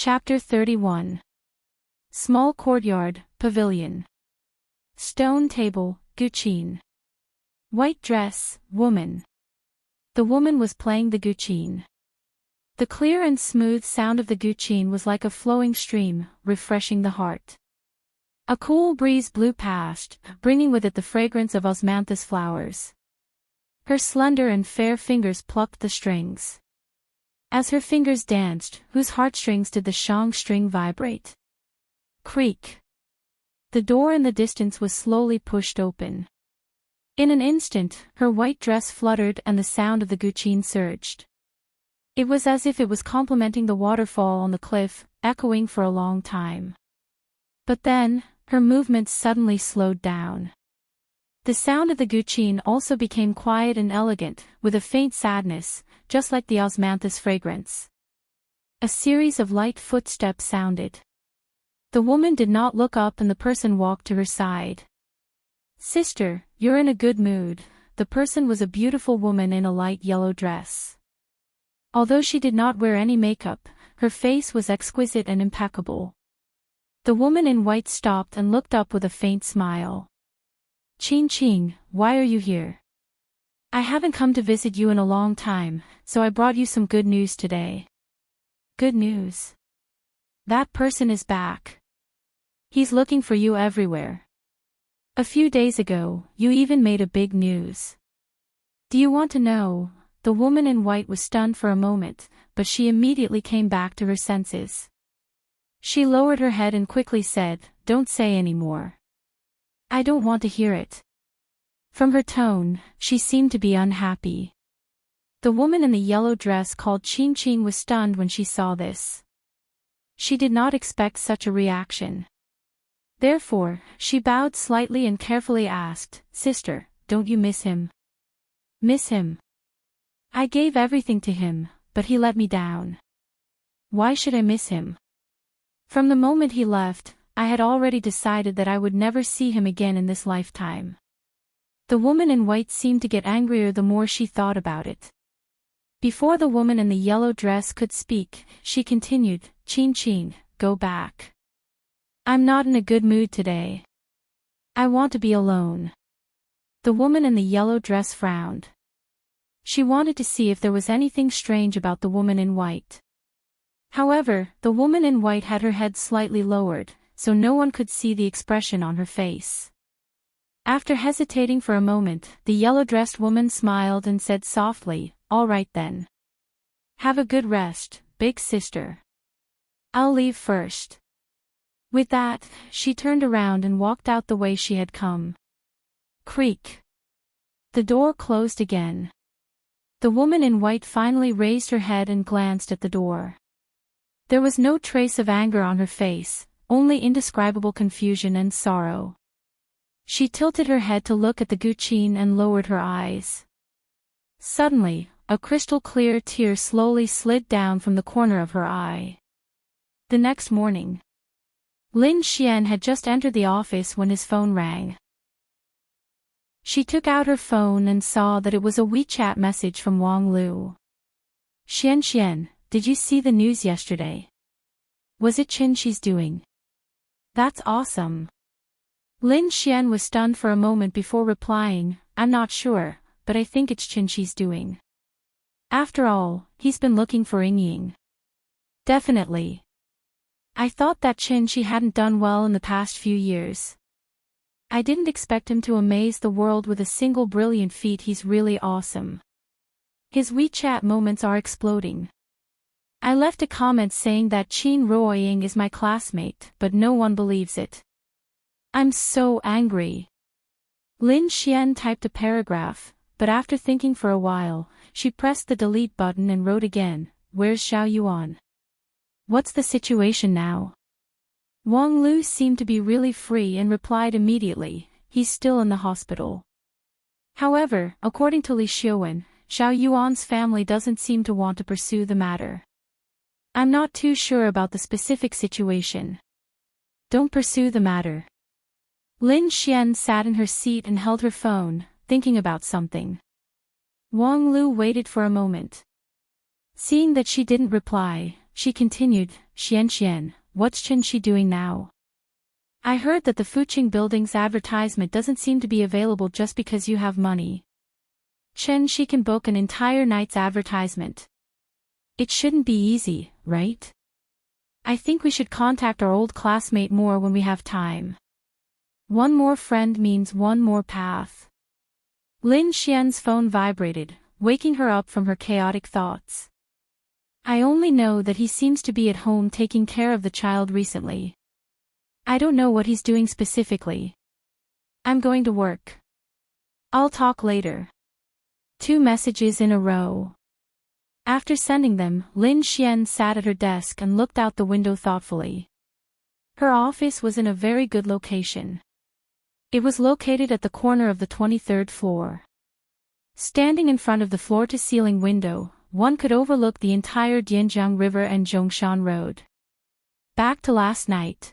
Chapter 31. Small courtyard, pavilion. Stone table, guqin. White dress, woman. The woman was playing the guqin. The clear and smooth sound of the guqin was like a flowing stream, refreshing the heart. A cool breeze blew past, bringing with it the fragrance of osmanthus flowers. Her slender and fair fingers plucked the strings. As her fingers danced, whose heartstrings did the shang string vibrate? Creak. The door in the distance was slowly pushed open. In an instant, her white dress fluttered and the sound of the guqin surged. It was as if it was complimenting the waterfall on the cliff, echoing for a long time. But then, her movements suddenly slowed down. The sound of the guqin also became quiet and elegant, with a faint sadness, just like the osmanthus fragrance. A series of light footsteps sounded. The woman did not look up and the person walked to her side. "Sister, you're in a good mood." The person was a beautiful woman in a light yellow dress. Although she did not wear any makeup, her face was exquisite and impeccable. The woman in white stopped and looked up with a faint smile. "Qing, why are you here?" "I haven't come to visit you in a long time, so I brought you some good news today." "Good news?" "That person is back. He's looking for you everywhere. A few days ago, you even made a big news." "Do you want to know?" The woman in white was stunned for a moment, but she immediately came back to her senses. She lowered her head and quickly said, "Don't say any more. I don't want to hear it." From her tone, she seemed to be unhappy. The woman in the yellow dress called Qing was stunned when she saw this. She did not expect such a reaction. Therefore, she bowed slightly and carefully asked, "Sister, don't you miss him?" "Miss him? I gave everything to him, but he let me down. Why should I miss him? From the moment he left, I had already decided that I would never see him again in this lifetime." The woman in white seemed to get angrier the more she thought about it. Before the woman in the yellow dress could speak, she continued, "Qing, go back. I'm not in a good mood today. I want to be alone." The woman in the yellow dress frowned. She wanted to see if there was anything strange about the woman in white. However, the woman in white had her head slightly lowered, so no one could see the expression on her face. After hesitating for a moment, the yellow-dressed woman smiled and said softly, "All right then. Have a good rest, big sister. I'll leave first." With that, she turned around and walked out the way she had come. Creak. The door closed again. The woman in white finally raised her head and glanced at the door. There was no trace of anger on her face, only indescribable confusion and sorrow. She tilted her head to look at the guqin and lowered her eyes. Suddenly, a crystal-clear tear slowly slid down from the corner of her eye. The next morning, Lin Xian had just entered the office when his phone rang. She took out her phone and saw that it was a WeChat message from Wang Lu. Xian, did you see the news yesterday? Was it Qin doing? That's awesome." Lin Xian was stunned for a moment before replying, "I'm not sure, but I think it's Qin doing. After all, he's been looking for Ying." "Definitely. I thought that Qin hadn't done well in the past few years. I didn't expect him to amaze the world with a single brilliant feat. He's really awesome. His WeChat moments are exploding. I left a comment saying that Qin Ruoying is my classmate, but no one believes it. I'm so angry." Lin Xian typed a paragraph, but after thinking for a while, she pressed the delete button and wrote again, "Where's Xiao Yuan? What's the situation now?" Wang Lu seemed to be really free and replied immediately, "He's still in the hospital. However, according to Li Xiuwen, Xiao Yuan's family doesn't seem to want to pursue the matter. I'm not too sure about the specific situation. Don't pursue the matter." Lin Xian sat in her seat and held her phone, thinking about something. Wang Lu waited for a moment. Seeing that she didn't reply, she continued, Xian, what's Qin doing now? I heard that the Fuqing building's advertisement doesn't seem to be available just because you have money. Qin can book an entire night's advertisement. It shouldn't be easy, right? I think we should contact our old classmate more when we have time. One more friend means one more path. Lin Xian's phone vibrated, waking her up from her chaotic thoughts. I only know that he seems to be at home taking care of the child recently. I don't know what he's doing specifically. I'm going to work. I'll talk later. 2 messages in a row. After sending them, Lin Xian sat at her desk and looked out the window thoughtfully. Her office was in a very good location. It was located at the corner of the 23rd floor. Standing in front of the floor-to-ceiling window, one could overlook the entire Dianjiang River and Zhongshan Road. Back to last night.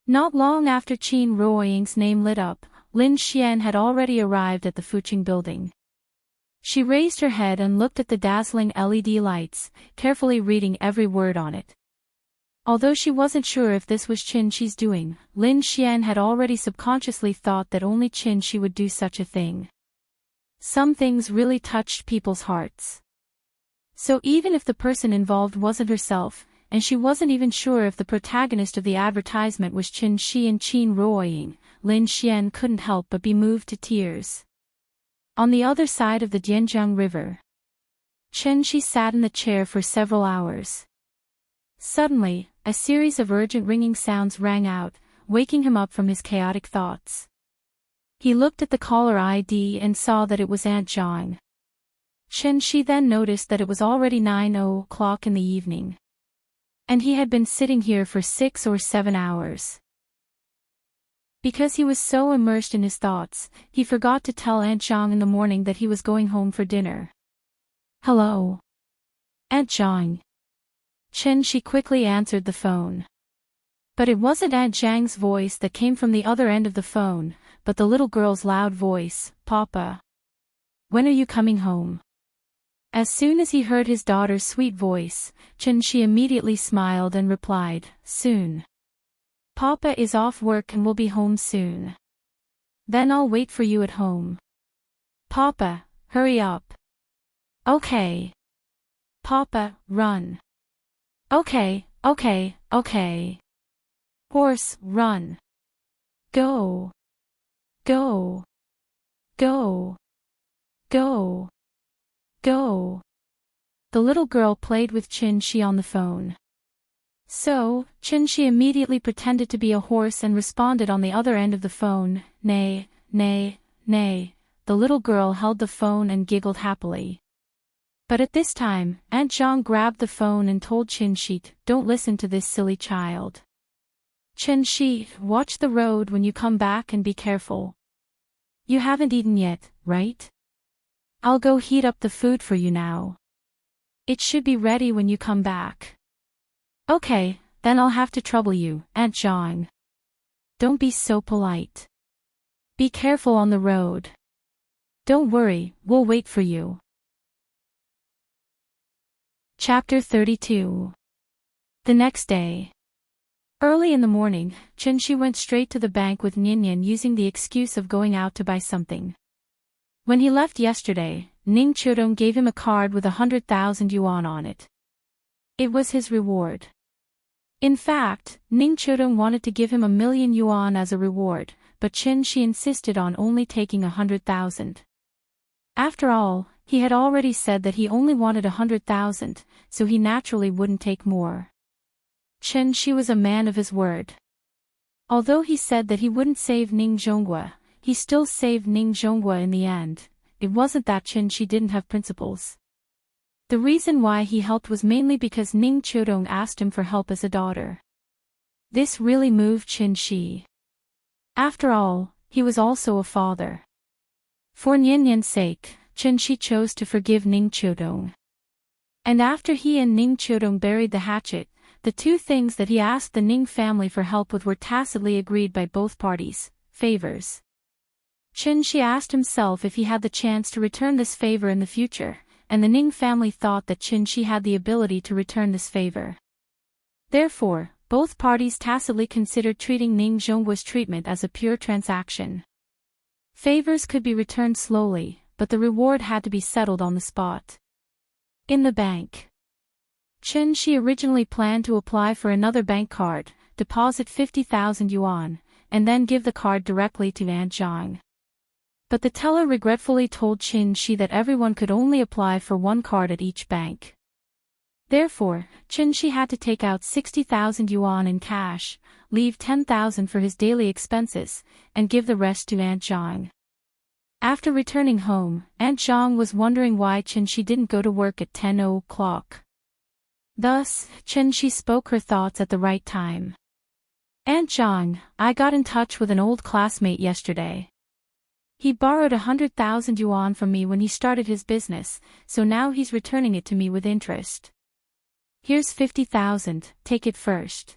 Not long after Qin Ruoying's name lit up, Lin Xian had already arrived at the Fuqing building. She raised her head and looked at the dazzling LED lights, carefully reading every word on it. Although she wasn't sure if this was Qin's doing, Lin Xian had already subconsciously thought that only Qin would do such a thing. Some things really touched people's hearts. So even if the person involved wasn't herself, and she wasn't even sure if the protagonist of the advertisement was Qin Shi and Qin Ruoying, Lin Xian couldn't help but be moved to tears. On the other side of the Dianjiang River, Qin Shi sat in the chair for several hours. Suddenly, a series of urgent ringing sounds rang out, waking him up from his chaotic thoughts. He looked at the caller ID and saw that it was Aunt Zhang. Qin Shi then noticed that it was already 9:00 in the evening. And he had been sitting here for 6 or 7 hours. Because he was so immersed in his thoughts, he forgot to tell Aunt Zhang in the morning that he was going home for dinner. Hello? Aunt Zhang. Qin Shi quickly answered the phone. But it wasn't Aunt Zhang's voice that came from the other end of the phone, but the little girl's loud voice, Papa. When are you coming home? As soon as he heard his daughter's sweet voice, Qin Shi immediately smiled and replied, Soon. Papa is off work and will be home soon. Then I'll wait for you at home. Papa, hurry up. Okay. Papa, run. Okay. Horse, run. Go. Go. Go. Go. Go. The little girl played with Qin Shi on the phone. So, Qin Shi immediately pretended to be a horse and responded on the other end of the phone, Neigh, neigh, neigh. The little girl held the phone and giggled happily. But at this time, Aunt Zhang grabbed the phone and told Qin Shi, Don't listen to this silly child. Qin Shi, watch the road when you come back and be careful. You haven't eaten yet, right? I'll go heat up the food for you now. It should be ready when you come back. Okay, then I'll have to trouble you, Aunt Zhang. Don't be so polite. Be careful on the road. Don't worry, we'll wait for you. Chapter 32. The next day. Early in the morning, Qin Shi went straight to the bank with Ninian using the excuse of going out to buy something. When he left yesterday, Ning Chudong gave him a card with 100,000 yuan on it. It was his reward. In fact, Ning Chudong wanted to give him 1,000,000 yuan as a reward, but Qin Shi insisted on only taking 100,000. After all, he had already said that he only wanted 100,000, so he naturally wouldn't take more. Qin Shi was a man of his word. Although he said that he wouldn't save Ning Zhonghua, he still saved Ning Zhonghua in the end. It wasn't that Qin Shi didn't have principles. The reason why he helped was mainly because Ning Chudong asked him for help as a daughter. This really moved Qin Shi. After all, he was also a father. For Ninian's sake, Qin Shi chose to forgive Ning Chudong. And after he and Ning Chudong buried the hatchet, the 2 things that he asked the Ning family for help with were tacitly agreed by both parties, favors. Qin Shi asked himself if he had the chance to return this favor in the future, and the Ning family thought that Qin Shi had the ability to return this favor. Therefore, both parties tacitly considered treating Ning Zhongguo's treatment as a pure transaction. Favors could be returned slowly, but the reward had to be settled on the spot. In the bank. Qin Shi originally planned to apply for another bank card, deposit 50,000 yuan, and then give the card directly to Aunt Zhang. But the teller regretfully told Qin Shi that everyone could only apply for one card at each bank. Therefore, Qin Shi had to take out 60,000 yuan in cash, leave 10,000 for his daily expenses, and give the rest to Aunt Zhang. After returning home, Aunt Zhang was wondering why Qin Shi didn't go to work at 10 o'clock. Thus, Qin Shi spoke her thoughts at the right time. Aunt Zhang, I got in touch with an old classmate yesterday. He borrowed 100,000 yuan from me when he started his business, so now he's returning it to me with interest. Here's 50,000, take it first.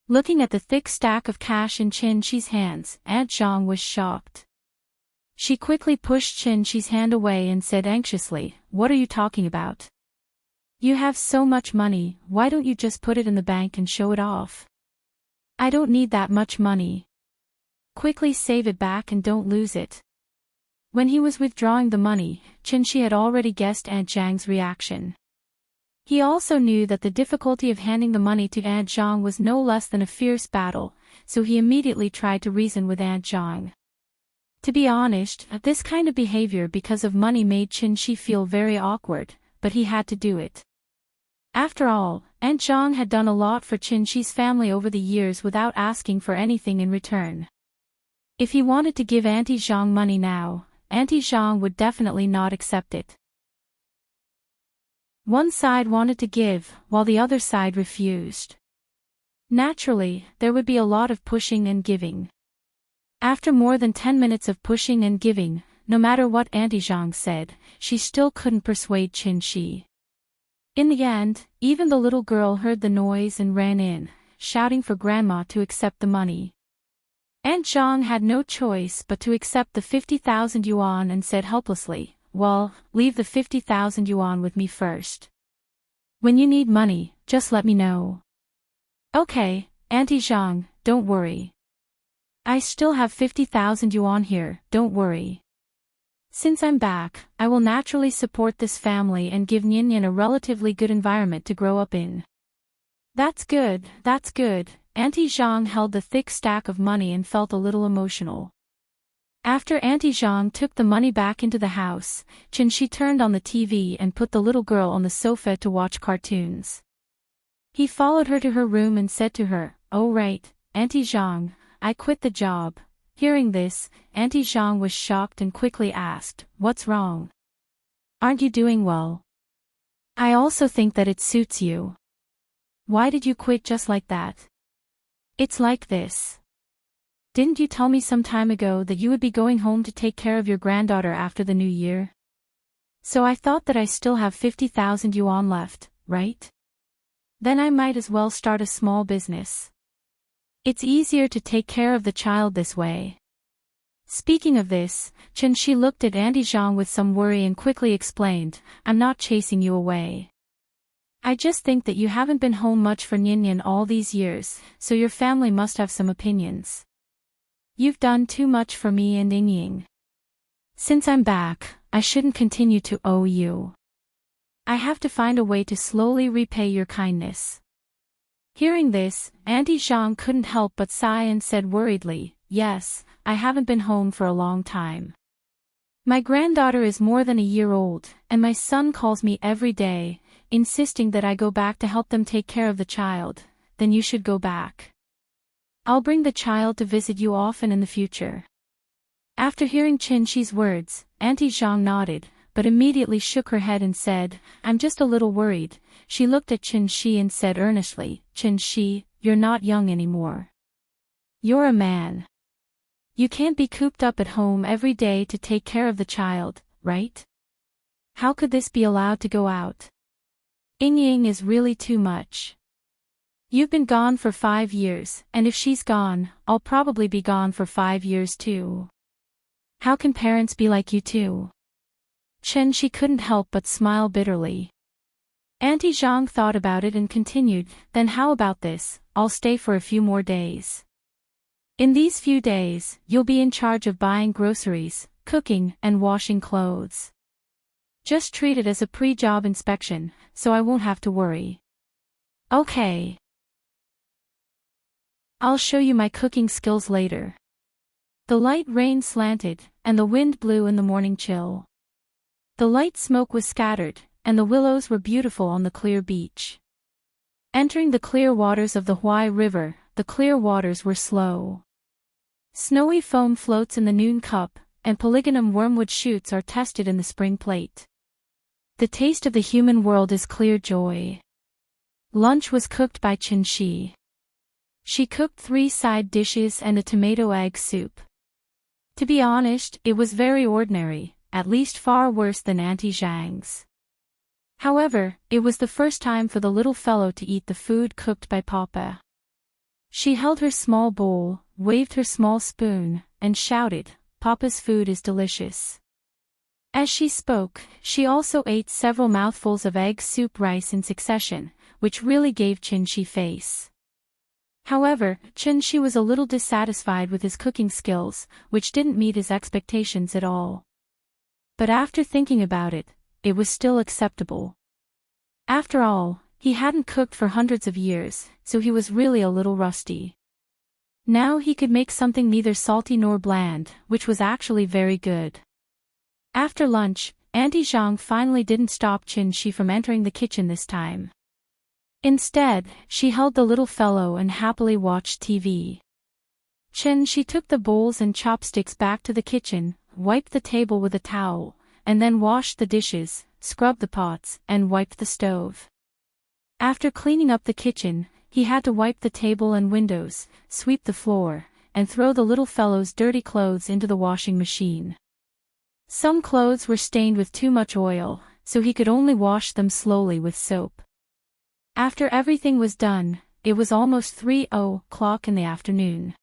Looking at the thick stack of cash in Qin Shi's hands, Aunt Zhang was shocked. She quickly pushed Qin Shi's hand away and said anxiously, "What are you talking about? You have so much money, why don't you just put it in the bank and show it off? I don't need that much money. Quickly save it back and don't lose it." When he was withdrawing the money, Qin Shi had already guessed Aunt Zhang's reaction. He also knew that the difficulty of handing the money to Aunt Zhang was no less than a fierce battle, so he immediately tried to reason with Aunt Zhang. To be honest, this kind of behavior because of money made Qin Shi feel very awkward, but he had to do it. After all, Aunt Zhang had done a lot for Qin Shi's family over the years without asking for anything in return. If he wanted to give Auntie Zhang money now, Auntie Zhang would definitely not accept it. One side wanted to give, while the other side refused. Naturally, there would be a lot of pushing and giving. After more than 10 minutes of pushing and giving, no matter what Auntie Zhang said, she still couldn't persuade Qin Shi. In the end, even the little girl heard the noise and ran in, shouting for Grandma to accept the money. Aunt Zhang had no choice but to accept the 50,000 yuan and said helplessly, "Well, leave the 50,000 yuan with me first. When you need money, just let me know." "Okay, Auntie Zhang, don't worry. I still have 50,000 yuan here, don't worry. Since I'm back, I will naturally support this family and give Ninian a relatively good environment to grow up in." That's good, that's good." Auntie Zhang held the thick stack of money and felt a little emotional. After Auntie Zhang took the money back into the house, Qin Shi turned on the TV and put the little girl on the sofa to watch cartoons. He followed her to her room and said to her, "Oh right, Auntie Zhang, I quit the job." Hearing this, Auntie Zhang was shocked and quickly asked, "What's wrong? Aren't you doing well? I also think that it suits you. Why did you quit just like that?" "It's like this. Didn't you tell me some time ago that you would be going home to take care of your granddaughter after the new year? So I thought that I still have 50,000 yuan left, right? Then I might as well start a small business. It's easier to take care of the child this way." Speaking of this, Qin Shi looked at Auntie Zhang with some worry and quickly explained, "I'm not chasing you away. I just think that you haven't been home much for Ninian all these years, so your family must have some opinions. You've done too much for me and Ying. Since I'm back, I shouldn't continue to owe you. I have to find a way to slowly repay your kindness." Hearing this, Auntie Zhang couldn't help but sigh and said worriedly, "Yes, I haven't been home for a long time. My granddaughter is more than a year old, and my son calls me every day, insisting that I go back to help them take care of the child. Then you should go back. I'll bring the child to visit you often in the future." After hearing Qin Shi's words, Auntie Zhang nodded, but immediately shook her head and said, "I'm just a little worried." She looked at Qin Shi and said earnestly, "Qin Shi, you're not young anymore. You're a man. You can't be cooped up at home every day to take care of the child, right? How could this be allowed to go out? Ying is really too much. You've been gone for 5 years, and if she's gone, I'll probably be gone for 5 years too. How can parents be like you two?" She couldn't help but smile bitterly. Auntie Zhang thought about it and continued, "Then how about this? I'll stay for a few more days. In these few days, you'll be in charge of buying groceries, cooking, and washing clothes. Just treat it as a pre-job inspection, so I won't have to worry." "Okay. I'll show you my cooking skills later." The light rain slanted, and the wind blew in the morning chill. The light smoke was scattered, and the willows were beautiful on the clear beach. Entering the clear waters of the Huai River, the clear waters were slow. Snowy foam floats in the noon cup, and polygonum wormwood shoots are tested in the spring plate. The taste of the human world is clear joy. Lunch was cooked by Shi. She cooked 3 side dishes and a tomato egg soup. To be honest, it was very ordinary, at least far worse than Auntie Zhang's. However, it was the first time for the little fellow to eat the food cooked by Papa. She held her small bowl, waved her small spoon, and shouted, "Papa's food is delicious." As she spoke, she also ate several mouthfuls of egg soup rice in succession, which really gave Shi face. However, Shi was a little dissatisfied with his cooking skills, which didn't meet his expectations at all. But after thinking about it, it was still acceptable. After all, he hadn't cooked for hundreds of years, so he was really a little rusty. Now he could make something neither salty nor bland, which was actually very good. After lunch, Auntie Zhang finally didn't stop Shi from entering the kitchen this time. Instead, she held the little fellow and happily watched TV. She took the bowls and chopsticks back to the kitchen, wiped the table with a towel, and then washed the dishes, scrubbed the pots, and wiped the stove. After cleaning up the kitchen, he had to wipe the table and windows, sweep the floor, and throw the little fellow's dirty clothes into the washing machine. Some clothes were stained with too much oil, so he could only wash them slowly with soap. After everything was done, it was almost 3:00 in the afternoon.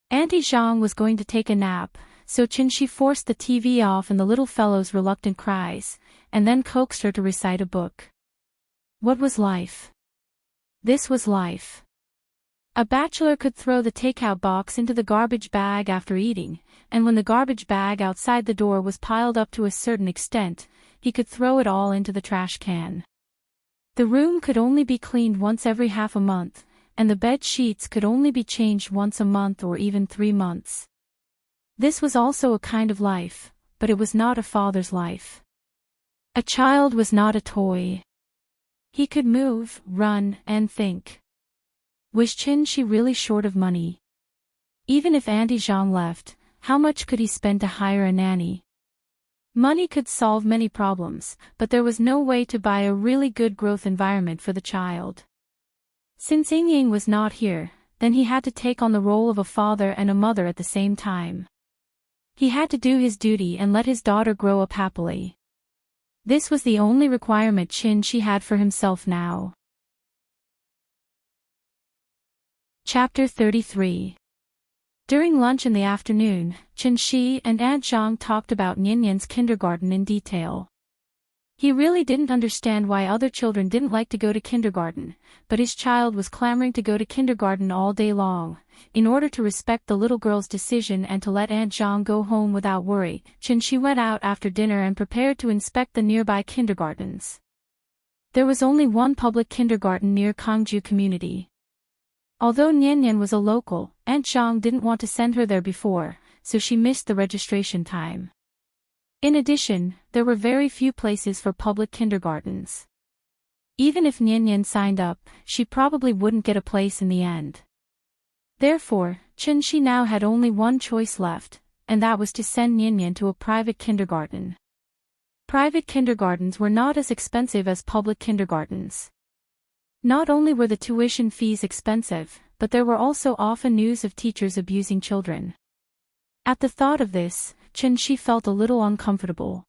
Auntie Zhang was going to take a nap, so Shi forced the TV off and the little fellow's reluctant cries, and then coaxed her to recite a book. What was life? This was life. A bachelor could throw the takeout box into the garbage bag after eating, and when the garbage bag outside the door was piled up to a certain extent, he could throw it all into the trash can. The room could only be cleaned once every half a month, and the bed sheets could only be changed once a month or even 3 months. This was also a kind of life, but it was not a father's life. A child was not a toy. He could move, run, and think. Was Shi really short of money? Even if Auntie Zhang left, how much could he spend to hire a nanny? Money could solve many problems, but there was no way to buy a really good growth environment for the child. Since Ying was not here, then he had to take on the role of a father and a mother at the same time. He had to do his duty and let his daughter grow up happily. This was the only requirement Shi had for himself now. Chapter 33. During lunch in the afternoon, Shi and Aunt Zhang talked about Nianyan's kindergarten in detail. He really didn't understand why other children didn't like to go to kindergarten, but his child was clamoring to go to kindergarten all day long. In order to respect the little girl's decision and to let Aunt Zhang go home without worry, Shi went out after dinner and prepared to inspect the nearby kindergartens. There was only one public kindergarten near Kangju community. Although Nianyan was a local, Aunt Zhang didn't want to send her there before, so she missed the registration time. In addition, there were very few places for public kindergartens. Even if Nianyan signed up, she probably wouldn't get a place in the end. Therefore, Shi now had only one choice left, and that was to send Nianyan to a private kindergarten. Private kindergartens were not as expensive as public kindergartens. Not only were the tuition fees expensive, but there were also often news of teachers abusing children. At the thought of this, Shi felt a little uncomfortable.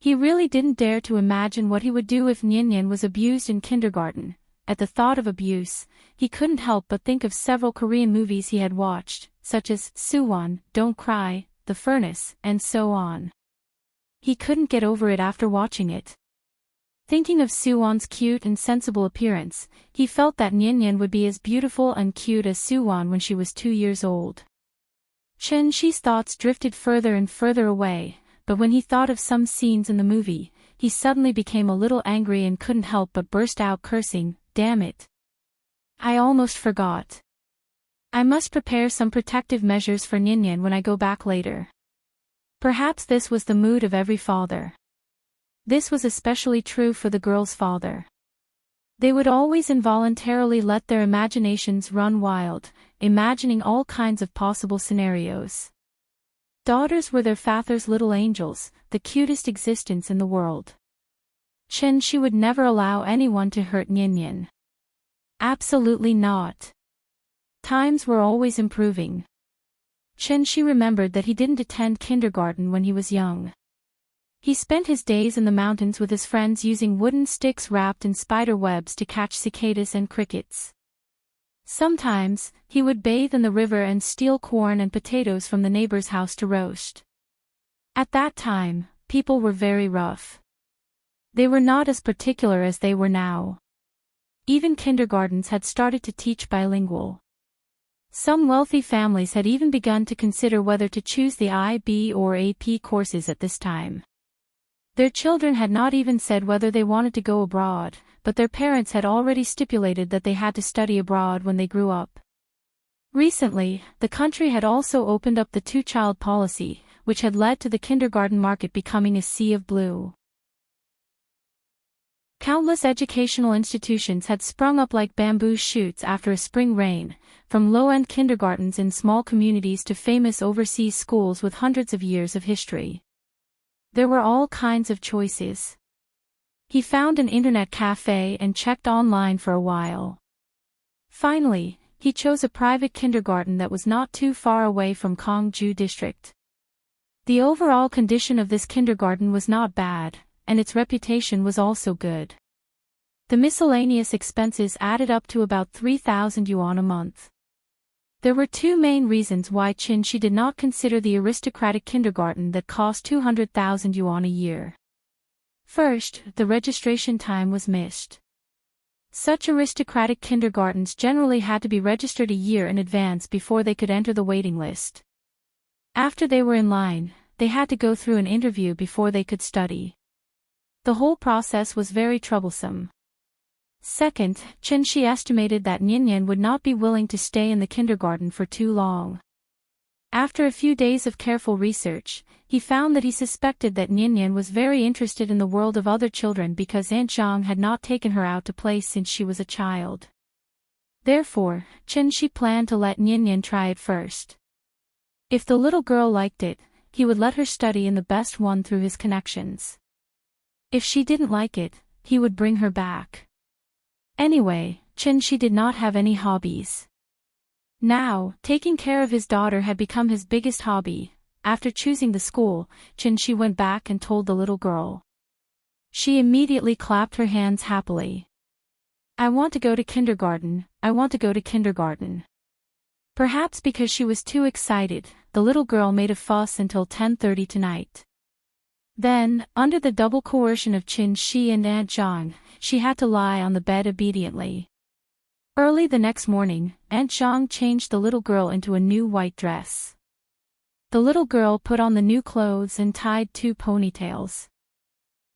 He really didn't dare to imagine what he would do if Nianyan was abused in kindergarten. At the thought of abuse, he couldn't help but think of several Korean movies he had watched, such as Suwon, Don't Cry, The Furnace, and so on. He couldn't get over it after watching it. Thinking of Suwon's cute and sensible appearance, he felt that Nyan would be as beautiful and cute as Suwon when she was 2 years old. Chen Shi's thoughts drifted further and further away, but when he thought of some scenes in the movie, he suddenly became a little angry and couldn't help but burst out cursing, "Damn it! I almost forgot. I must prepare some protective measures for Nyan when I go back later." Perhaps this was the mood of every father. This was especially true for the girl's father. They would always involuntarily let their imaginations run wild, imagining all kinds of possible scenarios. Daughters were their father's little angels, the cutest existence in the world. Chen Shi would never allow anyone to hurt Nyan. Absolutely not. Times were always improving. Chen Shi remembered that he didn't attend kindergarten when he was young. He spent his days in the mountains with his friends using wooden sticks wrapped in spider webs to catch cicadas and crickets. Sometimes, he would bathe in the river and steal corn and potatoes from the neighbor's house to roast. At that time, people were very rough. They were not as particular as they were now. Even kindergartens had started to teach bilingual. Some wealthy families had even begun to consider whether to choose the IB or AP courses at this time. Their children had not even said whether they wanted to go abroad, but their parents had already stipulated that they had to study abroad when they grew up. Recently, the country had also opened up the two-child policy, which had led to the kindergarten market becoming a sea of blue. Countless educational institutions had sprung up like bamboo shoots after a spring rain, from low-end kindergartens in small communities to famous overseas schools with hundreds of years of history. There were all kinds of choices. He found an internet cafe and checked online for a while. Finally, he chose a private kindergarten that was not too far away from Gongju District. The overall condition of this kindergarten was not bad, and its reputation was also good. The miscellaneous expenses added up to about 3,000 yuan a month. There were two main reasons why Chen Shi did not consider the aristocratic kindergarten that cost 200,000 yuan a year. First, the registration time was missed. Such aristocratic kindergartens generally had to be registered a year in advance before they could enter the waiting list. After they were in line, they had to go through an interview before they could study. The whole process was very troublesome. Second, Chen Shi estimated that Nyan would not be willing to stay in the kindergarten for too long. After a few days of careful research, he found that he suspected that Nyan was very interested in the world of other children because Aunt Zhang had not taken her out to play since she was a child. Therefore, Chen Shi planned to let Nyan try it first. If the little girl liked it, he would let her study in the best one through his connections. If she didn't like it, he would bring her back. Anyway, Chen Shi did not have any hobbies. Now, taking care of his daughter had become his biggest hobby. After choosing the school, Chen Shi went back and told the little girl. She immediately clapped her hands happily. "I want to go to kindergarten, I want to go to kindergarten." Perhaps because she was too excited, the little girl made a fuss until 10:30 tonight. Then, under the double coercion of Chen Shi and Aunt Zhang, she had to lie on the bed obediently. Early the next morning, Aunt Zhang changed the little girl into a new white dress. The little girl put on the new clothes and tied 2 ponytails.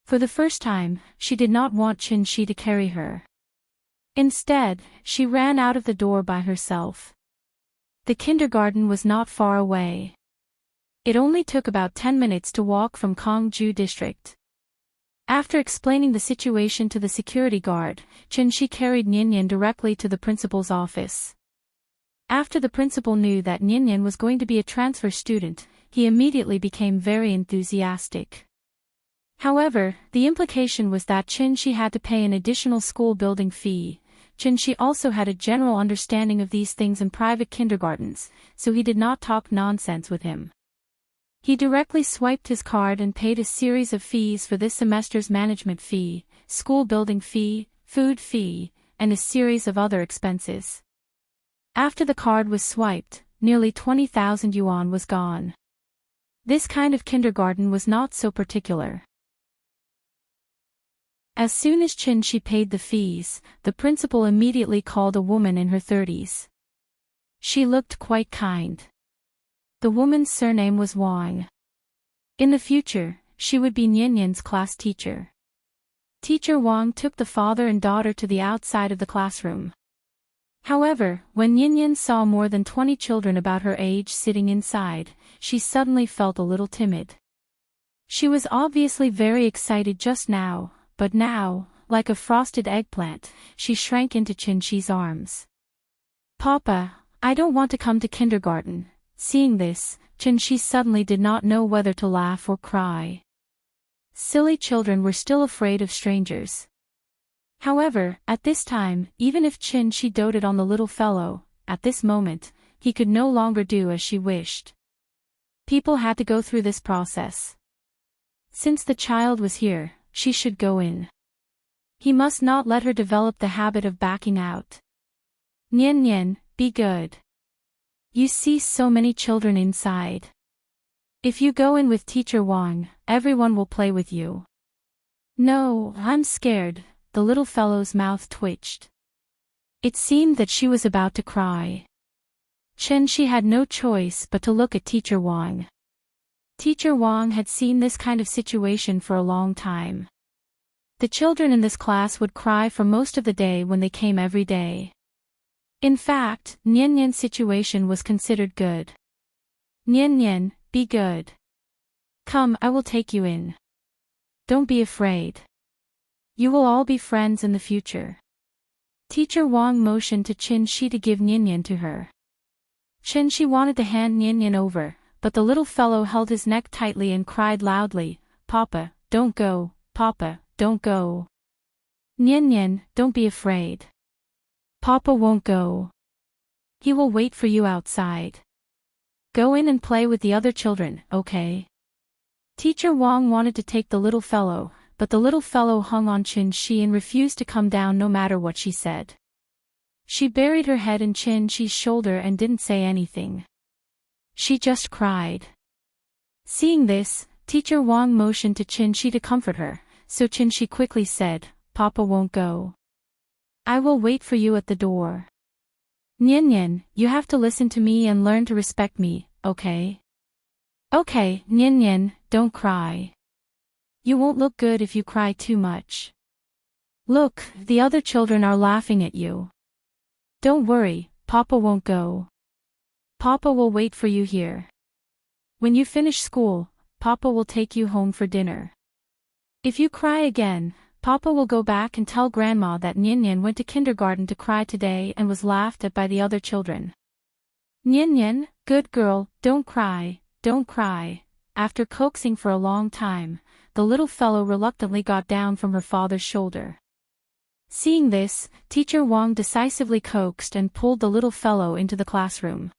For the first time, she did not want Chen Shi to carry her. Instead, she ran out of the door by herself. The kindergarten was not far away. It only took about 10 minutes to walk from Gongju District. After explaining the situation to the security guard, Chen Shi carried Nyan directly to the principal's office. After the principal knew that Nyan was going to be a transfer student, he immediately became very enthusiastic. However, the implication was that Chen Shi had to pay an additional school building fee. Chen Shi also had a general understanding of these things in private kindergartens, so he did not talk nonsense with him. He directly swiped his card and paid a series of fees for this semester's management fee, school building fee, food fee, and a series of other expenses. After the card was swiped, nearly 20,000 yuan was gone. This kind of kindergarten was not so particular. As soon as Chin-shi paid the fees, the principal immediately called a woman in her 30s. She looked quite kind. The woman's surname was Wang. In the future, she would be Nian-Nian's class teacher. Teacher Wang took the father and daughter to the outside of the classroom. However, when Nian-Nian saw more than 20 children about her age sitting inside, she suddenly felt a little timid. She was obviously very excited just now, but now, like a frosted eggplant, she shrank into Chin-shi's arms. "Papa, I don't want to come to kindergarten." Seeing this, Chin-shi suddenly did not know whether to laugh or cry. Silly children were still afraid of strangers. However, at this time, even if Chin-shi doted on the little fellow, at this moment, he could no longer do as she wished. People had to go through this process. Since the child was here, she should go in. He must not let her develop the habit of backing out. "Nian-Nian, be good. You see so many children inside. If you go in with Teacher Wang, everyone will play with you." "No, I'm scared." The little fellow's mouth twitched. It seemed that she was about to cry. Chen-shi had no choice but to look at Teacher Wang. Teacher Wang had seen this kind of situation for a long time. The children in this class would cry for most of the day when they came every day. In fact, Nian-Nian's situation was considered good. "Nian-Nian, be good. Come, I will take you in. Don't be afraid. You will all be friends in the future." Teacher Wang motioned to Chin-shi to give Nian-Nian to her. Chin-shi wanted to hand Nian-Nian over, but the little fellow held his neck tightly and cried loudly, "Papa, don't go, Papa, don't go. Nian-Nian, don't be afraid. Papa won't go. He will wait for you outside. Go in and play with the other children, okay?" Teacher Wang wanted to take the little fellow, but the little fellow hung on Chin-shi and refused to come down no matter what she said. She buried her head in Chin-shi's shoulder and didn't say anything. She just cried. Seeing this, Teacher Wang motioned to Chin-shi to comfort her, so Chin-shi quickly said, "Papa won't go. I will wait for you at the door. Nian-Nian, you have to listen to me and learn to respect me, okay?" "Okay, Nian-Nian, don't cry. You won't look good if you cry too much. Look, the other children are laughing at you. Don't worry, Papa won't go. Papa will wait for you here. When you finish school, Papa will take you home for dinner. If you cry again, Papa will go back and tell Grandma that Nian-Nian went to kindergarten to cry today and was laughed at by the other children. Nian-Nian, good girl, don't cry, don't cry." After coaxing for a long time, the little fellow reluctantly got down from her father's shoulder. Seeing this, Teacher Wang decisively coaxed and pulled the little fellow into the classroom.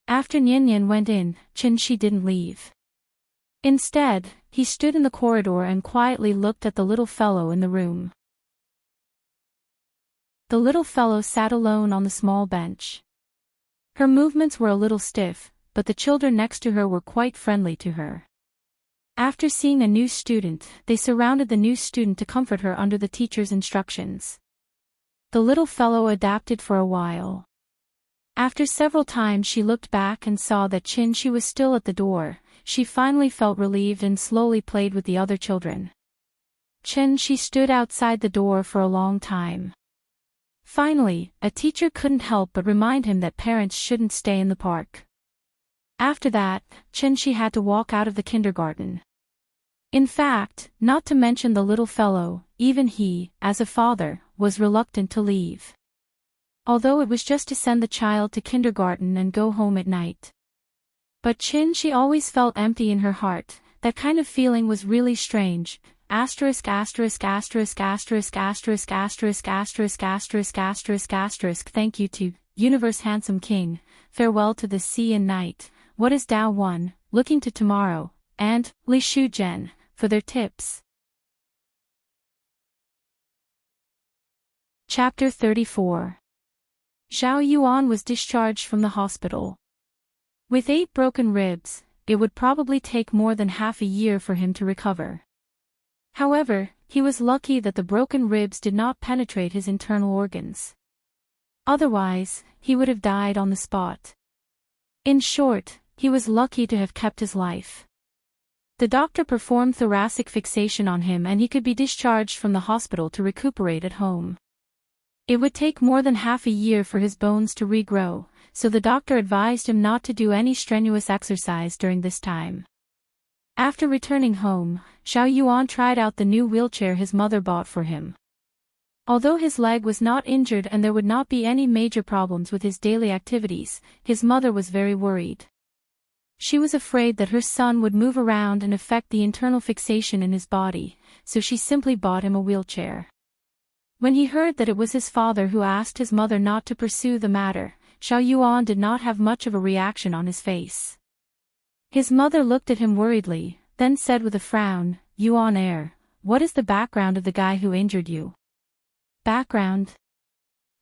After Nian-Nian went in, Chin-shi didn't leave. Instead, he stood in the corridor and quietly looked at the little fellow in the room. The little fellow sat alone on the small bench. Her movements were a little stiff, but the children next to her were quite friendly to her. After seeing a new student, they surrounded the new student to comfort her under the teacher's instructions. The little fellow adapted for a while. After several times she looked back and saw that Chin-shi was still at the door. She finally felt relieved and slowly played with the other children. Chin-shi stood outside the door for a long time. Finally, a teacher couldn't help but remind him that parents shouldn't stay in the park. After that, Chin-shi had to walk out of the kindergarten. In fact, not to mention the little fellow, even he, as a father, was reluctant to leave. Although it was just to send the child to kindergarten and go home at night. But Chin-shi always felt empty in her heart. That kind of feeling was really strange. Asterisk asterisk asterisk asterisk asterisk asterisk asterisk asterisk asterisk asterisk. Thank you to Universe Handsome King, Farewell to the Sea and Night, What is Dao 1, Looking to Tomorrow, and Li Shu Zhen, for their tips. Chapter 34. Zhao Yuan was discharged from the hospital. With 8 broken ribs, it would probably take more than half a year for him to recover. However, he was lucky that the broken ribs did not penetrate his internal organs. Otherwise, he would have died on the spot. In short, he was lucky to have kept his life. The doctor performed thoracic fixation on him and he could be discharged from the hospital to recuperate at home. It would take more than half a year for his bones to regrow, so the doctor advised him not to do any strenuous exercise during this time. After returning home, Xiao Yuan tried out the new wheelchair his mother bought for him. Although his leg was not injured and there would not be any major problems with his daily activities, his mother was very worried. She was afraid that her son would move around and affect the internal fixation in his body, so she simply bought him a wheelchair. When he heard that it was his father who asked his mother not to pursue the matter, Xiao Yuan did not have much of a reaction on his face. His mother looked at him worriedly, then said with a frown, "Yuan heir, what is the background of the guy who injured you?" Background?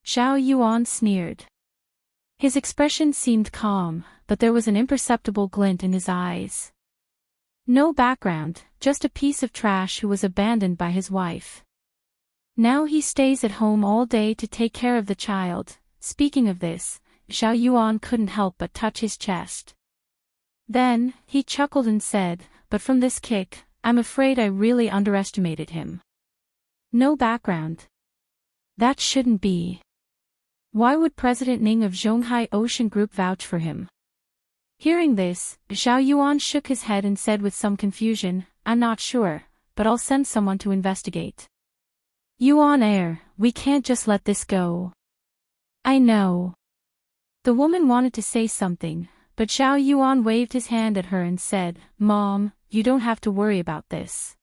Xiao Yuan sneered. His expression seemed calm, but there was an imperceptible glint in his eyes. No background, just a piece of trash who was abandoned by his wife. Now he stays at home all day to take care of the child. Speaking of this, Xiao Yuan couldn't help but touch his chest. Then, he chuckled and said, "But from this kick, I'm afraid I really underestimated him. No background. That shouldn't be. Why would President Ning of Zhonghai Ocean Group vouch for him?" Hearing this, Xiao Yuan shook his head and said with some confusion, "I'm not sure, but I'll send someone to investigate." "Yuan heir, we can't just let this go." "I know." The woman wanted to say something, but Xiao Yuan waved his hand at her and said, "Mom, you don't have to worry about this.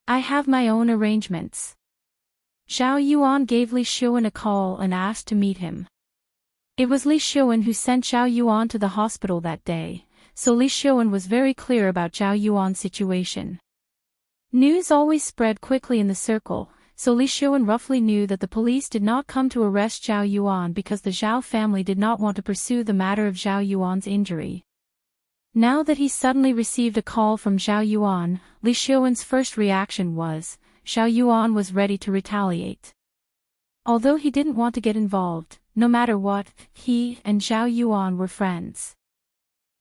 I have my own arrangements." Xiao Yuan gave Li Xiuan a call and asked to meet him. It was Li Xiuan who sent Xiao Yuan to the hospital that day, so Li Xiuan was very clear about Xiao Yuan's situation. News always spread quickly in the circle, so Li Xiuan roughly knew that the police did not come to arrest Xiao Yuan because the Zhao family did not want to pursue the matter of Xiao Yuan's injury. Now that he suddenly received a call from Xiao Yuan, Li Xiuan's first reaction was, Xiao Yuan was ready to retaliate. Although he didn't want to get involved, no matter what, he and Xiao Yuan were friends.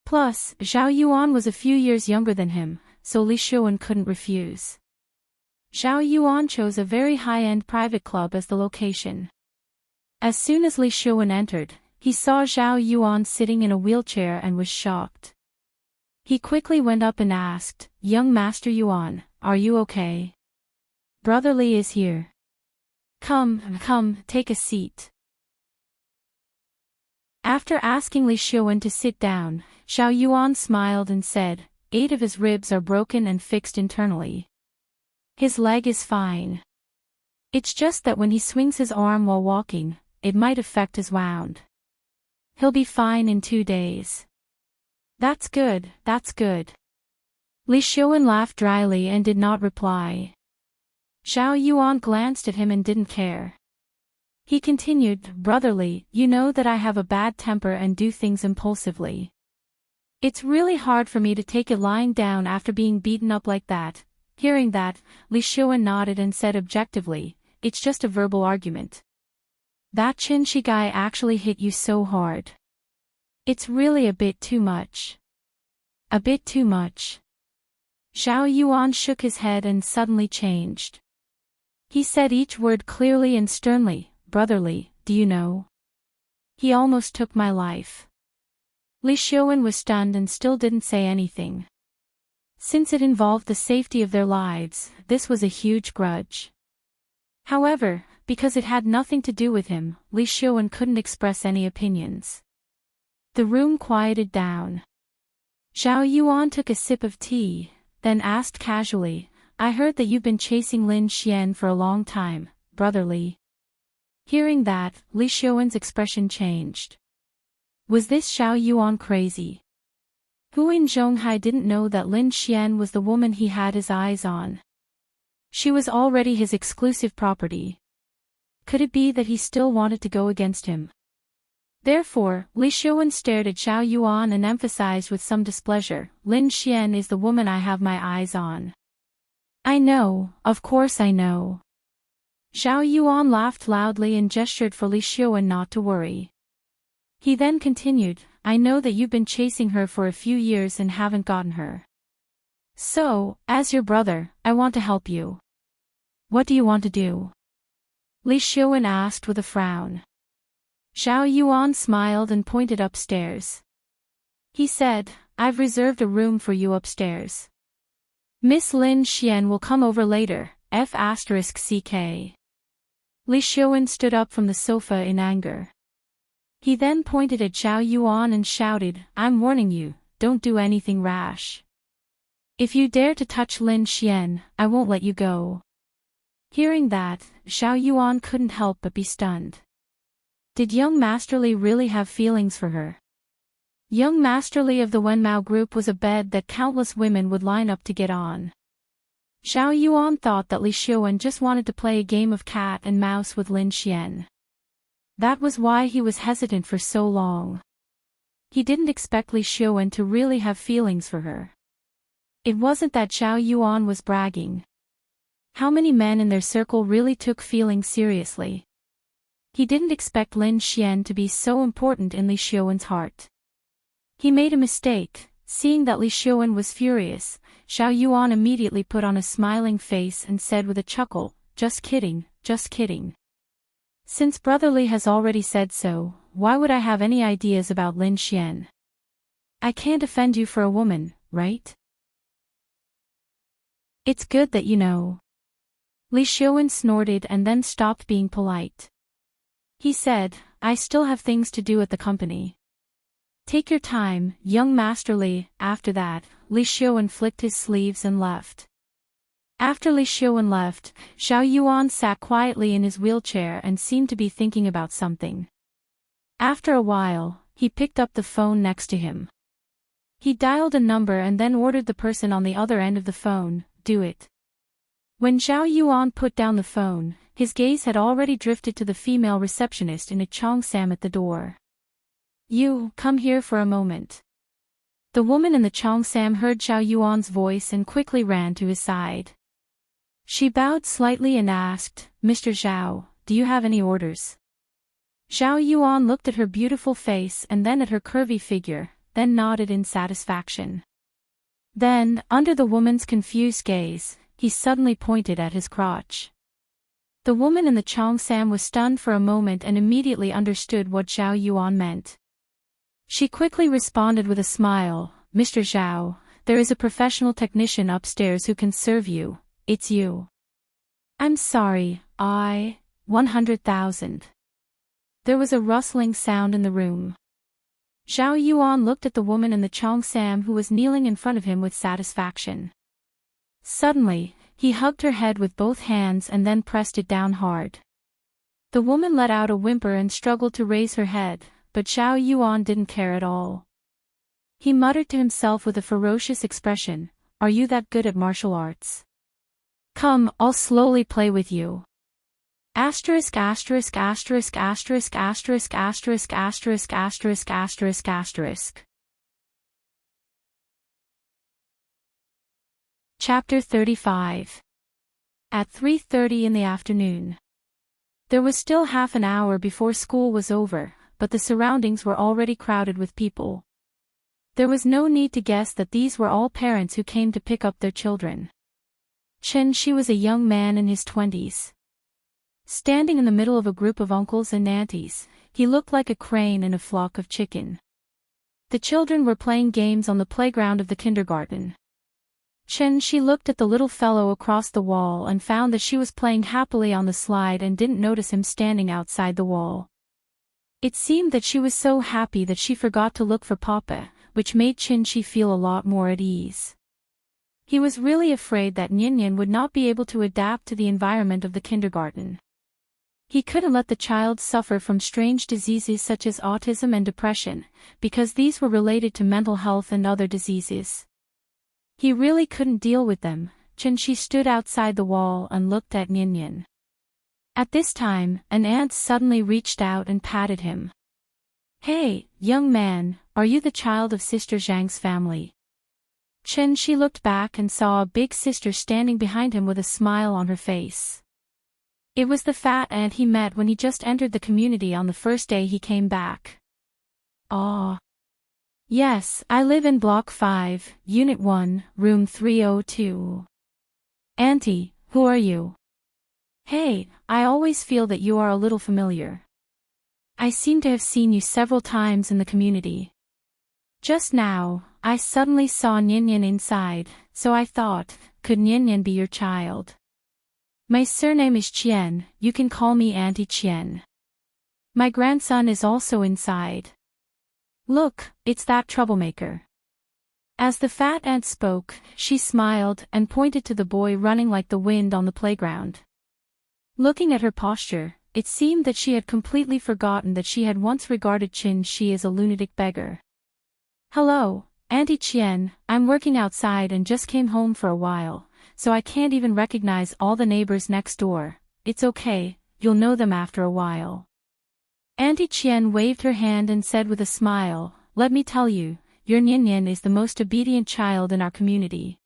Plus, Xiao Yuan was a few years younger than him, so Li Xiuan couldn't refuse. Xiao Yuan chose a very high-end private club as the location. As soon as Li Xiuan entered, he saw Xiao Yuan sitting in a wheelchair and was shocked. He quickly went up and asked, "Young Master Yuan, are you okay? Brother Li is here. Come, take a seat." After asking Li Xiuan to sit down, Xiao Yuan smiled and said, 8 of his ribs are broken and fixed internally. His leg is fine. It's just that when he swings his arm while walking, it might affect his wound. He'll be fine in 2 days. That's good. Li Xiuan laughed dryly and did not reply. Xiao Yuan glanced at him and didn't care. He continued, "Brother Li, you know that I have a bad temper and do things impulsively. It's really hard for me to take it lying down after being beaten up like that." Hearing that, Li Xiuan nodded and said objectively, "It's just a verbal argument. That Qinshi guy actually hit you so hard. It's really a bit too much." A bit too much. Xiao Yuan shook his head and suddenly changed. He said each word clearly and sternly, "Brother Li, do you know? He almost took my life." Li Xiuan was stunned and still didn't say anything. Since it involved the safety of their lives, this was a huge grudge. However, because it had nothing to do with him, Li Xiuan couldn't express any opinions. The room quieted down. Xiao Yuan took a sip of tea, then asked casually, "I heard that you've been chasing Lin Xian for a long time, Brother Li." Hearing that, Li Xiuan's expression changed. Was this Xiao Yuan crazy? Who in Zhonghai didn't know that Lin Xian was the woman he had his eyes on? She was already his exclusive property. Could it be that he still wanted to go against him? Therefore, Li Xiaowen stared at Xiao Yuan and emphasized with some displeasure, Lin Xian is the woman I have my eyes on. I know, of course I know. Xiao Yuan laughed loudly and gestured for Li Xiaowen not to worry. He then continued, I know that you've been chasing her for a few years and haven't gotten her. So, as your brother, I want to help you. What do you want to do? Li Xiaowen asked with a frown. Xiao Yuan smiled and pointed upstairs. He said, I've reserved a room for you upstairs. Miss Lin Xian will come over later, F***ck. Li Xiaowen stood up from the sofa in anger. He then pointed at Xiao Yuan and shouted, I'm warning you, don't do anything rash. If you dare to touch Lin Xian, I won't let you go. Hearing that, Xiao Yuan couldn't help but be stunned. Did young Master Li really have feelings for her? Young Master Li of the Wenmao group was a bed that countless women would line up to get on. Xiao Yuan thought that Li Xiaowen just wanted to play a game of cat and mouse with Lin Xian. That was why he was hesitant for so long. He didn't expect Li Xiaowen to really have feelings for her. It wasn't that Xiao Yuan was bragging. How many men in their circle really took feelings seriously? He didn't expect Lin Xian to be so important in Li Xiaowen's heart. He made a mistake. Seeing that Li Xiaowen was furious, Xiao Yuan immediately put on a smiling face and said with a chuckle, just kidding, just kidding. Since Brother Li has already said so, why would I have any ideas about Lin Xian? I can't offend you for a woman, right? It's good that you know. Li Xiaowen snorted and then stopped being polite. He said, I still have things to do at the company. Take your time, young Master Li. After that, Li Xiaowen flicked his sleeves and left. After Li Xiaowen left, Xiao Yuan sat quietly in his wheelchair and seemed to be thinking about something. After a while, he picked up the phone next to him. He dialed a number and then ordered the person on the other end of the phone, do it. When Xiao Yuan put down the phone, his gaze had already drifted to the female receptionist in a cheongsam at the door. You, come here for a moment. The woman in the cheongsam heard Xiao Yuan's voice and quickly ran to his side. She bowed slightly and asked, Mr. Zhao, do you have any orders? Xiao Yuan looked at her beautiful face and then at her curvy figure, then nodded in satisfaction. Then, under the woman's confused gaze, he suddenly pointed at his crotch. The woman in the cheongsam was stunned for a moment and immediately understood what Xiao Yuan meant. She quickly responded with a smile, Mr. Zhao, there is a professional technician upstairs who can serve you, it's you. I'm sorry, 100,000. There was a rustling sound in the room. Xiao Yuan looked at the woman in the cheongsam who was kneeling in front of him with satisfaction. Suddenly, he hugged her head with both hands and then pressed it down hard. The woman let out a whimper and struggled to raise her head, but Xiao Yuan didn't care at all. He muttered to himself with a ferocious expression, Are you that good at martial arts? Come, I'll slowly play with you. Asterisk asterisk asterisk asterisk asterisk asterisk asterisk asterisk asterisk asterisk. Chapter 35. At 3:30 in the afternoon. There was still half an hour before school was over, but the surroundings were already crowded with people. There was no need to guess that these were all parents who came to pick up their children. Chen Shi was a young man in his 20s. Standing in the middle of a group of uncles and aunties, he looked like a crane in a flock of chicken. The children were playing games on the playground of the kindergarten. Chen Shi looked at the little fellow across the wall and found that she was playing happily on the slide and didn't notice him standing outside the wall. It seemed that she was so happy that she forgot to look for Papa, which made Chen Shi feel a lot more at ease. He was really afraid that Nian would not be able to adapt to the environment of the kindergarten. He couldn't let the child suffer from strange diseases such as autism and depression, because these were related to mental health and other diseases. He really couldn't deal with them. Chen Shi stood outside the wall and looked at Nian. At this time, an ant suddenly reached out and patted him. Hey, young man, are you the child of Sister Zhang's family? Chen Shi looked back and saw a big sister standing behind him with a smile on her face. It was the fat aunt he met when he just entered the community on the first day he came back. Ah. Yes, I live in Block 5, Unit 1, Room 302. Auntie, who are you? Hey, I always feel that you are a little familiar. I seem to have seen you several times in the community. Just now, I suddenly saw Nian inside, so I thought, could Nian be your child? My surname is Qian, you can call me Auntie Qian. My grandson is also inside. Look, it's that troublemaker. As the fat aunt spoke, she smiled and pointed to the boy running like the wind on the playground. Looking at her posture, it seemed that she had completely forgotten that she had once regarded Chen Shi as a lunatic beggar. Hello, Auntie Qian, I'm working outside and just came home for a while, so I can't even recognize all the neighbors next door. It's okay, you'll know them after a while. Auntie Qian waved her hand and said with a smile, let me tell you, your Nian is the most obedient child in our community.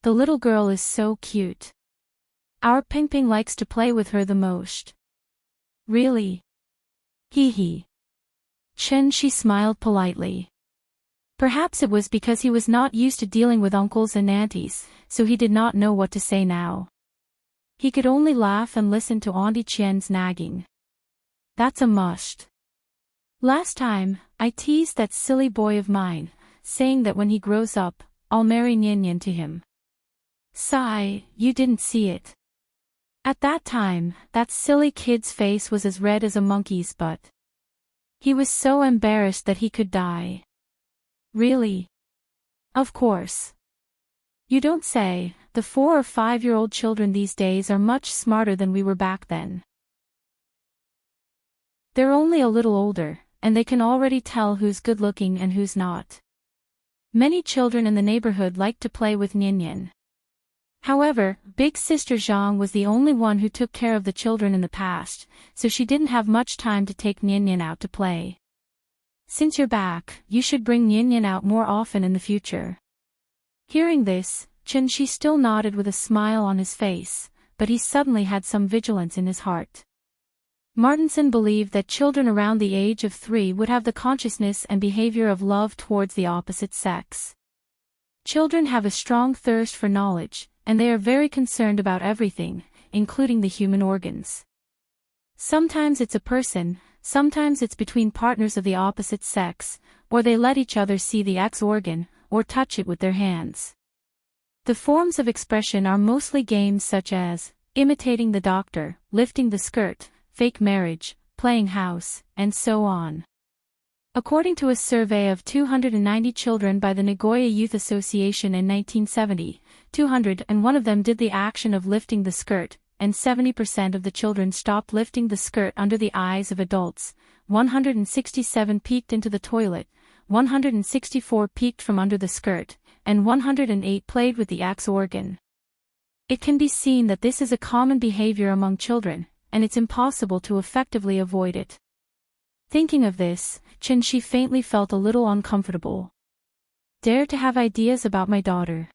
The little girl is so cute. Our Ping likes to play with her the most. Really? Hee hee. Chen Shi smiled politely. Perhaps it was because he was not used to dealing with uncles and aunties, so he did not know what to say now. He could only laugh and listen to Auntie Qian's nagging. That's a must. Last time, I teased that silly boy of mine, saying that when he grows up, I'll marry Nian to him. Sigh, you didn't see it. At that time, that silly kid's face was as red as a monkey's butt. He was so embarrassed that he could die. Really? Of course. You don't say, the 4 or 5-year-old children these days are much smarter than we were back then. They're only a little older, and they can already tell who's good-looking and who's not. Many children in the neighborhood like to play with Nian. However, Big Sister Zhang was the only one who took care of the children in the past, so she didn't have much time to take Nian out to play. Since you're back, you should bring Nian out more often in the future. Hearing this, Chen Shi still nodded with a smile on his face, but he suddenly had some vigilance in his heart. Martinson believed that children around the age of 3 would have the consciousness and behavior of love towards the opposite sex. Children have a strong thirst for knowledge, and they are very concerned about everything, including the human organs. Sometimes it's a person, sometimes it's between partners of the opposite sex, or they let each other see the X organ, or touch it with their hands. The forms of expression are mostly games such as imitating the doctor, lifting the skirt, fake marriage, playing house, and so on. According to a survey of 290 children by the Nagoya Youth Association in 1970, 201 of them did the action of lifting the skirt, and 70% of the children stopped lifting the skirt under the eyes of adults, 167 peeked into the toilet, 164 peeked from under the skirt, and 108 played with the X organ. It can be seen that this is a common behavior among children, and it's impossible to effectively avoid it. Thinking of this, Chen Shi faintly felt a little uncomfortable. Dare to have ideas about my daughter?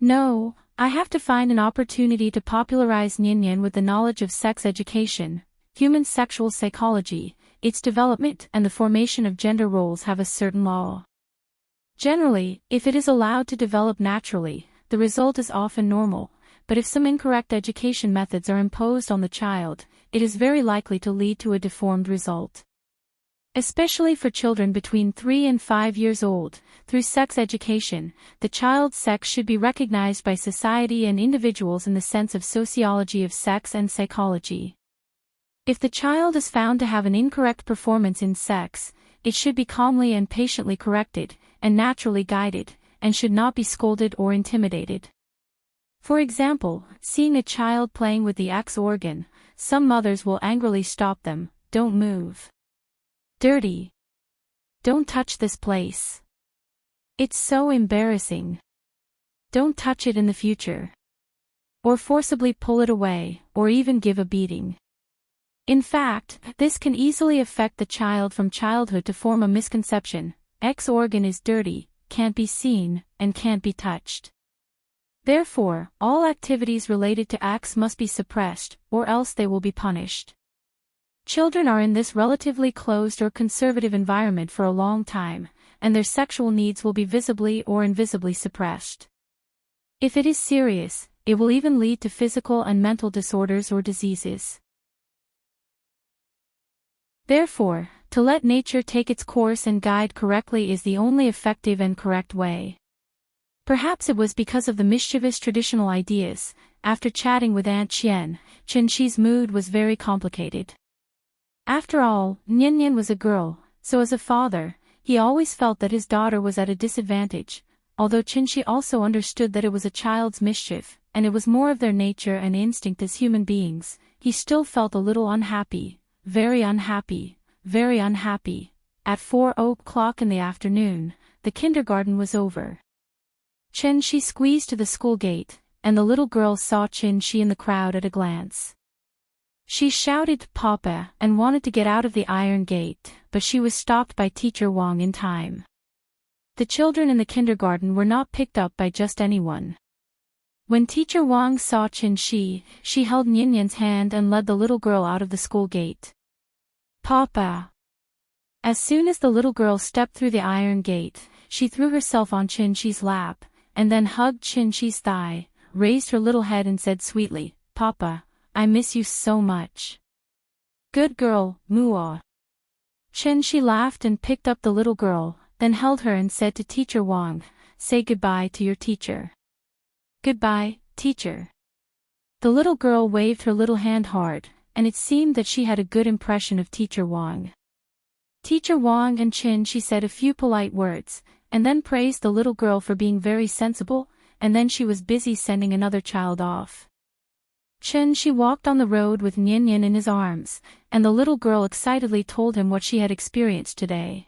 No, I have to find an opportunity to popularize Nian with the knowledge of sex education, human sexual psychology, its development and the formation of gender roles have a certain law. Generally, if it is allowed to develop naturally, the result is often normal, but if some incorrect education methods are imposed on the child, it is very likely to lead to a deformed result. Especially for children between 3 and 5 years old, through sex education, the child's sex should be recognized by society and individuals in the sense of sociology of sex and psychology. If the child is found to have an incorrect performance in sex, it should be calmly and patiently corrected, and naturally guided, and should not be scolded or intimidated. For example, seeing a child playing with the X organ, some mothers will angrily stop them. Don't move. Dirty. Don't touch this place. It's so embarrassing. Don't touch it in the future. Or forcibly pull it away, or even give a beating. In fact, this can easily affect the child from childhood to form a misconception: X organ is dirty, can't be seen, and can't be touched. Therefore, all activities related to X must be suppressed, or else they will be punished. Children are in this relatively closed or conservative environment for a long time, and their sexual needs will be visibly or invisibly suppressed. If it is serious, it will even lead to physical and mental disorders or diseases. Therefore, to let nature take its course and guide correctly is the only effective and correct way. Perhaps it was because of the mischievous traditional ideas. After chatting with Aunt Chen, Chen-Chi's mood was very complicated. After all, Nian-Nian was a girl, so as a father, he always felt that his daughter was at a disadvantage, although Chen-Chi also understood that it was a child's mischief, and it was more of their nature and instinct as human beings. He still felt a little unhappy, very unhappy, very unhappy. At 4 o'clock in the afternoon, the kindergarten was over. Chen-Chi squeezed to the school gate, and the little girl saw Chen-Chi in the crowd at a glance. She shouted "Papa" and wanted to get out of the iron gate, but she was stopped by Teacher Wang in time. The children in the kindergarten were not picked up by just anyone. When Teacher Wang saw Chen-Chi, she held Nian-Nian's hand and led the little girl out of the school gate. "Papa." As soon as the little girl stepped through the iron gate, she threw herself on Chen-Chi's lap, and then hugged Chen-Chi's thigh, raised her little head and said sweetly, "Papa, I miss you so much." "Good girl, Muo." Chen-Chi laughed and picked up the little girl, then held her and said to Teacher Wang, "Say goodbye to your teacher." "Goodbye, teacher." The little girl waved her little hand hard, and it seemed that she had a good impression of Teacher Wang. Teacher Wang and Chen-Chi said a few polite words, and then praised the little girl for being very sensible, and then she was busy sending another child off. Chen-Chi walked on the road with Nian-Nian in his arms, and the little girl excitedly told him what she had experienced today.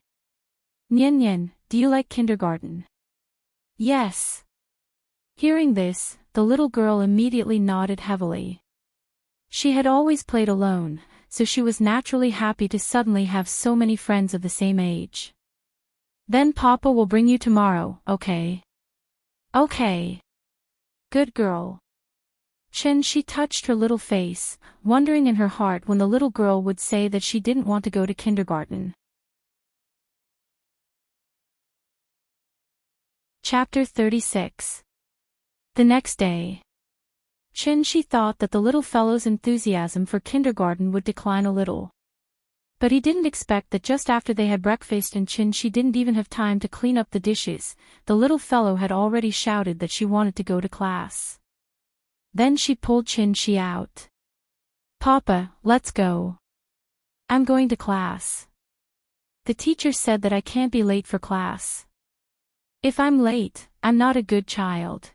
"Nian-Nian, do you like kindergarten?" "Yes." Hearing this, the little girl immediately nodded heavily. She had always played alone, so she was naturally happy to suddenly have so many friends of the same age. "Then Papa will bring you tomorrow, okay?" "Okay." "Good girl." Chen-Chi touched her little face, wondering in her heart when the little girl would say that she didn't want to go to kindergarten. Chapter 36. The next day. Chen-Chi thought that the little fellow's enthusiasm for kindergarten would decline a little. But he didn't expect that just after they had breakfast and Chen-Chi didn't even have time to clean up the dishes, the little fellow had already shouted that she wanted to go to class. Then she pulled Chen-Chi out. "Papa, let's go. I'm going to class. The teacher said that I can't be late for class. If I'm late, I'm not a good child."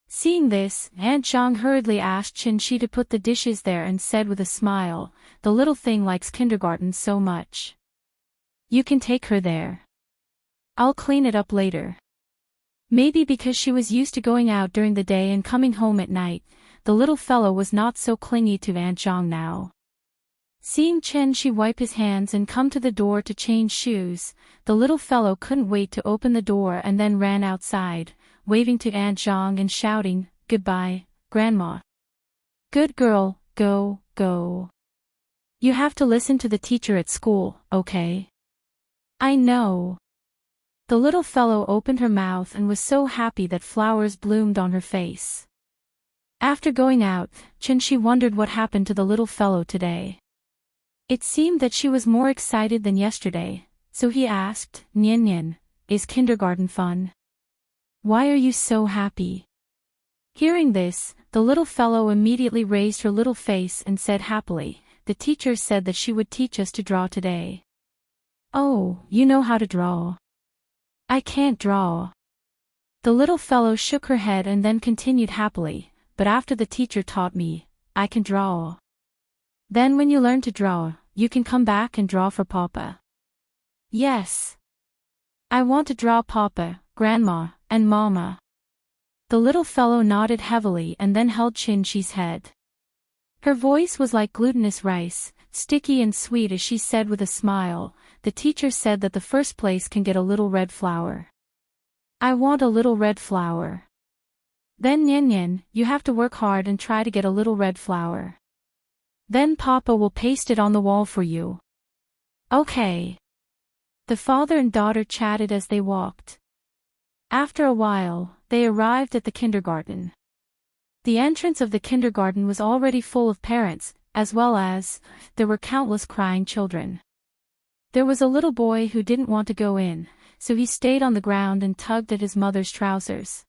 Seeing this, Aunt Zhang hurriedly asked Chen-Chi to put the dishes there and said with a smile, "The little thing likes kindergarten so much. You can take her there. I'll clean it up later." Maybe because she was used to going out during the day and coming home at night, the little fellow was not so clingy to Aunt Zhang now. Seeing Chen-Chi wipe his hands and come to the door to change shoes, the little fellow couldn't wait to open the door and then ran outside, waving to Aunt Zhang and shouting, "Goodbye, Grandma. Good girl, go, go. You have to listen to the teacher at school, okay?" "I know." The little fellow opened her mouth and was so happy that flowers bloomed on her face. After going out, Chen-Chi wondered what happened to the little fellow today. It seemed that she was more excited than yesterday, so he asked, "Nian-Nian, is kindergarten fun? Why are you so happy?" Hearing this, the little fellow immediately raised her little face and said happily, "The teacher said that she would teach us to draw today." "Oh, you know how to draw?" "I can't draw." The little fellow shook her head and then continued happily, "But after the teacher taught me, I can draw. Then when you learn to draw, you can come back and draw for Papa." "Yes. I want to draw Papa, Grandma, and Mama." The little fellow nodded heavily and then held Chen-Chi's head. Her voice was like glutinous rice, sticky and sweet as she said with a smile, "The teacher said that the first place can get a little red flower. I want a little red flower. Then Nyan Nyan, you have to work hard and try to get a little red flower. Then Papa will paste it on the wall for you." Okay. The father and daughter chatted as they walked. After a while, they arrived at the kindergarten. The entrance of the kindergarten was already full of parents, as well as, there were countless crying children. There was a little boy who didn't want to go in, so he stayed on the ground and tugged at his mother's trousers.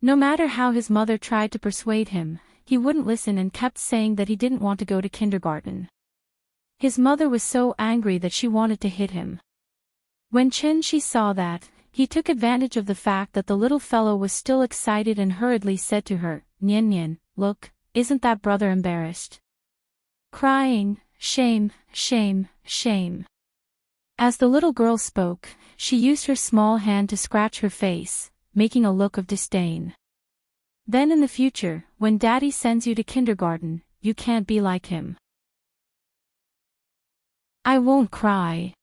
No matter how his mother tried to persuade him, he wouldn't listen and kept saying that he didn't want to go to kindergarten. His mother was so angry that she wanted to hit him. When Chen-Shi saw that, he took advantage of the fact that the little fellow was still excited and hurriedly said to her, "Nyan Nyan, look, isn't that brother embarrassed? Crying, shame, shame, shame." As the little girl spoke, she used her small hand to scratch her face, making a look of disdain. "Then in the future, when Daddy sends you to kindergarten, you can't be like him." "I won't cry."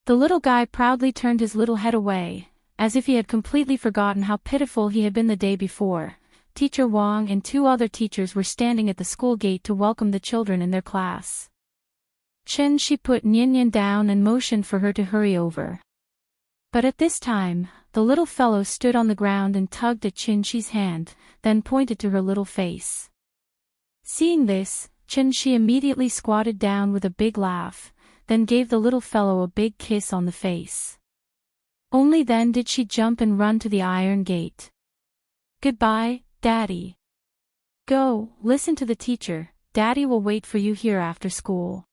The little guy proudly turned his little head away, as if he had completely forgotten how pitiful he had been the day before. Teacher Wang and 2 other teachers were standing at the school gate to welcome the children in their class. Chen-Shi put Nyan Nyan down and motioned for her to hurry over. But at this time, the little fellow stood on the ground and tugged at Chen-Shi's hand, then pointed to her little face. Seeing this, Chen-Shi immediately squatted down with a big laugh, then gave the little fellow a big kiss on the face. Only then did she jump and run to the iron gate. "Goodbye, Daddy. Go, listen to the teacher, Daddy will wait for you here after school."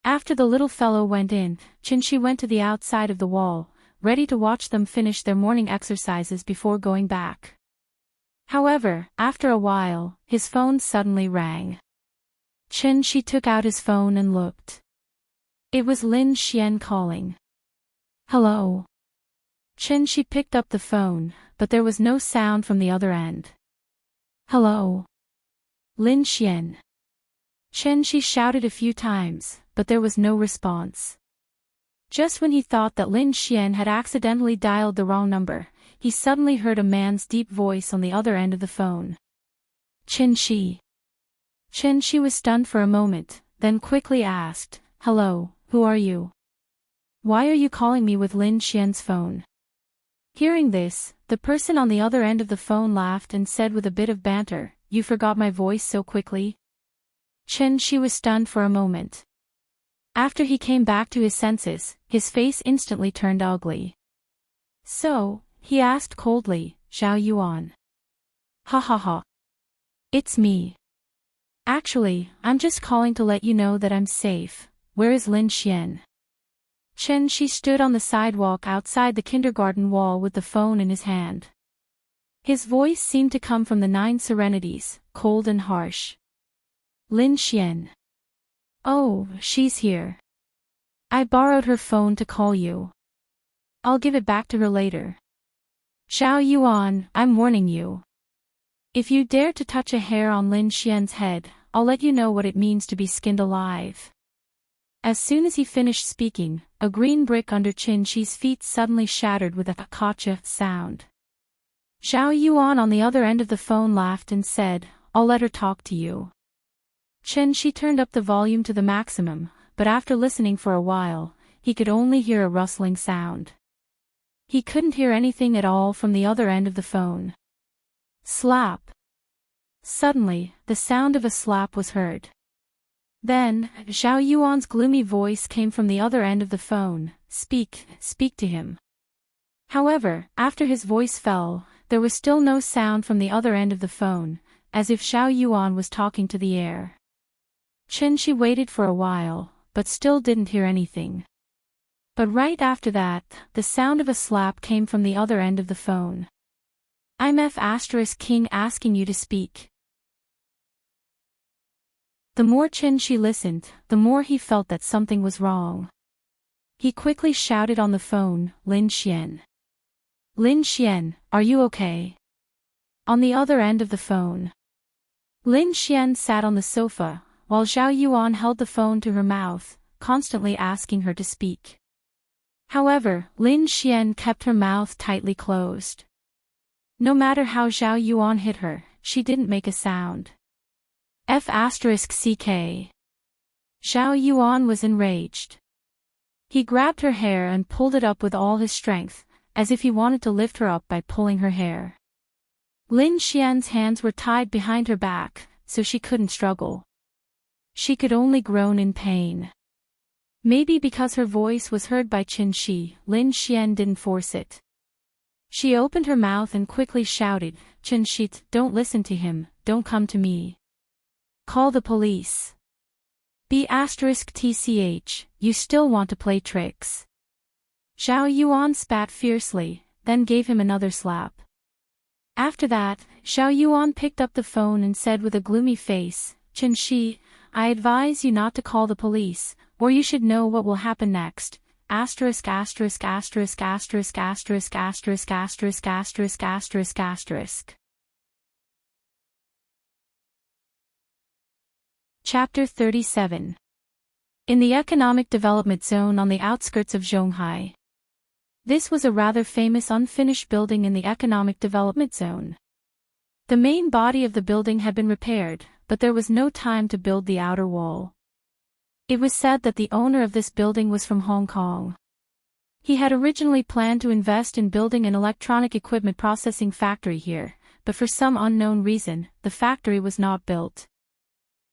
After the little fellow went in, Chen-Shi went to the outside of the wall, ready to watch them finish their morning exercises before going back. However, after a while, his phone suddenly rang. Chen-Shi took out his phone and looked. It was Lin Xian calling. "Hello." Chen-Shi picked up the phone, but there was no sound from the other end. "Hello. Lin Xian." Chen-Shi shouted a few times, but there was no response. Just when he thought that Lin Xian had accidentally dialed the wrong number, he suddenly heard a man's deep voice on the other end of the phone. "Chen-Shi." Chen-Shi was stunned for a moment, then quickly asked, "Hello, who are you? Why are you calling me with Lin Xian's phone?" Hearing this, the person on the other end of the phone laughed and said with a bit of banter, "You forgot my voice so quickly?" Chen-Shi was stunned for a moment. After he came back to his senses, his face instantly turned ugly. "So," he asked coldly, "Zhao Yuan?" "Ha ha ha. It's me. Actually, I'm just calling to let you know that I'm safe. Where is Lin Xian?" Chen-Shi stood on the sidewalk outside the kindergarten wall with the phone in his hand. His voice seemed to come from the 9 serenities, cold and harsh. "Lin Xian. Oh, she's here. I borrowed her phone to call you. I'll give it back to her later. Zhao Yuan, I'm warning you. If you dare to touch a hair on Lin Xian's head, I'll let you know what it means to be skinned alive." As soon as he finished speaking, a green brick under Chen-Shi's feet suddenly shattered with a kacha sound. Zhao Yuan on the other end of the phone laughed and said, "I'll let her talk to you." Chen-Shi turned up the volume to the maximum, but after listening for a while, he could only hear a rustling sound. He couldn't hear anything at all from the other end of the phone. Slap. Suddenly, the sound of a slap was heard. Then, Zhao Yuan's gloomy voice came from the other end of the phone, speak to him." However, after his voice fell, there was still no sound from the other end of the phone, as if Zhao Yuan was talking to the air. Chen-Shi waited for a while, but still didn't hear anything. But right after that, the sound of a slap came from the other end of the phone. "I'm F***King asking you to speak." The more Chen-Shi listened, the more he felt that something was wrong. He quickly shouted on the phone, "Lin Xian. Lin Xian, are you okay?" On the other end of the phone, Lin Xian sat on the sofa, while Zhao Yuan held the phone to her mouth, constantly asking her to speak. However, Lin Xian kept her mouth tightly closed. No matter how Zhao Yuan hit her, she didn't make a sound. F***ck. Zhao Yuan was enraged. He grabbed her hair and pulled it up with all his strength, as if he wanted to lift her up by pulling her hair. Lin Xian's hands were tied behind her back, so she couldn't struggle. She could only groan in pain. Maybe because her voice was heard by Qin Shi, Lin Xian didn't force it. She opened her mouth and quickly shouted, "Qin Shi, don't listen to him, don't come to me. Call the police. B***tch, you still want to play tricks." Zhao Yuan spat fiercely, then gave him another slap. After that, Zhao Yuan picked up the phone and said with a gloomy face, "Qin Shi, I advise you not to call the police, or you should know what will happen next. Asterisk asterisk asterisk asterisk asterisk asterisk asterisk asterisk asterisk asterisk." Chapter 37. In the Economic Development Zone on the outskirts of Zhonghai. This was a rather famous unfinished building in the Economic Development Zone. The main body of the building had been repaired, but there was no time to build the outer wall. It was said that the owner of this building was from Hong Kong. He had originally planned to invest in building an electronic equipment processing factory here, but for some unknown reason, the factory was not built.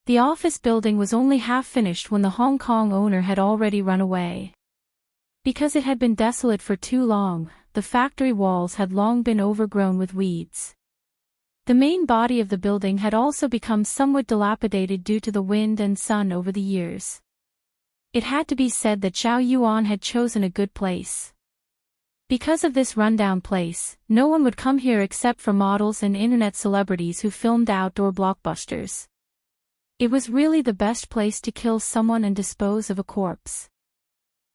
The office building was only half finished when the Hong Kong owner had already run away. Because it had been desolate for too long, the factory walls had long been overgrown with weeds. The main body of the building had also become somewhat dilapidated due to the wind and sun over the years. It had to be said that Zhao Yuan had chosen a good place. Because of this rundown place, no one would come here except for models and internet celebrities who filmed outdoor blockbusters. It was really the best place to kill someone and dispose of a corpse.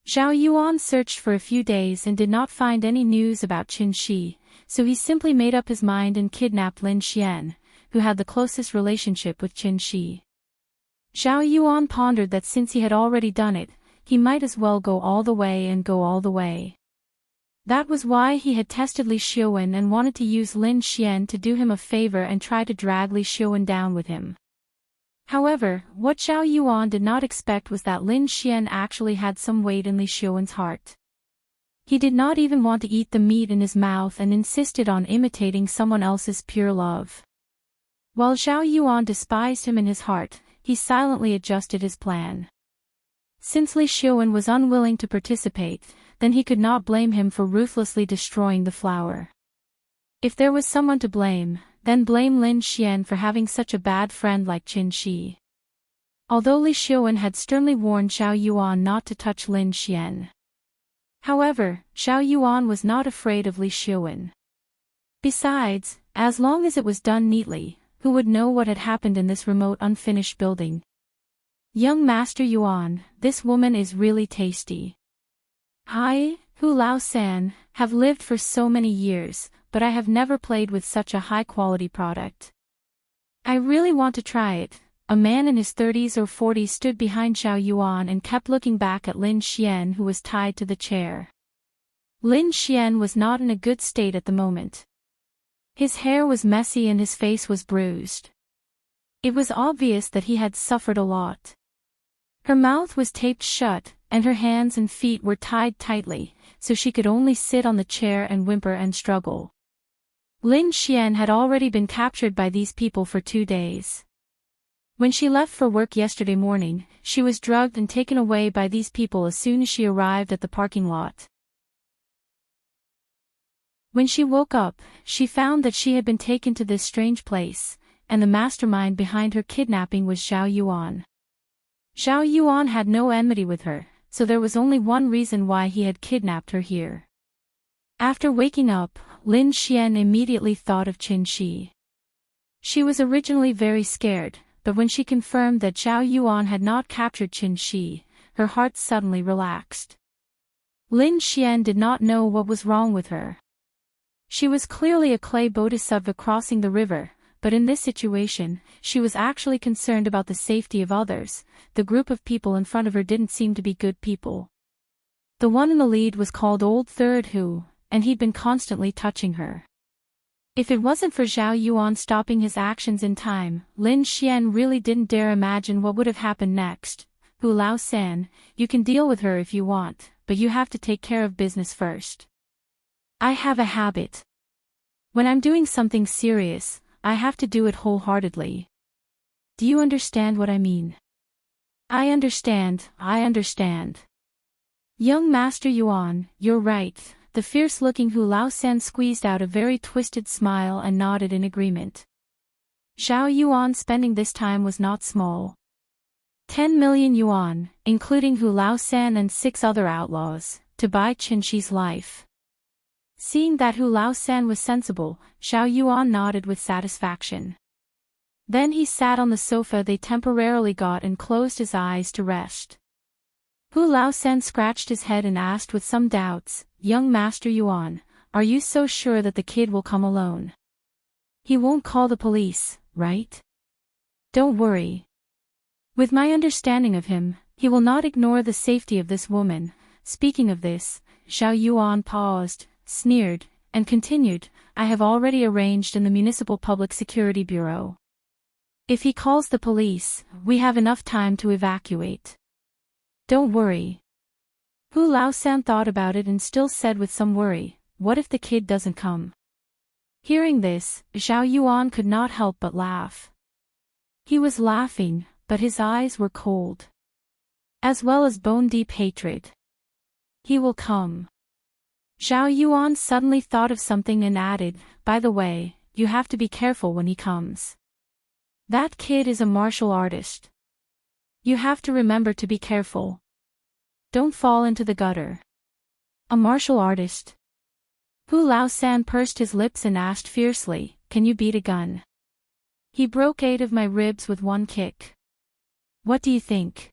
Zhao Yuan searched for a few days and did not find any news about Qin Shi, so he simply made up his mind and kidnapped Lin Xian, who had the closest relationship with Qin Shi. Zhao Yuan pondered that since he had already done it, he might as well go all the way and go all the way. That was why he had tested Li Xiuwen and wanted to use Lin Xian to do him a favor and try to drag Li Xiuwen down with him. However, what Zhao Yuan did not expect was that Lin Xian actually had some weight in Li Xiuwen's heart. He did not even want to eat the meat in his mouth and insisted on imitating someone else's pure love. While Zhao Yuan despised him in his heart, he silently adjusted his plan. Since Li Xiuwen was unwilling to participate, then he could not blame him for ruthlessly destroying the flower. If there was someone to blame, then blame Lin Xian for having such a bad friend like Qin Shi. Although Li Xiuwen had sternly warned Zhao Yuan not to touch Lin Xian. However, Zhao Yuan was not afraid of Li Xiuwen. Besides, as long as it was done neatly, who would know what had happened in this remote unfinished building? "Young Master Yuan, this woman is really tasty. I, Hu Lao San, have lived for so many years, but I have never played with such a high-quality product. I really want to try it." A man in his 30s or 40s stood behind Zhao Yuan and kept looking back at Lin Xian, who was tied to the chair. Lin Xian was not in a good state at the moment. His hair was messy and his face was bruised. It was obvious that he had suffered a lot. Her mouth was taped shut, and her hands and feet were tied tightly, so she could only sit on the chair and whimper and struggle. Lin Xian had already been captured by these people for 2 days. When she left for work yesterday morning, she was drugged and taken away by these people as soon as she arrived at the parking lot. When she woke up, she found that she had been taken to this strange place, and the mastermind behind her kidnapping was Zhao Yuan. Zhao Yuan had no enmity with her, so there was only one reason why he had kidnapped her here. After waking up, Lin Xian immediately thought of Qin Shi. She was originally very scared, but when she confirmed that Zhao Yuan had not captured Qin Shi, her heart suddenly relaxed. Lin Xian did not know what was wrong with her. She was clearly a clay bodhisattva crossing the river, but in this situation, she was actually concerned about the safety of others. The group of people in front of her didn't seem to be good people. The one in the lead was called Old Third Who, and he'd been constantly touching her. If it wasn't for Zhao Yuan stopping his actions in time, Lin Xian really didn't dare imagine what would have happened next. Hu Lao San, you can deal with her if you want, but you have to take care of business first. I have a habit. When I'm doing something serious, I have to do it wholeheartedly. Do you understand what I mean? I understand. Young Master Yuan, you're right. The fierce-looking Hu Lao San squeezed out a very twisted smile and nodded in agreement. Zhao Yuan's spending this time was not small. 10 million yuan, including Hu Lao San and 6 other outlaws, to buy Qinxi's life. Seeing that Hu Lao San was sensible, Zhao Yuan nodded with satisfaction. Then he sat on the sofa they temporarily got and closed his eyes to rest. Hu Lao San scratched his head and asked with some doubts, Young Master Yuan, are you so sure that the kid will come alone? He won't call the police, right? Don't worry. With my understanding of him, he will not ignore the safety of this woman. Speaking of this, Zhao Yuan paused, sneered, and continued, I have already arranged in the Municipal Public Security Bureau. If he calls the police, we have enough time to evacuate. Don't worry. Hu Lao San thought about it and still said with some worry, what if the kid doesn't come? Hearing this, Zhao Yuan could not help but laugh. He was laughing, but his eyes were cold. As well as bone-deep hatred. He will come. Zhao Yuan suddenly thought of something and added, by the way, you have to be careful when he comes. That kid is a martial artist. You have to remember to be careful. Don't fall into the gutter. A martial artist? Hu Lao San pursed his lips and asked fiercely, can you beat a gun? He broke 8 of my ribs with one kick. What do you think?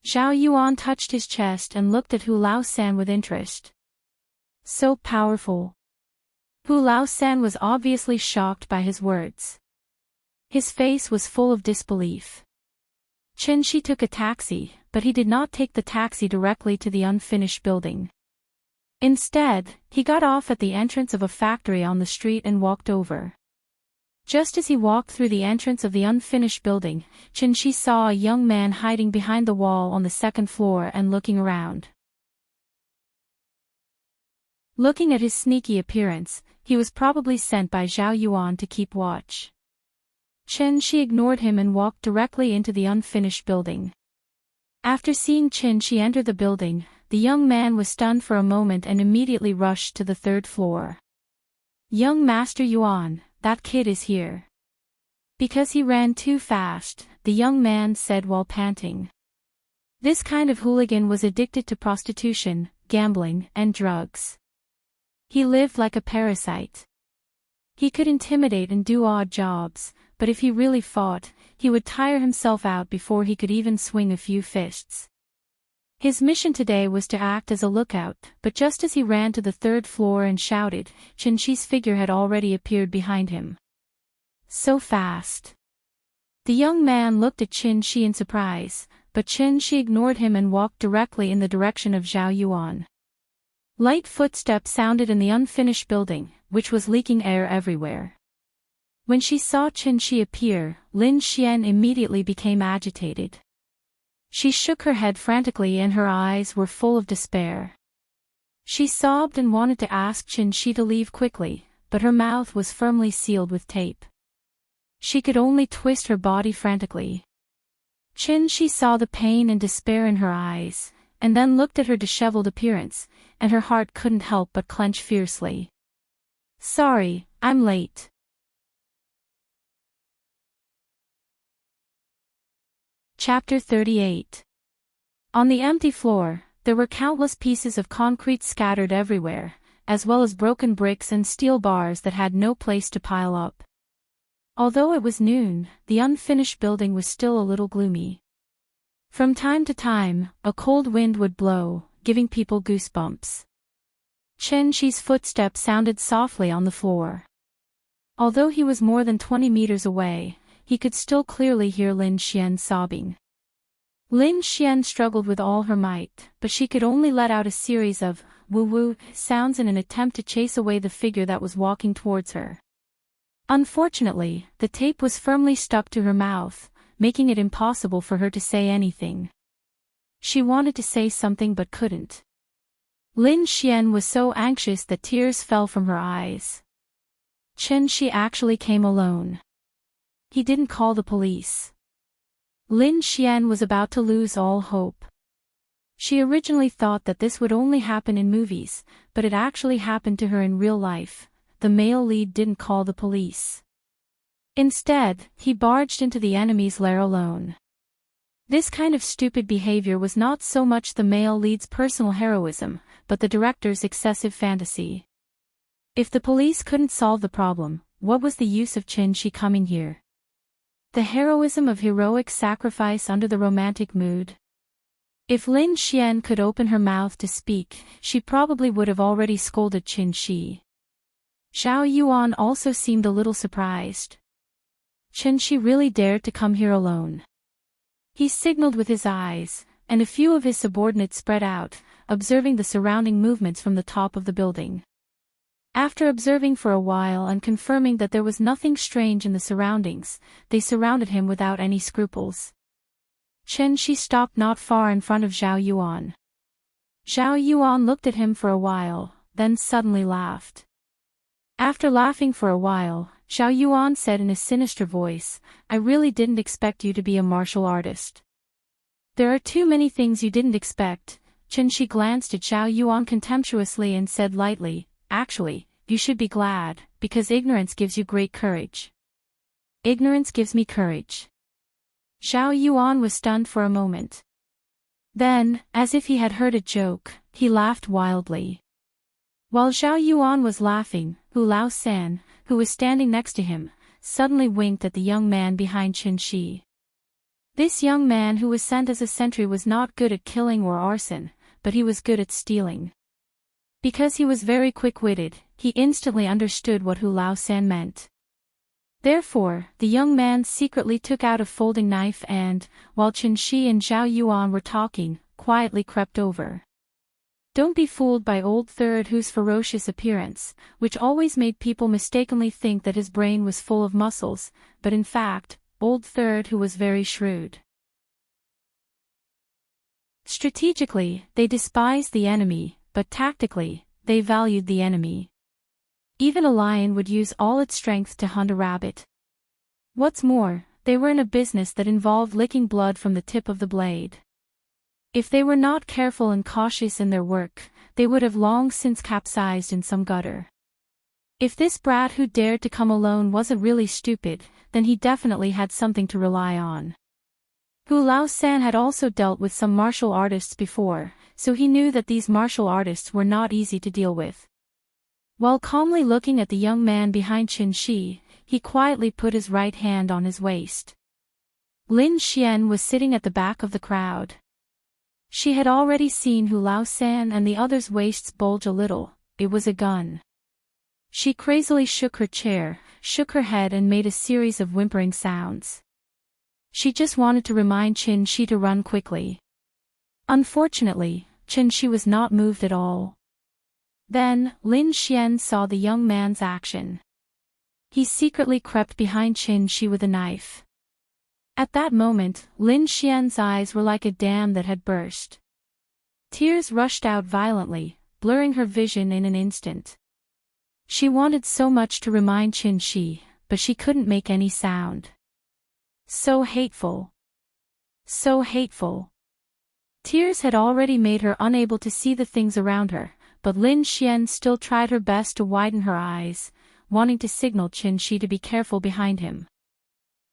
Zhao Yuan touched his chest and looked at Hu Lao San with interest. So powerful. Hu Lao San was obviously shocked by his words. His face was full of disbelief. Qinxi took a taxi, but he did not take the taxi directly to the unfinished building. Instead, he got off at the entrance of a factory on the street and walked over. Just as he walked through the entrance of the unfinished building, Qinxi saw a young man hiding behind the wall on the 2nd floor and looking around. Looking at his sneaky appearance, he was probably sent by Zhao Yuan to keep watch. Qinxi ignored him and walked directly into the unfinished building. After seeing Qinxi enter the building, the young man was stunned for a moment and immediately rushed to the 3rd floor. Young Master Yuan, that kid is here. Because he ran too fast, the young man said while panting. This kind of hooligan was addicted to prostitution, gambling, and drugs. He lived like a parasite. He could intimidate and do odd jobs, but if he really fought, he would tire himself out before he could even swing a few fists. His mission today was to act as a lookout, but just as he ran to the 3rd floor and shouted, Qinxi's figure had already appeared behind him. So fast. The young man looked at Qinxi in surprise, but Qinxi ignored him and walked directly in the direction of Zhao Yuan. Light footsteps sounded in the unfinished building, which was leaking air everywhere. When she saw Qinxi appear, Lin Xian immediately became agitated. She shook her head frantically and her eyes were full of despair. She sobbed and wanted to ask Qinxi to leave quickly, but her mouth was firmly sealed with tape. She could only twist her body frantically. Qinxi saw the pain and despair in her eyes, and then looked at her disheveled appearance, and her heart couldn't help but clench fiercely. Sorry, I'm late. Chapter 38. On the empty floor, there were countless pieces of concrete scattered everywhere, as well as broken bricks and steel bars that had no place to pile up. Although it was noon, the unfinished building was still a little gloomy. From time to time, a cold wind would blow, giving people goosebumps. Qinxi's footsteps sounded softly on the floor. Although he was more than 20 meters away, he could still clearly hear Lin Xian sobbing. Lin Xian struggled with all her might, but she could only let out a series of woo-woo sounds in an attempt to chase away the figure that was walking towards her. Unfortunately, the tape was firmly stuck to her mouth, making it impossible for her to say anything. She wanted to say something but couldn't. Lin Xian was so anxious that tears fell from her eyes. Chen Shi actually came alone. He didn't call the police. Lin Xian was about to lose all hope. She originally thought that this would only happen in movies, but it actually happened to her in real life. The male lead didn't call the police. Instead, he barged into the enemy's lair alone. This kind of stupid behavior was not so much the male lead's personal heroism, but the director's excessive fantasy. If the police couldn't solve the problem, what was the use of Chen Shi coming here? The heroism of heroic sacrifice under the romantic mood. If Lin Xian could open her mouth to speak, she probably would have already scolded Chen Shi. Zhao Yuan also seemed a little surprised. Chen Shi really dared to come here alone. He signaled with his eyes, and a few of his subordinates spread out, observing the surrounding movements from the top of the building. After observing for a while and confirming that there was nothing strange in the surroundings, they surrounded him without any scruples. Chen Shi stopped not far in front of Zhao Yuan. Zhao Yuan looked at him for a while, then suddenly laughed. After laughing for a while, Zhao Yuan said in a sinister voice, "I really didn't expect you to be a martial artist." "There are too many things you didn't expect." Chen Shi glanced at Zhao Yuan contemptuously and said lightly, "Actually, you should be glad, because ignorance gives you great courage." "Ignorance gives me courage." Zhao Yuan was stunned for a moment. Then, as if he had heard a joke, he laughed wildly. While Zhao Yuan was laughing, Hu Lao San, who was standing next to him, suddenly winked at the young man behind Chen Shi. This young man who was sent as a sentry was not good at killing or arson, but he was good at stealing. Because he was very quick-witted, he instantly understood what Hu Lao San meant. Therefore, the young man secretly took out a folding knife and, while Chen Shi and Zhao Yuan were talking, quietly crept over. Don't be fooled by Old Third Hu's ferocious appearance, which always made people mistakenly think that his brain was full of muscles, but in fact, Old Third Hu was very shrewd. Strategically, they despised the enemy, but tactically, they valued the enemy. Even a lion would use all its strength to hunt a rabbit. What's more, they were in a business that involved licking blood from the tip of the blade. If they were not careful and cautious in their work, they would have long since capsized in some gutter. If this brat who dared to come alone wasn't really stupid, then he definitely had something to rely on. Hu Lao San had also dealt with some martial artists before, so he knew that these martial artists were not easy to deal with. While calmly looking at the young man behind Chen Shi, he quietly put his right hand on his waist. Lin Xian was sitting at the back of the crowd. She had already seen Hu Lao San and the others' waists bulge a little. It was a gun. She crazily shook her chair, shook her head and made a series of whimpering sounds. She just wanted to remind Chen Shi to run quickly. Unfortunately, Chen Shi was not moved at all. Then, Lin Xian saw the young man's action. He secretly crept behind Chen Shi with a knife. At that moment, Lin Xian's eyes were like a dam that had burst. Tears rushed out violently, blurring her vision in an instant. She wanted so much to remind Chen Shi, but she couldn't make any sound. So hateful. So hateful. Tears had already made her unable to see the things around her, but Lin Xian still tried her best to widen her eyes, wanting to signal Chen Shi to be careful behind him.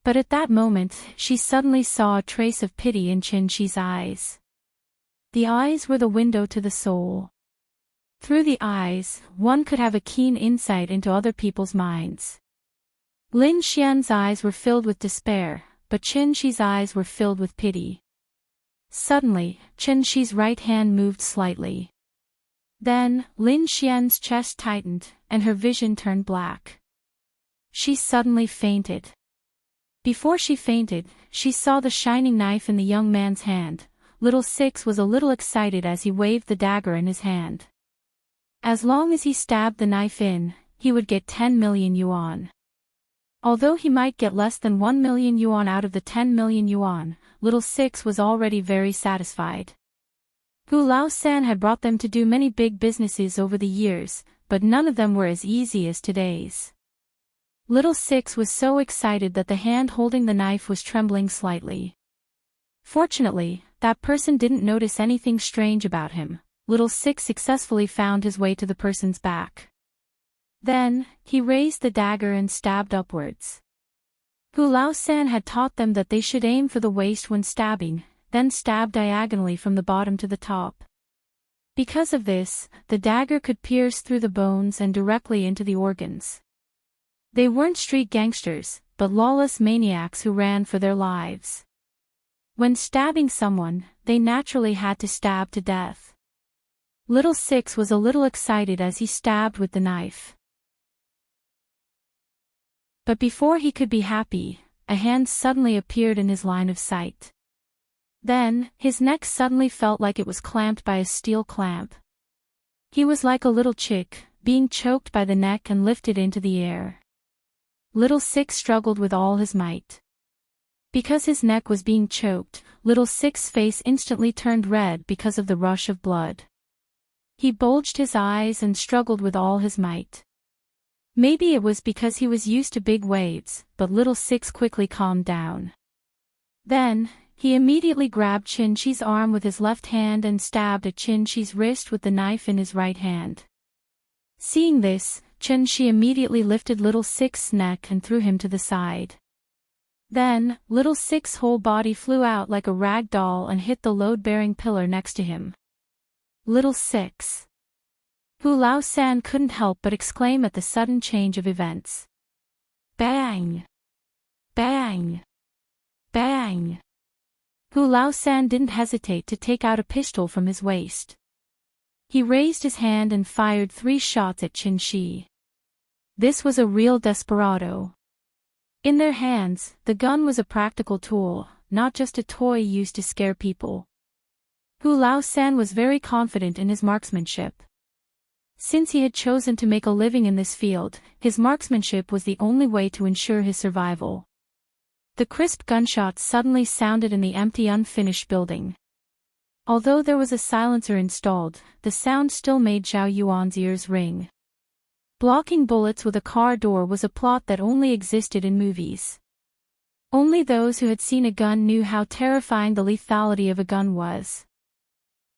But at that moment, she suddenly saw a trace of pity in Chen Shi's eyes. The eyes were the window to the soul. Through the eyes, one could have a keen insight into other people's minds. Lin Xian's eyes were filled with despair, but Chen Shi's eyes were filled with pity. Suddenly, Chen Shi's right hand moved slightly. Then, Lin Xian's chest tightened, and her vision turned black. She suddenly fainted. Before she fainted, she saw the shining knife in the young man's hand. Little Six was a little excited as he waved the dagger in his hand. As long as he stabbed the knife in, he would get 10 million yuan. Although he might get less than 1 million yuan out of the 10 million yuan, Little Six was already very satisfied. Hu Lao-san had brought them to do many big businesses over the years, but none of them were as easy as today's. Little Six was so excited that the hand holding the knife was trembling slightly. Fortunately, that person didn't notice anything strange about him. Little Six successfully found his way to the person's back. Then, he raised the dagger and stabbed upwards. Hu Lao-san had taught them that they should aim for the waist when stabbing, then stab diagonally from the bottom to the top. Because of this, the dagger could pierce through the bones and directly into the organs. They weren't street gangsters, but lawless maniacs who ran for their lives. When stabbing someone, they naturally had to stab to death. Little Six was a little excited as he stabbed with the knife. But before he could be happy, a hand suddenly appeared in his line of sight. Then, his neck suddenly felt like it was clamped by a steel clamp. He was like a little chick, being choked by the neck and lifted into the air. Little Six struggled with all his might. Because his neck was being choked, Little Six's face instantly turned red because of the rush of blood. He bulged his eyes and struggled with all his might. Maybe it was because he was used to big waves, but Little Six quickly calmed down. Then, he immediately grabbed Chin Chi's arm with his left hand and stabbed at Chin Chi's wrist with the knife in his right hand. Seeing this, Chin Chi immediately lifted Little Six's neck and threw him to the side. Then, Little Six's whole body flew out like a rag doll and hit the load-bearing pillar next to him. Little Six. Hu Lao-san couldn't help but exclaim at the sudden change of events. Bang! Bang! Bang! Hu Lao-san didn't hesitate to take out a pistol from his waist. He raised his hand and fired 3 shots at Chin Chi. This was a real desperado. In their hands, the gun was a practical tool, not just a toy used to scare people. Hu Lao-san was very confident in his marksmanship. Since he had chosen to make a living in this field, his marksmanship was the only way to ensure his survival. The crisp gunshots suddenly sounded in the empty unfinished building. Although there was a silencer installed, the sound still made Zhao Yuan's ears ring. Blocking bullets with a car door was a plot that only existed in movies. Only those who had seen a gun knew how terrifying the lethality of a gun was.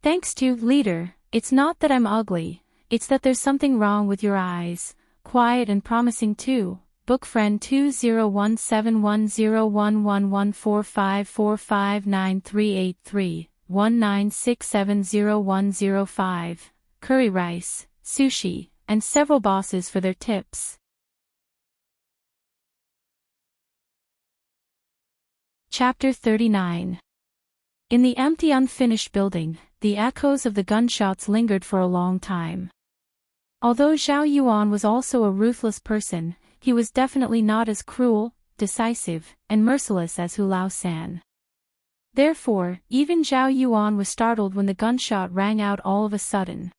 Thanks to leader, it's not that I'm ugly, it's that there's something wrong with your eyes, quiet and promising too. Book friend 2017101145459383. 19670105, curry rice, sushi, and several bosses for their tips. Chapter 39. In the empty unfinished building, the echoes of the gunshots lingered for a long time. Although Zhao Yuan was also a ruthless person, he was definitely not as cruel, decisive, and merciless as Hu Lao-san. Therefore, even Zhao Yuan was startled when the gunshot rang out all of a sudden.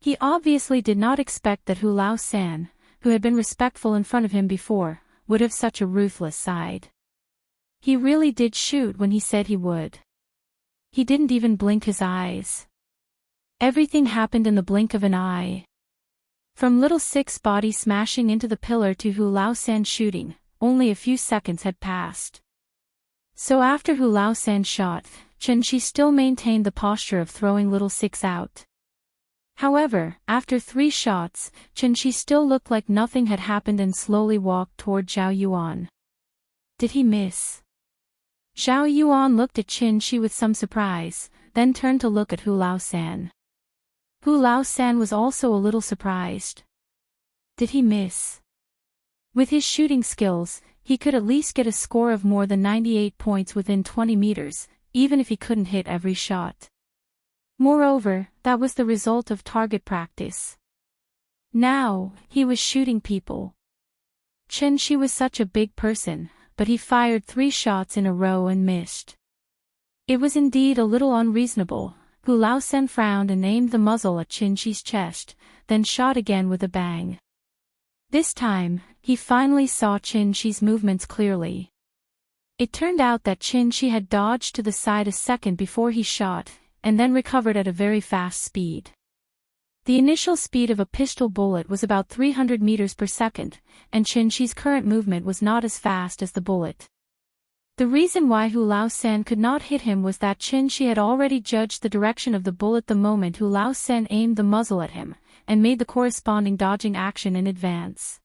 He obviously did not expect that Hu Lao-san, who had been respectful in front of him before, would have such a ruthless side. He really did shoot when he said he would. He didn't even blink his eyes. Everything happened in the blink of an eye. From Little Six's body smashing into the pillar to Hu Lao-san shooting, only a few seconds had passed. So after Hu Lao-san shot, Chen Chi still maintained the posture of throwing Little Six out. However, after 3 shots, Chen Chi still looked like nothing had happened and slowly walked toward Zhao Yuan. Did he miss? Zhao Yuan looked at Chen Chi with some surprise, then turned to look at Hu Lao-san. Hu Lao-san was also a little surprised. Did he miss? With his shooting skills, he could at least get a score of more than 98 points within 20 meters, even if he couldn't hit every shot. Moreover, that was the result of target practice. Now, he was shooting people. Chen Shi was such a big person, but he fired 3 shots in a row and missed. It was indeed a little unreasonable. Hu Lao Sen frowned and aimed the muzzle at Chen Shi's chest, then shot again with a bang. This time, he finally saw Chen Shi's movements clearly. It turned out that Chen Shi had dodged to the side a second before he shot, and then recovered at a very fast speed. The initial speed of a pistol bullet was about 300 meters per second, and Chen Shi's current movement was not as fast as the bullet. The reason why Hu Lao Sen could not hit him was that Chen Shi had already judged the direction of the bullet the moment Hu Lao Sen aimed the muzzle at him, and made the corresponding dodging action in advance.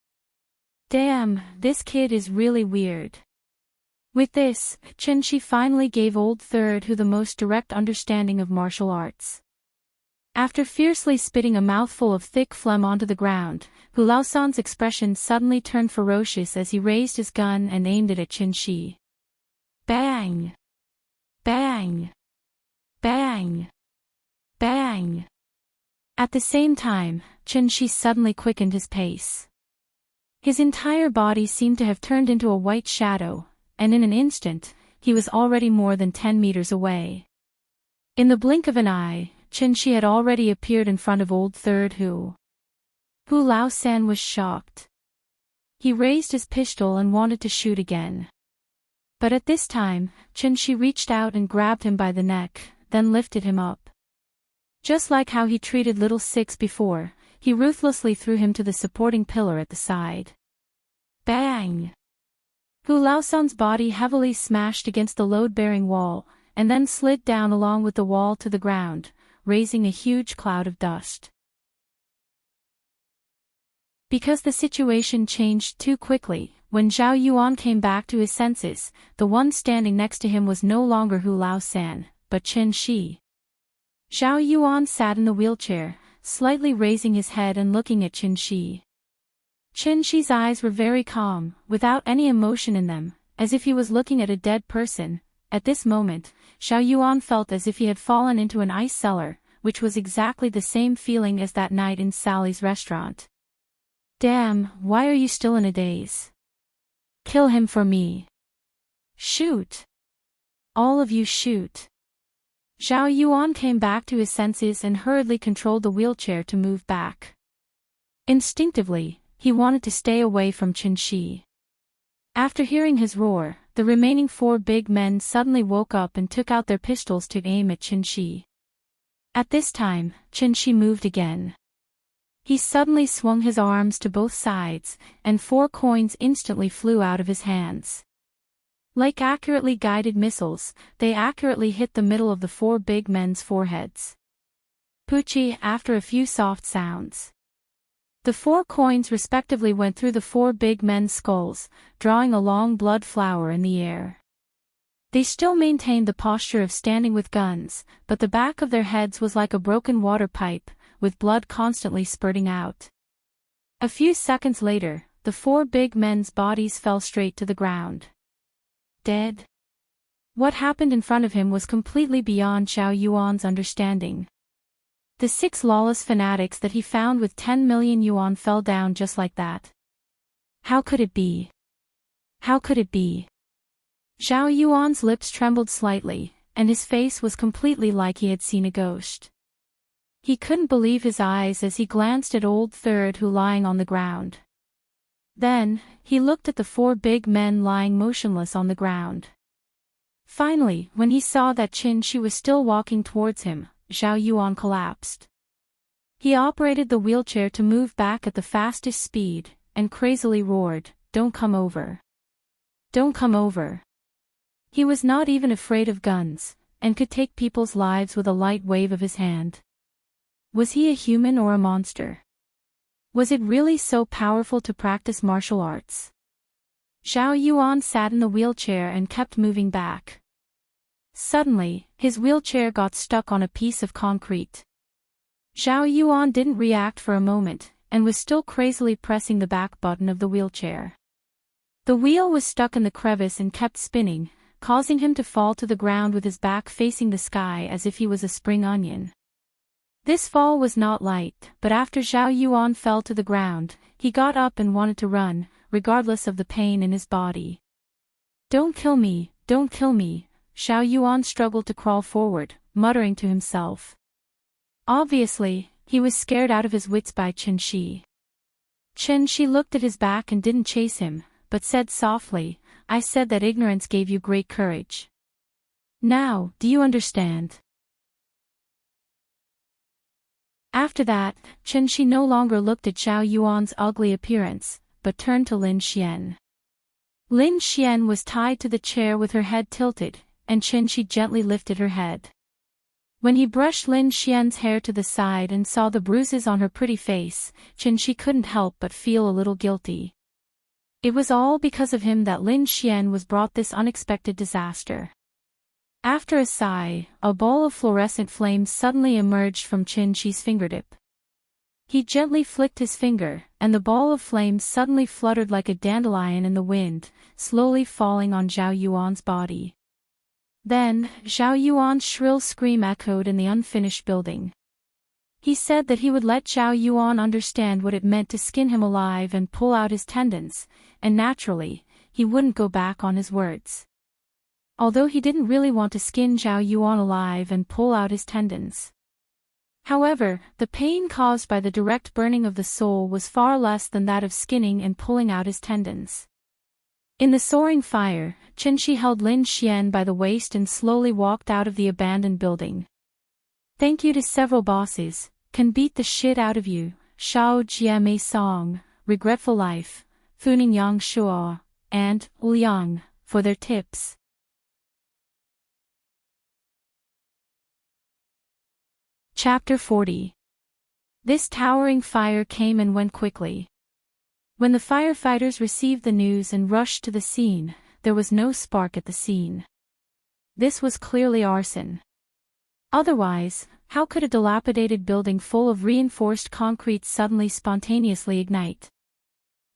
Damn, this kid is really weird. With this, Chen Shi finally gave Old Third Hu the most direct understanding of martial arts. After fiercely spitting a mouthful of thick phlegm onto the ground, Hu Lao San's expression suddenly turned ferocious as he raised his gun and aimed it at Chen Shi. Bang! Bang! Bang! Bang! At the same time, Chen Shi suddenly quickened his pace. His entire body seemed to have turned into a white shadow, and in an instant, he was already more than 10 meters away. In the blink of an eye, Chen Shi had already appeared in front of Old Third Hu. Hu Lao San was shocked. He raised his pistol and wanted to shoot again. But at this time, Chen Shi reached out and grabbed him by the neck, then lifted him up. Just like how he treated Little Six before, he ruthlessly threw him to the supporting pillar at the side. Bang! Hu Lao San's body heavily smashed against the load-bearing wall, and then slid down along with the wall to the ground, raising a huge cloud of dust. Because the situation changed too quickly, when Zhao Yuan came back to his senses, the one standing next to him was no longer Hu Lao San, but Chen Shi. Zhao Yuan sat in the wheelchair, slightly raising his head and looking at Chen Shi. Chen Shi's eyes were very calm, without any emotion in them, as if he was looking at a dead person. At this moment, Zhao Yuan felt as if he had fallen into an ice cellar, which was exactly the same feeling as that night in Sally's restaurant. Damn, why are you still in a daze? Kill him for me. Shoot. All of you shoot. Zhao Yuan came back to his senses and hurriedly controlled the wheelchair to move back. Instinctively, he wanted to stay away from Chen Shi. After hearing his roar, the remaining 4 big men suddenly woke up and took out their pistols to aim at Chen Shi. At this time, Chen Shi moved again. He suddenly swung his arms to both sides, and 4 coins instantly flew out of his hands. Like accurately guided missiles, they accurately hit the middle of the 4 big men's foreheads. Poochie, after a few soft sounds. The 4 coins respectively went through the 4 big men's skulls, drawing a long blood flower in the air. They still maintained the posture of standing with guns, but the back of their heads was like a broken water pipe, with blood constantly spurting out. A few seconds later, the 4 big men's bodies fell straight to the ground. Dead? What happened in front of him was completely beyond Zhao Yuan's understanding. The 6 lawless fanatics that he found with 10 million yuan fell down just like that. How could it be? How could it be? Zhao Yuan's lips trembled slightly, and his face was completely like he had seen a ghost. He couldn't believe his eyes as he glanced at Old Third Hu lying on the ground. Then, he looked at the 4 big men lying motionless on the ground. Finally, when he saw that Chen Shi was still walking towards him, Zhao Yuan collapsed. He operated the wheelchair to move back at the fastest speed, and crazily roared, "Don't come over. Don't come over." He was not even afraid of guns, and could take people's lives with a light wave of his hand. Was he a human or a monster? Was it really so powerful to practice martial arts? Zhao Yuan sat in the wheelchair and kept moving back. Suddenly, his wheelchair got stuck on a piece of concrete. Zhao Yuan didn't react for a moment, and was still crazily pressing the back button of the wheelchair. The wheel was stuck in the crevice and kept spinning, causing him to fall to the ground with his back facing the sky as if he was a spring onion. This fall was not light, but after Zhao Yuan fell to the ground, he got up and wanted to run, regardless of the pain in his body. "Don't kill me, don't kill me," Xiao Yuan struggled to crawl forward, muttering to himself. Obviously, he was scared out of his wits by Chen Shi. Chen Shi looked at his back and didn't chase him, but said softly, "I said that ignorance gave you great courage. Now, do you understand?" After that, Chen Shi no longer looked at Xiao Yuan's ugly appearance, but turned to Lin Xian. Lin Xian was tied to the chair with her head tilted, and Chen Shi gently lifted her head. When he brushed Lin Xian's hair to the side and saw the bruises on her pretty face, Chen Shi couldn't help but feel a little guilty. It was all because of him that Lin Xian was brought this unexpected disaster. After a sigh, a ball of fluorescent flames suddenly emerged from Chen Shi's fingertip. He gently flicked his finger, and the ball of flames suddenly fluttered like a dandelion in the wind, slowly falling on Xiao Yuan's body. Then, Xiao Yuan's shrill scream echoed in the unfinished building. He said that he would let Xiao Yuan understand what it meant to skin him alive and pull out his tendons, and naturally, he wouldn't go back on his words. Although he didn't really want to skin Xiao Yuan alive and pull out his tendons. However, the pain caused by the direct burning of the soul was far less than that of skinning and pulling out his tendons. In the soaring fire, Chen Shi held Lin Xian by the waist and slowly walked out of the abandoned building. "Thank you to several bosses, can beat the shit out of you, Shao Jia Mei Song, Regretful Life, Funing Yang Shuo, and Liang, for their tips." Chapter 40. This towering fire came and went quickly. When the firefighters received the news and rushed to the scene, there was no spark at the scene. This was clearly arson. Otherwise, how could a dilapidated building full of reinforced concrete suddenly spontaneously ignite?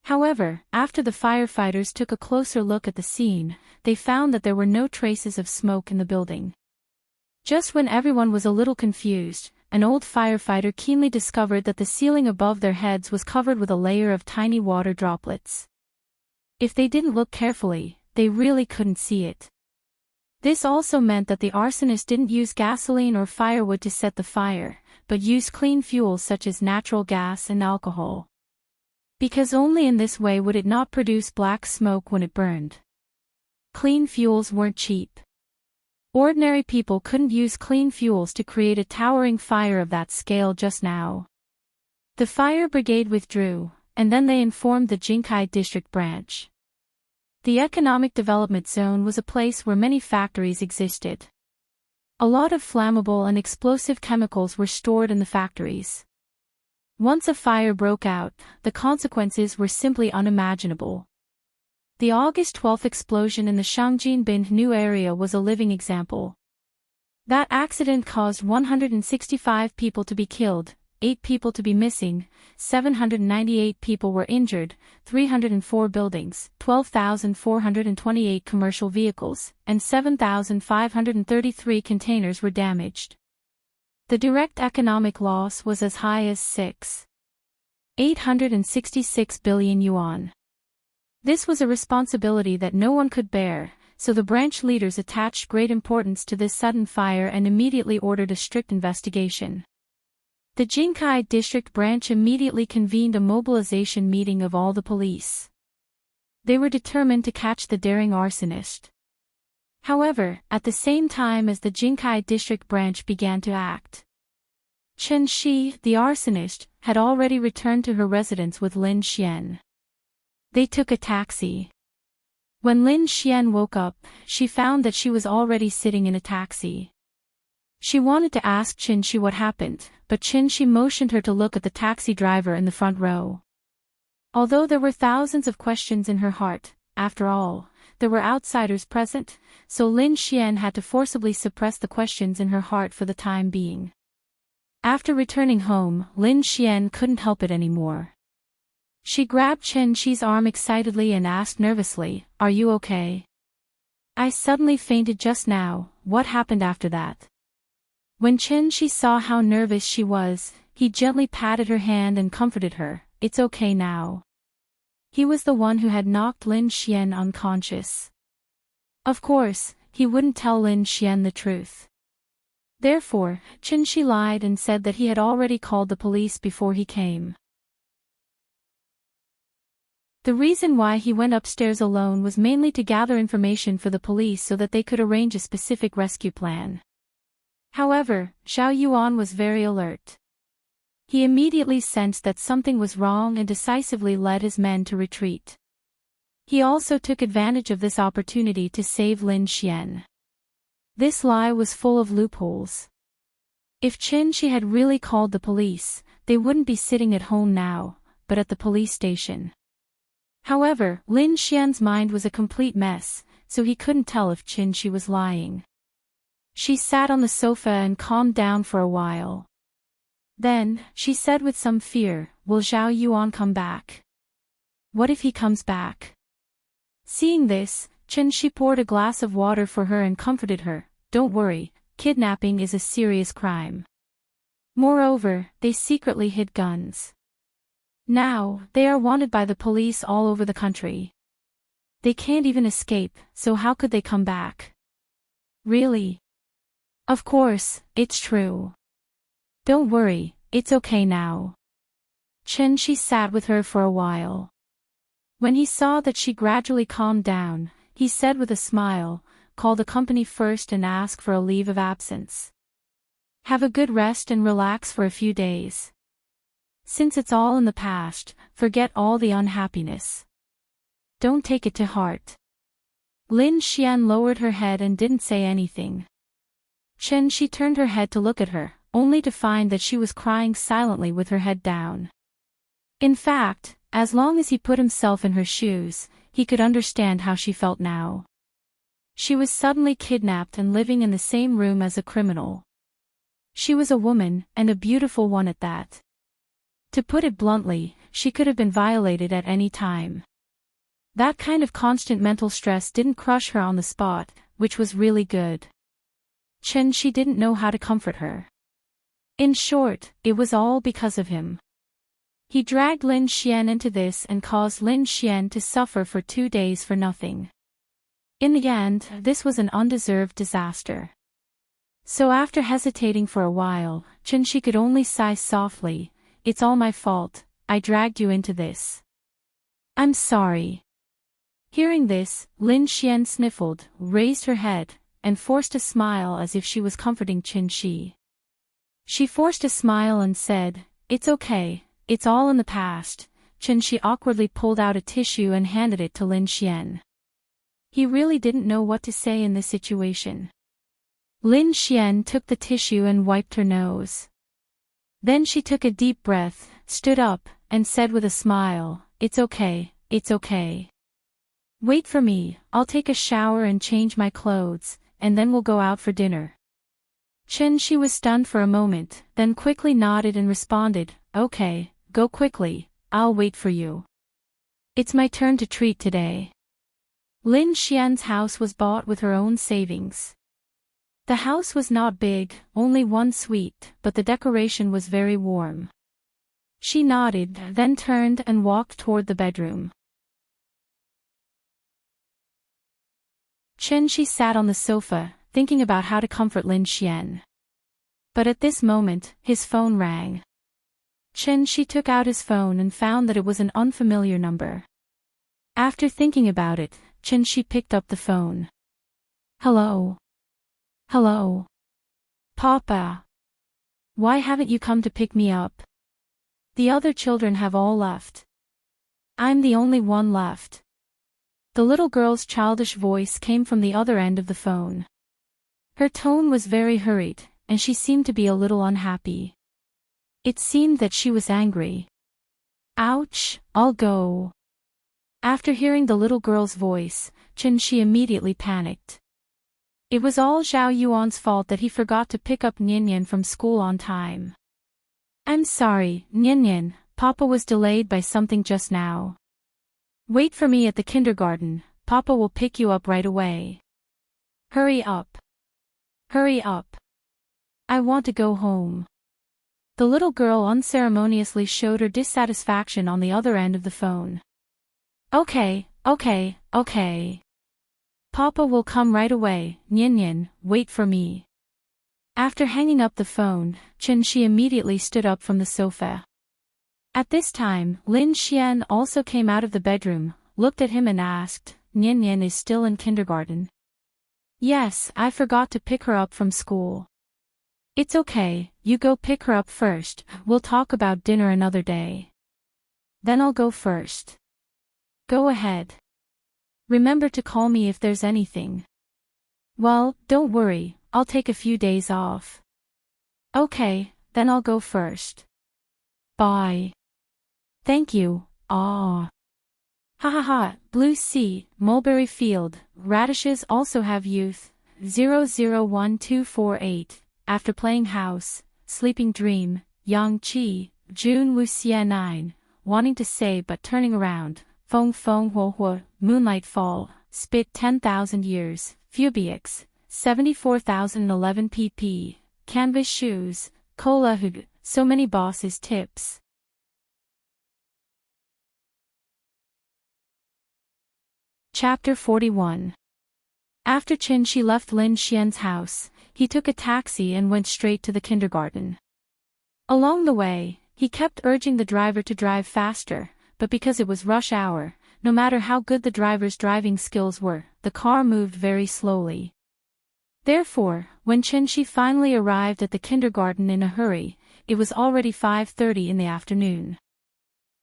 However, after the firefighters took a closer look at the scene, they found that there were no traces of smoke in the building. Just when everyone was a little confused, an old firefighter keenly discovered that the ceiling above their heads was covered with a layer of tiny water droplets. If they didn't look carefully, they really couldn't see it. This also meant that the arsonist didn't use gasoline or firewood to set the fire, but used clean fuels such as natural gas and alcohol. Because only in this way would it not produce black smoke when it burned. Clean fuels weren't cheap. Ordinary people couldn't use clean fuels to create a towering fire of that scale just now. The fire brigade withdrew, and then they informed the Jinkai district branch. The economic development zone was a place where many factories existed. A lot of flammable and explosive chemicals were stored in the factories. Once a fire broke out, the consequences were simply unimaginable. The August 12th explosion in the Shangjinbin new area was a living example. That accident caused 165 people to be killed, 8 people to be missing, 798 people were injured, 304 buildings, 12,428 commercial vehicles, and 7,533 containers were damaged. The direct economic loss was as high as 6,866 billion yuan. This was a responsibility that no one could bear, so the branch leaders attached great importance to this sudden fire and immediately ordered a strict investigation. The Jinkai district branch immediately convened a mobilization meeting of all the police. They were determined to catch the daring arsonist. However, at the same time as the Jinkai district branch began to act, Chen Shi, the arsonist, had already returned to her residence with Lin Xian. They took a taxi. When Lin Xian woke up, she found that she was already sitting in a taxi. She wanted to ask Chen Shi what happened, but Chen Shi motioned her to look at the taxi driver in the front row. Although there were thousands of questions in her heart, after all, there were outsiders present, so Lin Xian had to forcibly suppress the questions in her heart for the time being. After returning home, Lin Xian couldn't help it anymore. She grabbed Chen Shi's arm excitedly and asked nervously, "Are you okay?" "I suddenly fainted just now, what happened after that?" When Chen Shi saw how nervous she was, he gently patted her hand and comforted her, "It's okay now." He was the one who had knocked Lin Xian unconscious. Of course, he wouldn't tell Lin Xian the truth. Therefore, Qin Shi lied and said that he had already called the police before he came. The reason why he went upstairs alone was mainly to gather information for the police so that they could arrange a specific rescue plan. However, Zhao Yuan was very alert. He immediately sensed that something was wrong and decisively led his men to retreat. He also took advantage of this opportunity to save Lin Xian. This lie was full of loopholes. If Qin Shi had really called the police, they wouldn't be sitting at home now, but at the police station. However, Lin Xian's mind was a complete mess, so he couldn't tell if Qin Shi was lying. She sat on the sofa and calmed down for a while. Then, she said with some fear, "Will Zhao Yuan come back? What if he comes back?" Seeing this, Qin Shi poured a glass of water for her and comforted her. "Don't worry, kidnapping is a serious crime. Moreover, they secretly hid guns. Now, they are wanted by the police all over the country. They can't even escape, so how could they come back?" "Really?" "Of course, it's true. Don't worry, it's okay now." Qin Shi sat with her for a while. When he saw that she gradually calmed down, he said with a smile, "Call the company first and ask for a leave of absence. Have a good rest and relax for a few days. Since it's all in the past, forget all the unhappiness. Don't take it to heart." Lin Xian lowered her head and didn't say anything. Qin Shi turned her head to look at her, only to find that she was crying silently with her head down. In fact, as long as he put himself in her shoes, he could understand how she felt now. She was suddenly kidnapped and living in the same room as a criminal. She was a woman, and a beautiful one at that. To put it bluntly, she could have been violated at any time. That kind of constant mental stress didn't crush her on the spot, which was really good. Qin Shi didn't know how to comfort her. In short, it was all because of him. He dragged Lin Xian into this and caused Lin Xian to suffer for 2 days for nothing. In the end, this was an undeserved disaster. So after hesitating for a while, Qin Shi could only sigh softly, "It's all my fault, I dragged you into this. I'm sorry." Hearing this, Lin Xian sniffled, raised her head, and forced a smile as if she was comforting Qin Shi. She forced a smile and said, "It's okay, it's all in the past." Qin Shi awkwardly pulled out a tissue and handed it to Lin Xian. He really didn't know what to say in this situation. Lin Xian took the tissue and wiped her nose. Then she took a deep breath, stood up, and said with a smile, "It's okay, it's okay. Wait for me, I'll take a shower and change my clothes, and then we'll go out for dinner." Qin Shi was stunned for a moment, then quickly nodded and responded, "Okay, go quickly, I'll wait for you. It's my turn to treat today." Lin Xian's house was bought with her own savings. The house was not big, only one suite, but the decoration was very warm. She nodded, then turned and walked toward the bedroom. Qin Shi sat on the sofa, thinking about how to comfort Lin Xian. But at this moment, his phone rang. Qin Shi took out his phone and found that it was an unfamiliar number. After thinking about it, Qin Shi picked up the phone. "Hello? Hello? Papa? Why haven't you come to pick me up? The other children have all left. I'm the only one left." The little girl's childish voice came from the other end of the phone. Her tone was very hurried, and she seemed to be a little unhappy. It seemed that she was angry. "Ouch, I'll go." After hearing the little girl's voice, Qin Shi immediately panicked. It was all Zhao Yuan's fault that he forgot to pick up Nian from school on time. "I'm sorry, Nian, Papa was delayed by something just now. Wait for me at the kindergarten, Papa will pick you up right away. Hurry up. Hurry up. I want to go home." The little girl unceremoniously showed her dissatisfaction on the other end of the phone. Okay, okay, okay. Papa will come right away. Nyan Nyan, wait for me. After hanging up the phone, Chen-shi immediately stood up from the sofa. At this time, Lin Xian also came out of the bedroom, looked at him and asked, Nyan Nyan is still in kindergarten? Yes, I forgot to pick her up from school. It's okay, you go pick her up first, we'll talk about dinner another day. Then I'll go first. Go ahead. Remember to call me if there's anything. Well, don't worry, I'll take a few days off. Okay, then I'll go first. Bye. Thank you. Ah. Ha ha ha, Blue Sea, Mulberry Field, radishes also have youth. 001248. After playing house, sleeping dream, Yang Qi, Jun Wuxia 9, wanting to say but turning around, Feng Feng Huo Huo, Moonlight Fall, Spit 10,000 years, Fubiix, 74,011 pp, Canvas shoes, Cola Hug, so many bosses tips. Chapter 41. After Chen-shi left Lin Xian's house, he took a taxi and went straight to the kindergarten. Along the way, he kept urging the driver to drive faster, but because it was rush hour, no matter how good the driver's driving skills were, the car moved very slowly. Therefore, when Chen-shi finally arrived at the kindergarten in a hurry, it was already 5:30 in the afternoon.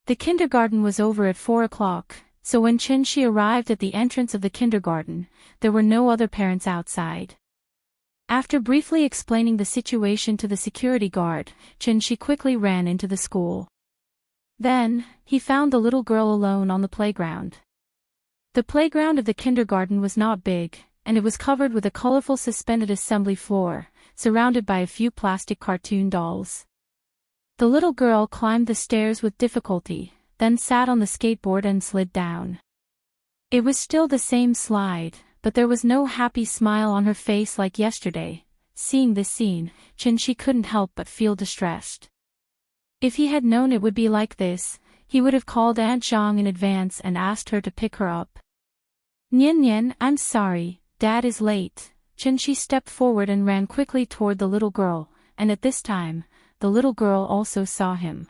The kindergarten was over at 4 o'clock, so when Chen-shi arrived at the entrance of the kindergarten, there were no other parents outside. After briefly explaining the situation to the security guard, Chen-shi quickly ran into the school. Then, he found the little girl alone on the playground. The playground of the kindergarten was not big, and it was covered with a colorful suspended assembly floor, surrounded by a few plastic cartoon dolls. The little girl climbed the stairs with difficulty, then sat on the skateboard and slid down. It was still the same slide, but there was no happy smile on her face like yesterday. Seeing this scene, Chen-shi couldn't help but feel distressed. If he had known it would be like this, he would have called Aunt Zhang in advance and asked her to pick her up. Nyan Nyan, I'm sorry, Dad is late. Chen-shi stepped forward and ran quickly toward the little girl, and at this time, the little girl also saw him.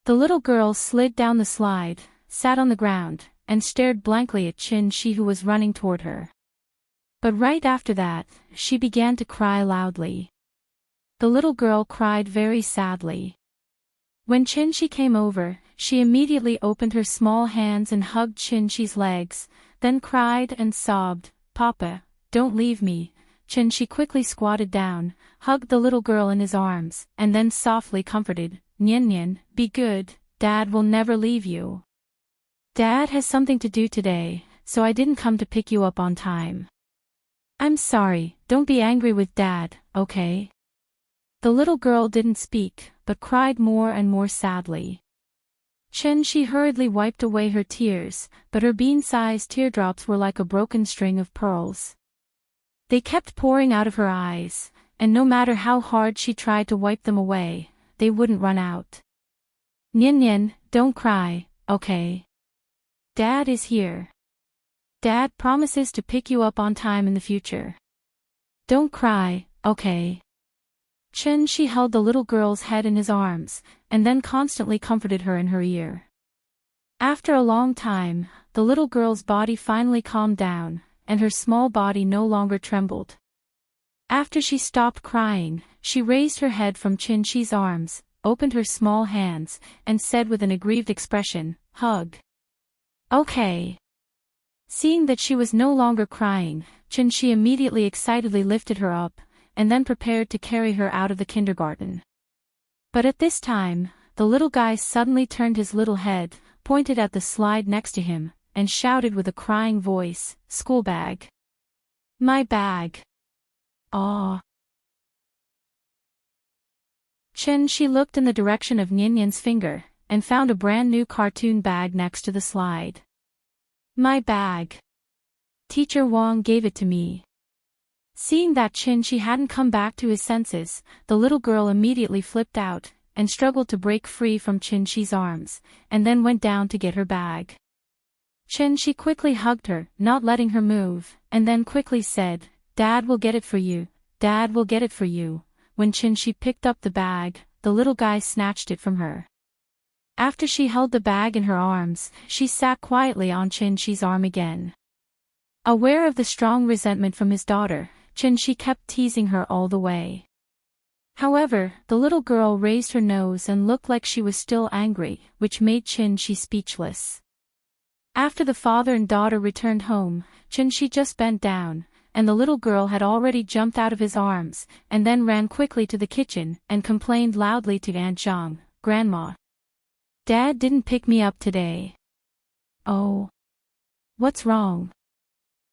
The little girl slid down the slide, sat on the ground, and stared blankly at Chen-shi who was running toward her. But right after that, she began to cry loudly. The little girl cried very sadly. When Chen-shi came over, she immediately opened her small hands and hugged Chen-shi's legs, then cried and sobbed, Papa, don't leave me. Chen-shi quickly squatted down, hugged the little girl in his arms, and then softly comforted, Nyan Nyan, be good, Dad will never leave you. Dad has something to do today, so I didn't come to pick you up on time. I'm sorry, don't be angry with Dad, okay? The little girl didn't speak, but cried more and more sadly. Chen-shi hurriedly wiped away her tears, but her bean-sized teardrops were like a broken string of pearls. They kept pouring out of her eyes, and no matter how hard she tried to wipe them away, they wouldn't run out. Nyan Nyan, don't cry, okay? Dad is here. Dad promises to pick you up on time in the future. Don't cry, okay? Chen-shi held the little girl's head in his arms, and then constantly comforted her in her ear. After a long time, the little girl's body finally calmed down, and her small body no longer trembled. After she stopped crying, she raised her head from Chen-shi's arms, opened her small hands, and said with an aggrieved expression, hug. Okay. Seeing that she was no longer crying, Chen-shi immediately excitedly lifted her up, and then prepared to carry her out of the kindergarten. But at this time, the little guy suddenly turned his little head, pointed at the slide next to him, and shouted with a crying voice, school bag. My bag. Aw. Chen-shi looked in the direction of Nyan Nyan's finger, and found a brand new cartoon bag next to the slide. My bag. Teacher Wang gave it to me. Seeing that Chen-shi hadn't come back to his senses, the little girl immediately flipped out, and struggled to break free from Chen-shi's arms, and then went down to get her bag. Chen-shi quickly hugged her, not letting her move, and then quickly said, "Dad will get it for you, Dad will get it for you." When Chen-shi picked up the bag, the little guy snatched it from her. After she held the bag in her arms, she sat quietly on Chen-shi's arm again. Aware of the strong resentment from his daughter, Chen-shi kept teasing her all the way. However, the little girl raised her nose and looked like she was still angry, which made Chen-shi speechless. After the father and daughter returned home, Chen-shi just bent down, and the little girl had already jumped out of his arms, and then ran quickly to the kitchen and complained loudly to Aunt Zhang, "Grandma, Dad didn't pick me up today." "Oh. What's wrong?"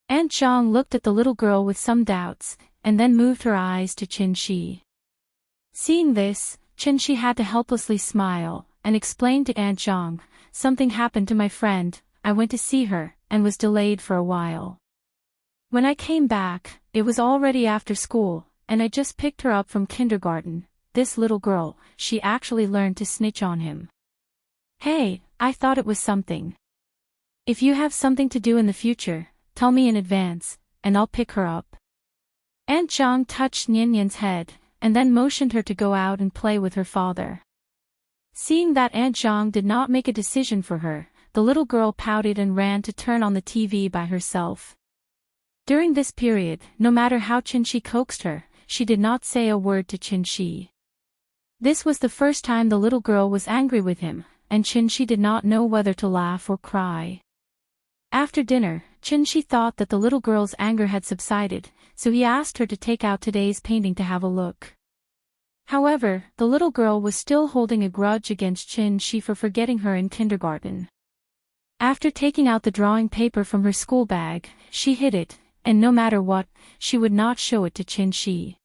Aunt Zhang looked at the little girl with some doubts, and then moved her eyes to Chen-shi. Seeing this, Chen-shi had to helplessly smile, and explain to Aunt Zhang, "Something happened to my friend, I went to see her, and was delayed for a while. When I came back, it was already after school, and I just picked her up from kindergarten. This little girl, she actually learned to snitch on him." "Hey, I thought it was something. If you have something to do in the future, tell me in advance, and I'll pick her up." Aunt Zhang touched Nian-Nian's head, and then motioned her to go out and play with her father. Seeing that Aunt Zhang did not make a decision for her, the little girl pouted and ran to turn on the TV by herself. During this period, no matter how Chen-shi coaxed her, she did not say a word to Chen-shi. This was the first time the little girl was angry with him, and Chen-shi did not know whether to laugh or cry. After dinner, Chen-shi thought that the little girl's anger had subsided, so he asked her to take out today's painting to have a look. However, the little girl was still holding a grudge against Chen-shi for forgetting her in kindergarten. After taking out the drawing paper from her school bag, she hid it, and no matter what, she would not show it to Chen-shi.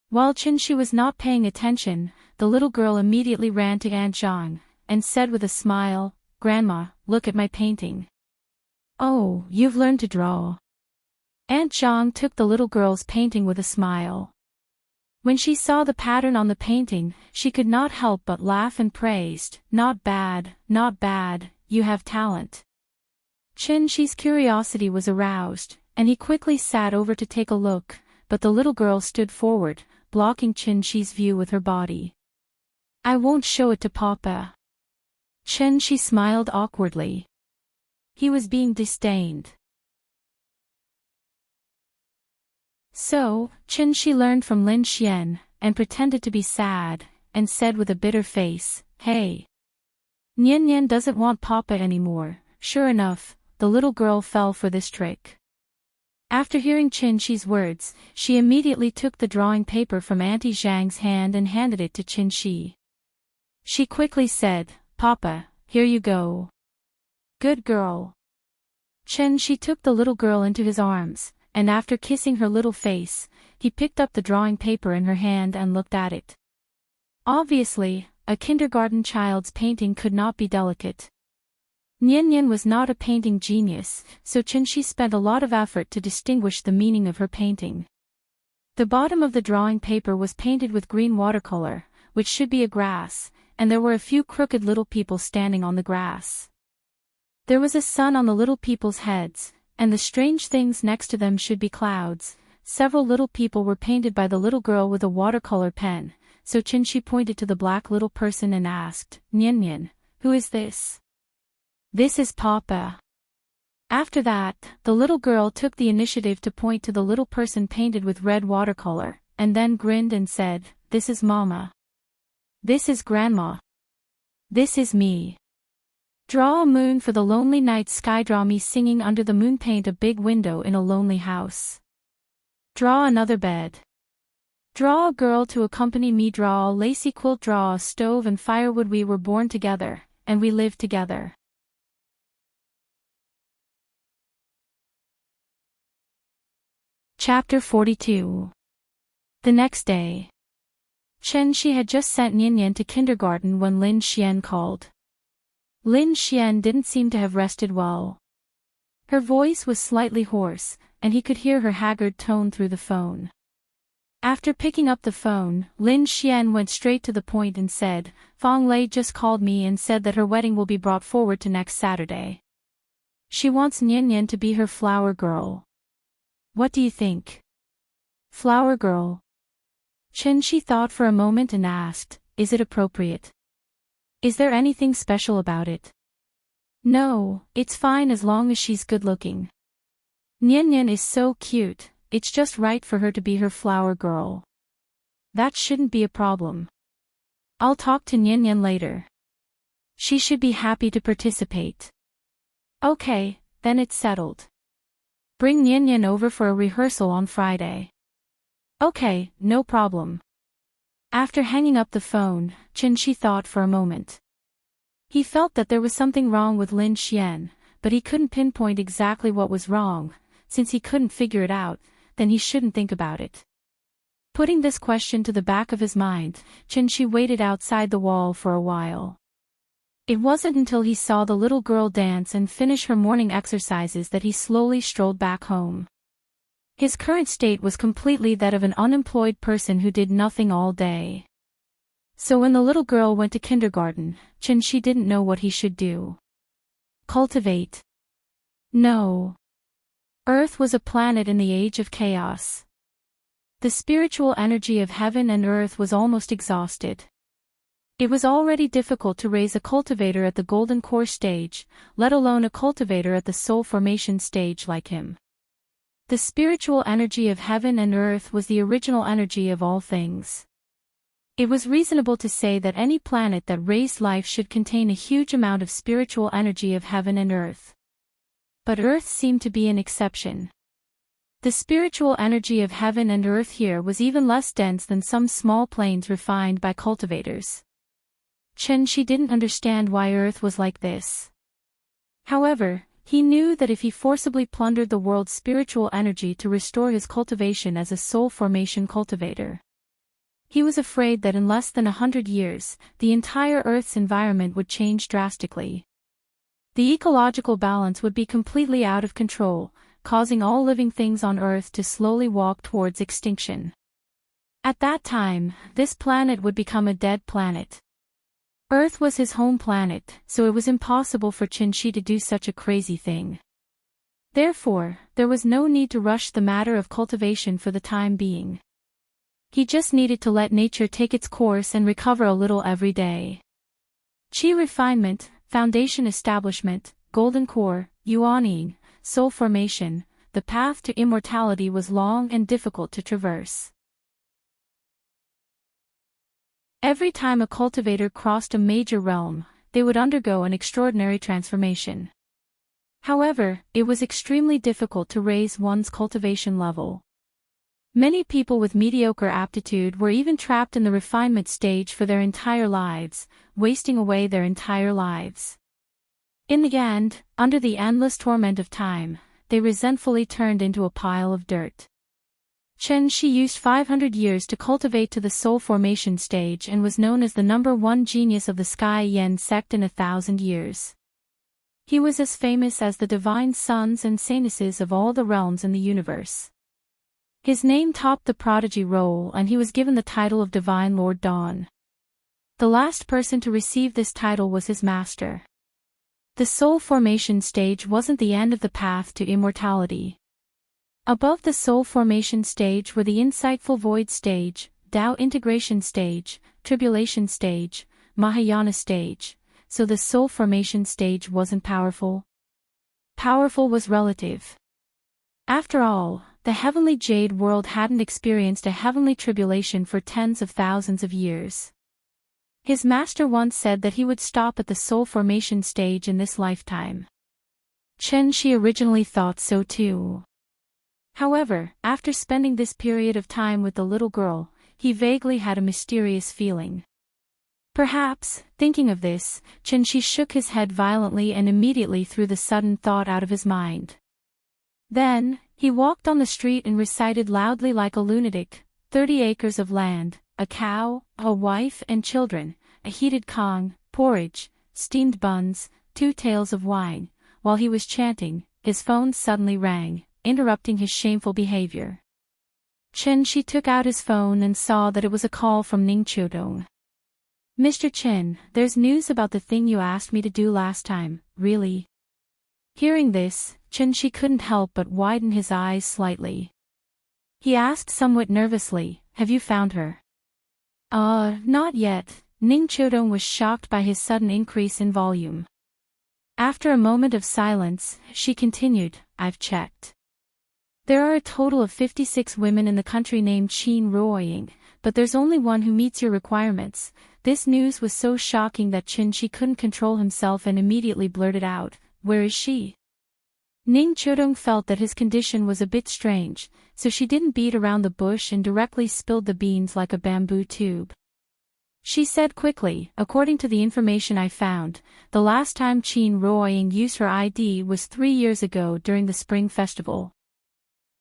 While Chen-shi was not paying attention, the little girl immediately ran to Aunt Zhang, and said with a smile, "Grandma, look at my painting." "Oh, you've learned to draw." Aunt Zhang took the little girl's painting with a smile. When she saw the pattern on the painting, she could not help but laugh and praised, "Not bad, not bad, you have talent." Chen-shi's curiosity was aroused, and he quickly sat over to take a look, but the little girl stood forward, blocking Chen-shi's view with her body. "I won't show it to Papa." Chen-shi smiled awkwardly. He was being disdained. So, Chen-shi learned from Lin Xian, and pretended to be sad, and said with a bitter face, "Hey. Nian-Nian doesn't want Papa anymore." Sure enough, the little girl fell for this trick. After hearing Chen-shi's words, she immediately took the drawing paper from Auntie Zhang's hand and handed it to Chen-shi. She quickly said, "Papa, here you go. Good girl." Chen-shi took the little girl into his arms, and after kissing her little face, he picked up the drawing paper in her hand and looked at it. Obviously, a kindergarten child's painting could not be delicate. Nian-Nian was not a painting genius, so Chen-shi spent a lot of effort to distinguish the meaning of her painting. The bottom of the drawing paper was painted with green watercolor, which should be a grass, and there were a few crooked little people standing on the grass. There was a sun on the little people's heads, and the strange things next to them should be clouds. Several little people were painted by the little girl with a watercolor pen, so Chen-shi pointed to the black little person and asked, "Nian-Nian, who is this?" "This is Papa." After that, the little girl took the initiative to point to the little person painted with red watercolor, and then grinned and said, "This is Mama. This is Grandma. This is me. Draw a moon for the lonely night sky. Draw me singing under the moon. Paint a big window in a lonely house. Draw another bed. Draw a girl to accompany me. Draw a lacy quilt. Draw a stove and firewood. We were born together, and we lived together." Chapter 42. The next day. Chen-shi had just sent Nian-Nian to kindergarten when Lin Xian called. Lin Xian didn't seem to have rested well. Her voice was slightly hoarse, and he could hear her haggard tone through the phone. After picking up the phone, Lin Xian went straight to the point and said, "Fang Lei just called me and said that her wedding will be brought forward to next Saturday. She wants Nian Nian to be her flower girl. What do you think? Flower girl. She thought for a moment and asked, is it appropriate? Is there anything special about it? No, it's fine as long as she's good looking. Nian Nian is so cute, it's just right for her to be her flower girl. That shouldn't be a problem. I'll talk to Nian Nian later. She should be happy to participate. Okay, then it's settled. Bring Nian Nian over for a rehearsal on Friday. Okay, no problem. After hanging up the phone, Shi thought for a moment. He felt that there was something wrong with Lin Xian, but he couldn't pinpoint exactly what was wrong. Since he couldn't figure it out, then he shouldn't think about it. Putting this question to the back of his mind, Shi waited outside the wall for a while. It wasn't until he saw the little girl dance and finish her morning exercises that he slowly strolled back home. His current state was completely that of an unemployed person who did nothing all day. So when the little girl went to kindergarten, Shi didn't know what he should do. Cultivate. No. Earth was a planet in the age of chaos. The spiritual energy of heaven and earth was almost exhausted. It was already difficult to raise a cultivator at the golden core stage, let alone a cultivator at the soul formation stage like him. The spiritual energy of heaven and earth was the original energy of all things. It was reasonable to say that any planet that raised life should contain a huge amount of spiritual energy of heaven and earth. But Earth seemed to be an exception. The spiritual energy of heaven and earth here was even less dense than some small planes refined by cultivators. Shi didn't understand why Earth was like this. However, he knew that if he forcibly plundered the world's spiritual energy to restore his cultivation as a soul formation cultivator, he was afraid that in less than 100 years, the entire Earth's environment would change drastically. The ecological balance would be completely out of control, causing all living things on Earth to slowly walk towards extinction. At that time, this planet would become a dead planet. Earth was his home planet, so it was impossible for Shi to do such a crazy thing. Therefore, there was no need to rush the matter of cultivation for the time being. He just needed to let nature take its course and recover a little every day. Qi refinement, foundation establishment, golden core, yuaning, soul formation, the path to immortality was long and difficult to traverse. Every time a cultivator crossed a major realm, they would undergo an extraordinary transformation. However, it was extremely difficult to raise one's cultivation level. Many people with mediocre aptitude were even trapped in the refinement stage for their entire lives, wasting away their entire lives. In the end, under the endless torment of time, they resentfully turned into a pile of dirt. Shi used 500 years to cultivate to the soul formation stage and was known as the #1 genius of the Sky Yen sect in 1,000 years. He was as famous as the divine sons and saintesses of all the realms in the universe. His name topped the prodigy roll and he was given the title of Divine Lord Dawn. The last person to receive this title was his master. The soul formation stage wasn't the end of the path to immortality. Above the soul formation stage were the insightful void stage, Tao integration stage, tribulation stage, Mahayana stage, so the soul formation stage wasn't powerful. Powerful was relative. After all, the heavenly jade world hadn't experienced a heavenly tribulation for tens of thousands of years. His master once said that he would stop at the soul formation stage in this lifetime. Shi originally thought so too. However, after spending this period of time with the little girl, he vaguely had a mysterious feeling. Perhaps, thinking of this, Shi shook his head violently and immediately threw the sudden thought out of his mind. Then, he walked on the street and recited loudly like a lunatic, 30 acres of land, a cow, a wife and children, a heated kong, porridge, steamed buns, 2 tails of wine. While he was chanting, his phone suddenly rang, interrupting his shameful behavior. Shi took out his phone and saw that it was a call from Ning Chiudong. Mr. Chen, there's news about the thing you asked me to do last time, really? Hearing this, Chen-shi couldn't help but widen his eyes slightly. He asked somewhat nervously, "Have you found her?" Not yet." Ning Chodong was shocked by his sudden increase in volume. After a moment of silence, she continued, "I've checked. There are a total of 56 women in the country named Qin Ruoying, but there's only one who meets your requirements." This news was so shocking that Chen-shi couldn't control himself and immediately blurted out, "Where is she?" Ning Chodong felt that his condition was a bit strange, so she didn't beat around the bush and directly spilled the beans like a bamboo tube. She said quickly, "According to the information I found, the last time Qin Ruoying used her ID was 3 years ago during the Spring Festival.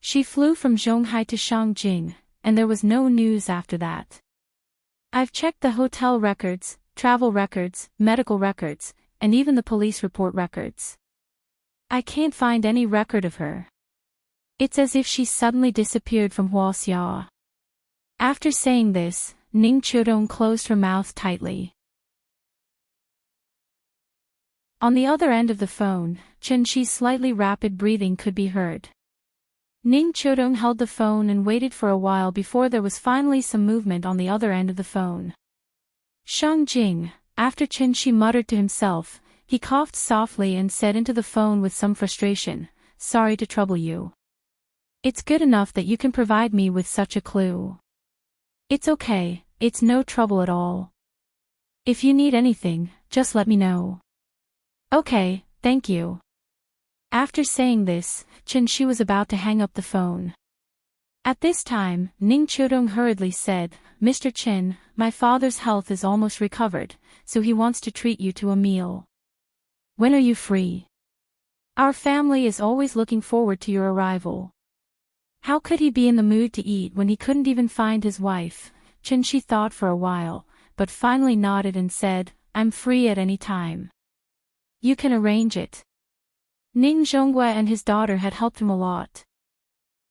She flew from Zhonghai to Shangjing, and there was no news after that. I've checked the hotel records, travel records, medical records, and even the police report records. I can't find any record of her. It's as if she suddenly disappeared from Huaxia." After saying this, Ning Chodong closed her mouth tightly. On the other end of the phone, Chen-shi's slightly rapid breathing could be heard. Ning Chodong held the phone and waited for a while before there was finally some movement on the other end of the phone. "Shangjing." After Chen-shi muttered to himself, he coughed softly and said into the phone with some frustration, "Sorry to trouble you. It's good enough that you can provide me with such a clue. It's okay, it's no trouble at all. If you need anything, just let me know." "Okay, thank you." After saying this, Chen-shi was about to hang up the phone. At this time, Ning Chodong hurriedly said, "Mr. Chen, my father's health is almost recovered, so he wants to treat you to a meal. When are you free? Our family is always looking forward to your arrival." How could he be in the mood to eat when he couldn't even find his wife? Chen-shi thought for a while, but finally nodded and said, "I'm free at any time. You can arrange it." Ning Zhonggue and his daughter had helped him a lot.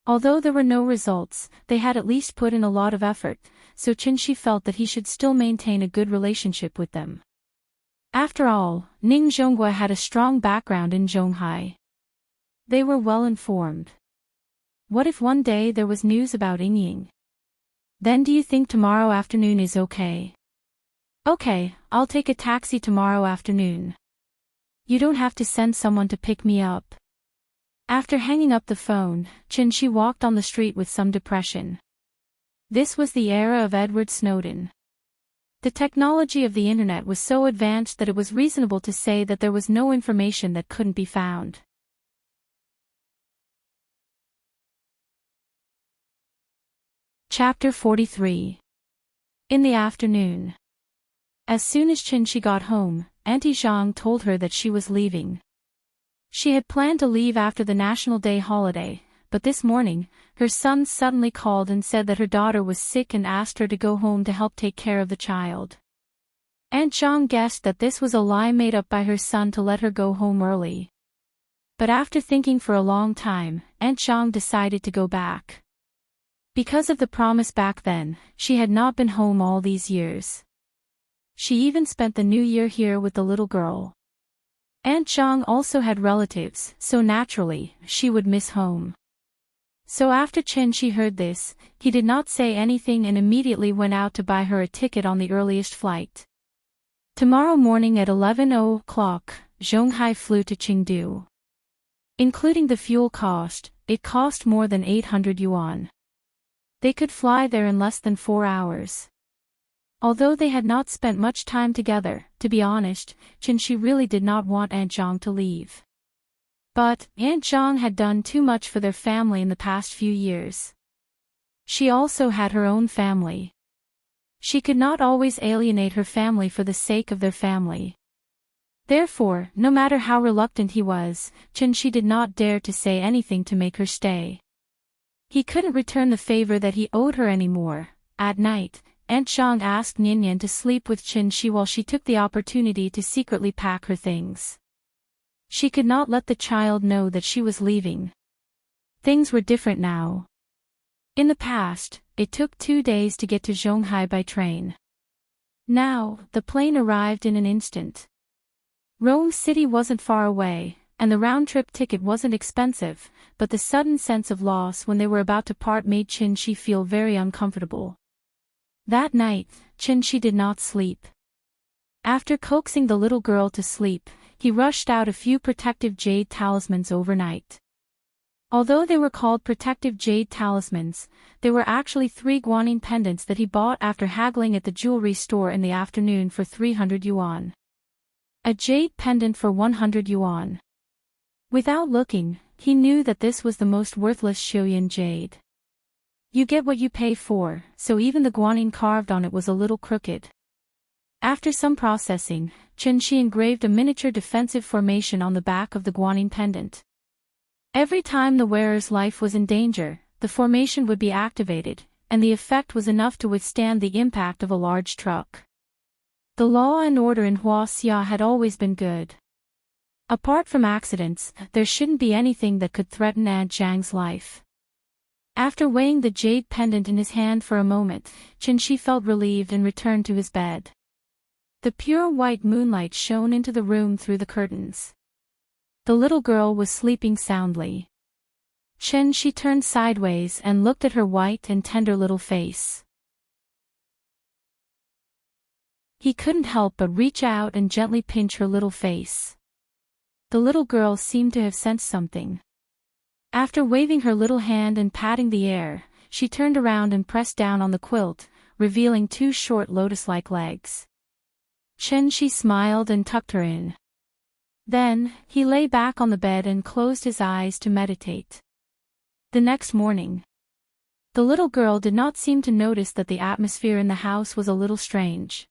Although there were no results, they had at least put in a lot of effort, so Chen-shi felt that he should still maintain a good relationship with them. After all, Ning Zhonggue had a strong background in Zhonghai. They were well informed. What if one day there was news about Yingying? "Then do you think tomorrow afternoon is okay?" "Okay, I'll take a taxi tomorrow afternoon. You don't have to send someone to pick me up." After hanging up the phone, Chen-shi walked on the street with some depression. This was the era of Edward Snowden. The technology of the internet was so advanced that it was reasonable to say that there was no information that couldn't be found. Chapter 43. In the afternoon. As soon as Chen-shi got home, Auntie Zhang told her that she was leaving. She had planned to leave after the National Day holiday, but this morning, her son suddenly called and said that her daughter was sick and asked her to go home to help take care of the child. Aunt Zhang guessed that this was a lie made up by her son to let her go home early. But after thinking for a long time, Aunt Zhang decided to go back. Because of the promise back then, she had not been home all these years. She even spent the new year here with the little girl. Aunt Zhang also had relatives, so naturally, she would miss home. So after Chen-shi heard this, he did not say anything and immediately went out to buy her a ticket on the earliest flight. Tomorrow morning at 11 o'clock, Zhonghai flew to Chengdu. Including the fuel cost, it cost more than 800 yuan. They could fly there in less than 4 hours. Although they had not spent much time together, to be honest, Chen-shi really did not want Aunt Zhang to leave. But Aunt Zhang had done too much for their family in the past few years. She also had her own family. She could not always alienate her family for the sake of their family. Therefore, no matter how reluctant he was, Chen-shi did not dare to say anything to make her stay. He couldn't return the favor that he owed her anymore. At night, Aunt Zhang asked Ninian to sleep with Chen-shi while she took the opportunity to secretly pack her things. She could not let the child know that she was leaving. Things were different now. In the past, it took 2 days to get to Zhonghai by train. Now, the plane arrived in an instant. Rome City wasn't far away, and the round-trip ticket wasn't expensive, but the sudden sense of loss when they were about to part made Chin-Shi feel very uncomfortable. That night, Chin-Shi did not sleep. After coaxing the little girl to sleep, he rushed out a few protective jade talismans overnight. Although they were called protective jade talismans, they were actually 3 guanine pendants that he bought after haggling at the jewelry store in the afternoon for 300 yuan. A jade pendant for 100 yuan. Without looking, he knew that this was the most worthless Xiuyan jade. You get what you pay for, so even the guanine carved on it was a little crooked. After some processing, Chin-Shi engraved a miniature defensive formation on the back of the guanine pendant. Every time the wearer's life was in danger, the formation would be activated, and the effect was enough to withstand the impact of a large truck. The law and order in Huaxia had always been good. Apart from accidents, there shouldn't be anything that could threaten Aunt Zhang's life. After weighing the jade pendant in his hand for a moment, Chin-Shi felt relieved and returned to his bed. The pure white moonlight shone into the room through the curtains. The little girl was sleeping soundly. Chin-Shi turned sideways and looked at her white and tender little face. He couldn't help but reach out and gently pinch her little face. The little girl seemed to have sensed something. After waving her little hand and patting the air, she turned around and pressed down on the quilt, revealing 2 short lotus-like legs. Chin-Shi smiled and tucked her in. Then, he lay back on the bed and closed his eyes to meditate. The next morning, the little girl did not seem to notice that the atmosphere in the house was a little strange.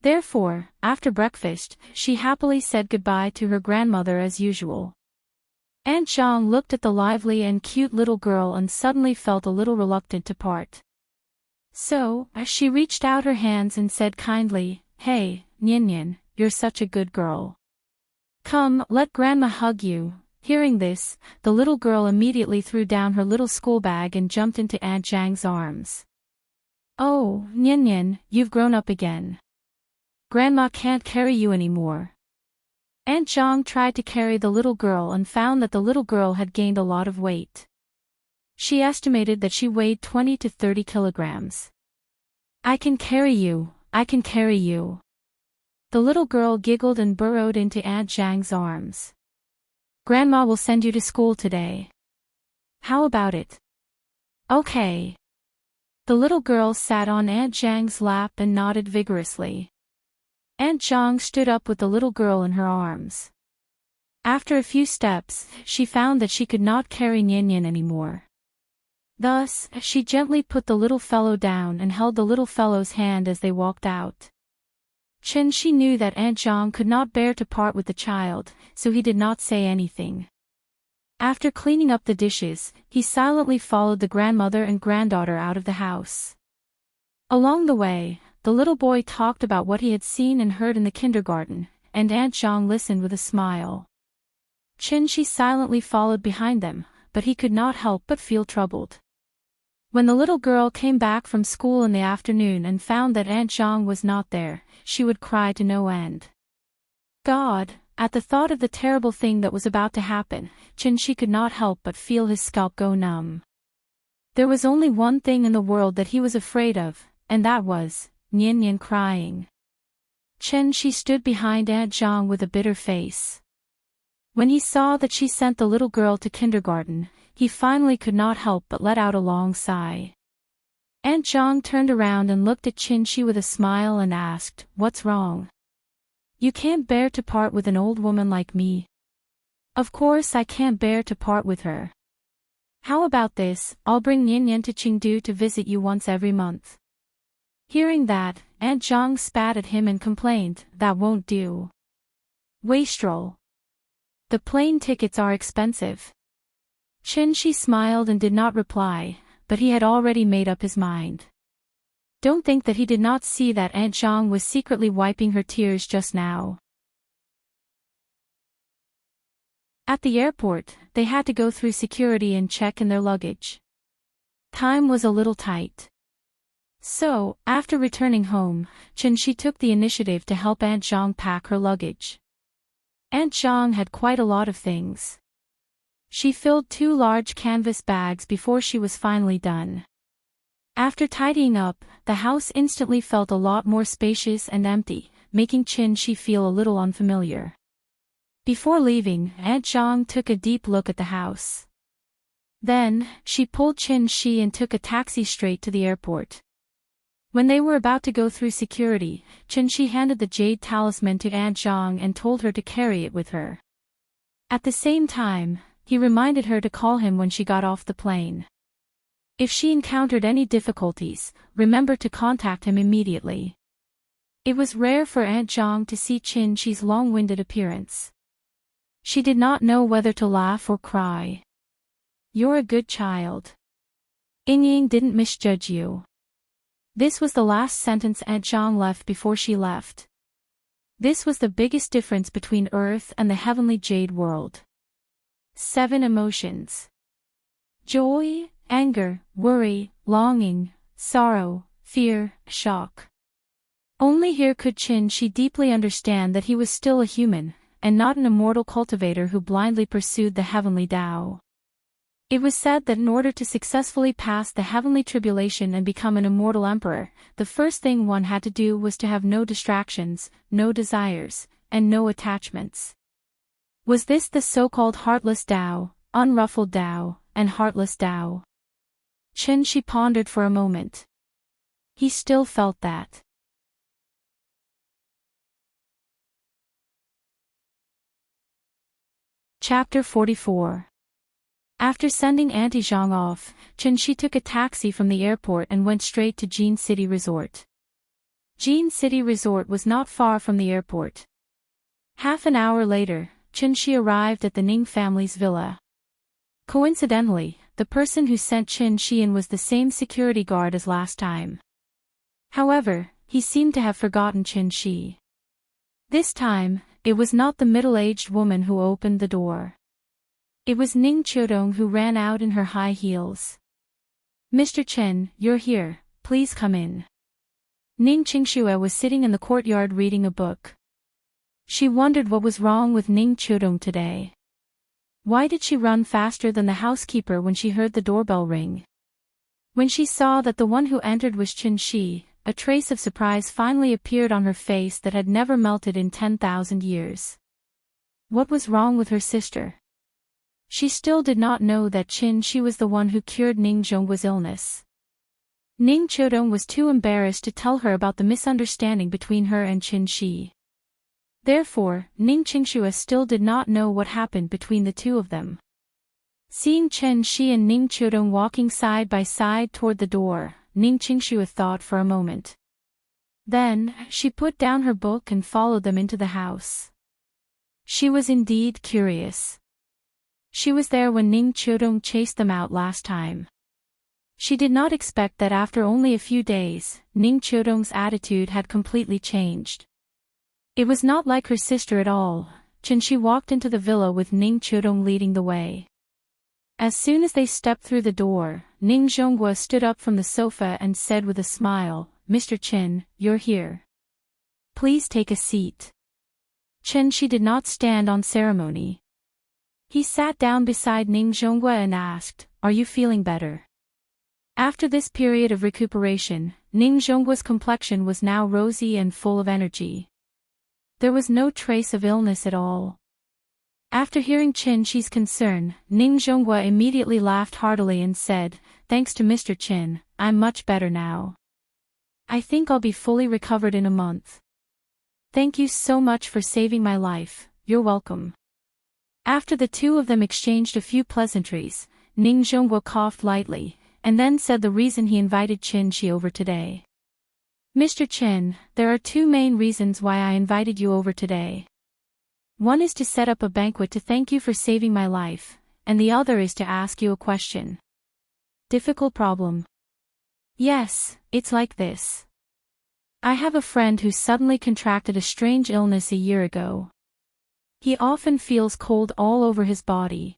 Therefore, after breakfast, she happily said goodbye to her grandmother as usual. Aunt Zhang looked at the lively and cute little girl and suddenly felt a little reluctant to part. So, she reached out her hands and said kindly, "Hey, Nian, you're such a good girl. Come, let Grandma hug you." Hearing this, the little girl immediately threw down her little school bag and jumped into Aunt Zhang's arms. "Oh, Nian, you've grown up again. Grandma can't carry you anymore." Aunt Zhang tried to carry the little girl and found that the little girl had gained a lot of weight. She estimated that she weighed 20 to 30 kilograms. "I can carry you, I can carry you." The little girl giggled and burrowed into Aunt Zhang's arms. "Grandma will send you to school today. How about it?" "Okay." The little girl sat on Aunt Zhang's lap and nodded vigorously. Aunt Zhang stood up with the little girl in her arms. After a few steps, she found that she could not carry Nian anymore. Thus, she gently put the little fellow down and held the little fellow's hand as they walked out. Chin-Shi knew that Aunt Zhang could not bear to part with the child, so he did not say anything. After cleaning up the dishes, he silently followed the grandmother and granddaughter out of the house. Along the way, the little boy talked about what he had seen and heard in the kindergarten, and Aunt Zhang listened with a smile. Chin-Shi silently followed behind them, but he could not help but feel troubled. When the little girl came back from school in the afternoon and found that Aunt Zhang was not there, she would cry to no end. God, at the thought of the terrible thing that was about to happen, Chin-Shi could not help but feel his scalp go numb. There was only one thing in the world that he was afraid of, and that was Nian crying. Chin-Shi stood behind Aunt Zhang with a bitter face. When he saw that she sent the little girl to kindergarten, he finally could not help but let out a long sigh. Aunt Zhang turned around and looked at Chin-Shi with a smile and asked, "What's wrong? You can't bear to part with an old woman like me." "Of course I can't bear to part with her. How about this, I'll bring Nian to Chengdu to visit you once every month." Hearing that, Aunt Zhang spat at him and complained, "That won't do. Wastrel. The plane tickets are expensive." Chin-Shi smiled and did not reply, but he had already made up his mind. Don't think that he did not see that Aunt Zhang was secretly wiping her tears just now. At the airport, they had to go through security and check in their luggage. Time was a little tight. So, after returning home, Chin-Shi took the initiative to help Aunt Zhang pack her luggage. Aunt Zhang had quite a lot of things. She filled 2 large canvas bags before she was finally done. After tidying up, the house instantly felt a lot more spacious and empty, making Qin-Shi feel a little unfamiliar. Before leaving, Aunt Zhang took a deep look at the house. Then, she pulled Qin-Shi and took a taxi straight to the airport. When they were about to go through security, Qin-Shi handed the jade talisman to Aunt Zhang and told her to carry it with her. At the same time, he reminded her to call him when she got off the plane. If she encountered any difficulties, remember to contact him immediately. It was rare for Aunt Zhang to see Qin-Shi's long-winded appearance. She did not know whether to laugh or cry. "You're a good child. Ying didn't misjudge you." This was the last sentence Aunt Zhang left before she left. This was the biggest difference between Earth and the heavenly jade world. 7 emotions. Joy, anger, worry, longing, sorrow, fear, shock. Only here could Qin-Shi deeply understand that he was still a human, and not an immortal cultivator who blindly pursued the heavenly Tao. It was said that in order to successfully pass the heavenly tribulation and become an immortal emperor, the first thing one had to do was to have no distractions, no desires, and no attachments. Was this the so-called heartless Tao, unruffled Tao, and heartless Tao? Qin-Shi pondered for a moment. He still felt that. Chapter 44. After sending Auntie Zhang off, Qin-Shi took a taxi from the airport and went straight to Jin City Resort. Jin City Resort was not far from the airport. Half an hour later, Qin-Shi arrived at the Ning family's villa. Coincidentally, the person who sent Qin-Shi in was the same security guard as last time. However, he seemed to have forgotten Qin-Shi. This time, it was not the middle-aged woman who opened the door. It was Ning Qiudong who ran out in her high heels. "Mr. Chen, you're here, please come in." Ning Qingxue was sitting in the courtyard reading a book. She wondered what was wrong with Ning Qiudong today. Why did she run faster than the housekeeper when she heard the doorbell ring? When she saw that the one who entered was Qin-Shi, a trace of surprise finally appeared on her face that had never melted in 10,000 years. What was wrong with her sister? She still did not know that Qin-Shi was the one who cured Ning Zhongguo's illness. Ning Qiudong was too embarrassed to tell her about the misunderstanding between her and Qin-Shi. Therefore, Ning Qingxue still did not know what happened between the two of them. Seeing Qin-Shi and Ning Qiudong walking side by side toward the door, Ning Qingxue thought for a moment. Then, she put down her book and followed them into the house. She was indeed curious. She was there when Ning Qiudong chased them out last time. She did not expect that after only a few days, Ning Qiudong's attitude had completely changed. It was not like her sister at all. Qin-Shi walked into the villa with Ning Qiudong leading the way. As soon as they stepped through the door, Ning Zhongguo stood up from the sofa and said with a smile, "Mr. Qin, you're here. Please take a seat." Qin-Shi did not stand on ceremony. He sat down beside Ning Zhongguo and asked, "Are you feeling better?" After this period of recuperation, Ning Zhongguo's complexion was now rosy and full of energy. There was no trace of illness at all. After hearing Qin-Shi's concern, Ning Zhongguo immediately laughed heartily and said, "Thanks to Mr. Qin, I'm much better now. I think I'll be fully recovered in a month. Thank you so much for saving my life, you're welcome." After the two of them exchanged a few pleasantries, Ning Zhongguo coughed lightly, and then said the reason he invited Qin-Shi over today. "Mr. Qin, there are 2 main reasons why I invited you over today. One is to set up a banquet to thank you for saving my life, and the other is to ask you a question." Difficult problem. Yes, it's like this. I have a friend who suddenly contracted a strange illness a year ago. He often feels cold all over his body.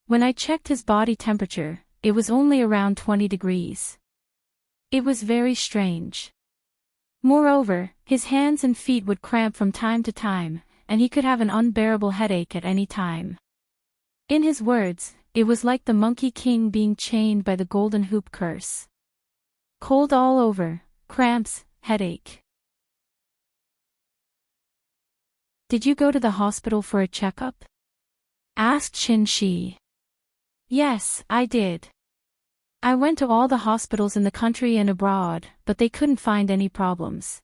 When I checked his body temperature, it was only around 20 degrees. It was very strange. Moreover, his hands and feet would cramp from time to time, and he could have an unbearable headache at any time. In his words, it was like the Monkey King being chained by the golden hoop curse. Cold all over, cramps, headache. Did you go to the hospital for a checkup? Asked Qin. Yes, I did. I went to all the hospitals in the country and abroad, but they couldn't find any problems.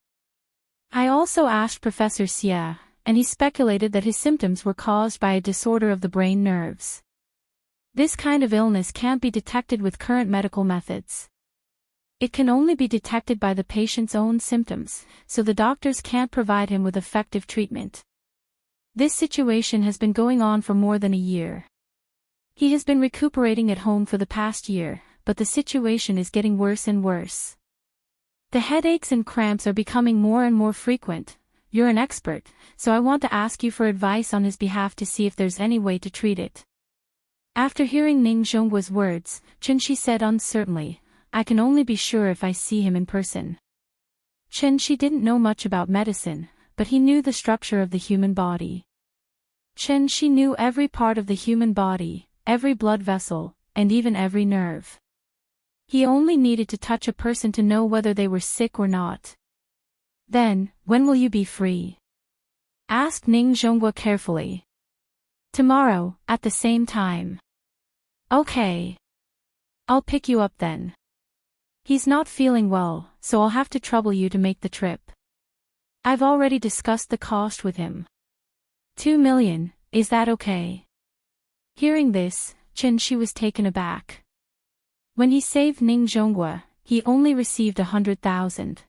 I also asked Professor Xia, and he speculated that his symptoms were caused by a disorder of the brain nerves. This kind of illness can't be detected with current medical methods. It can only be detected by the patient's own symptoms, so the doctors can't provide him with effective treatment. This situation has been going on for more than a year. He has been recuperating at home for the past year, but the situation is getting worse and worse. The headaches and cramps are becoming more and more frequent. You're an expert, so I want to ask you for advice on his behalf to see if there's any way to treat it. After hearing Ning Zhongguo's words, Qin said uncertainly, I can only be sure if I see him in person. Qin didn't know much about medicine, but he knew the structure of the human body. Qin knew every part of the human body, every blood vessel, and even every nerve. He only needed to touch a person to know whether they were sick or not. Then, when will you be free? Asked Ning Zhongguo carefully. Tomorrow, at the same time. Okay. I'll pick you up then. He's not feeling well, so I'll have to trouble you to make the trip. I've already discussed the cost with him. 2 million, is that okay? Hearing this, Qin was taken aback. When he saved Ning Zhongguo, he only received 100,000.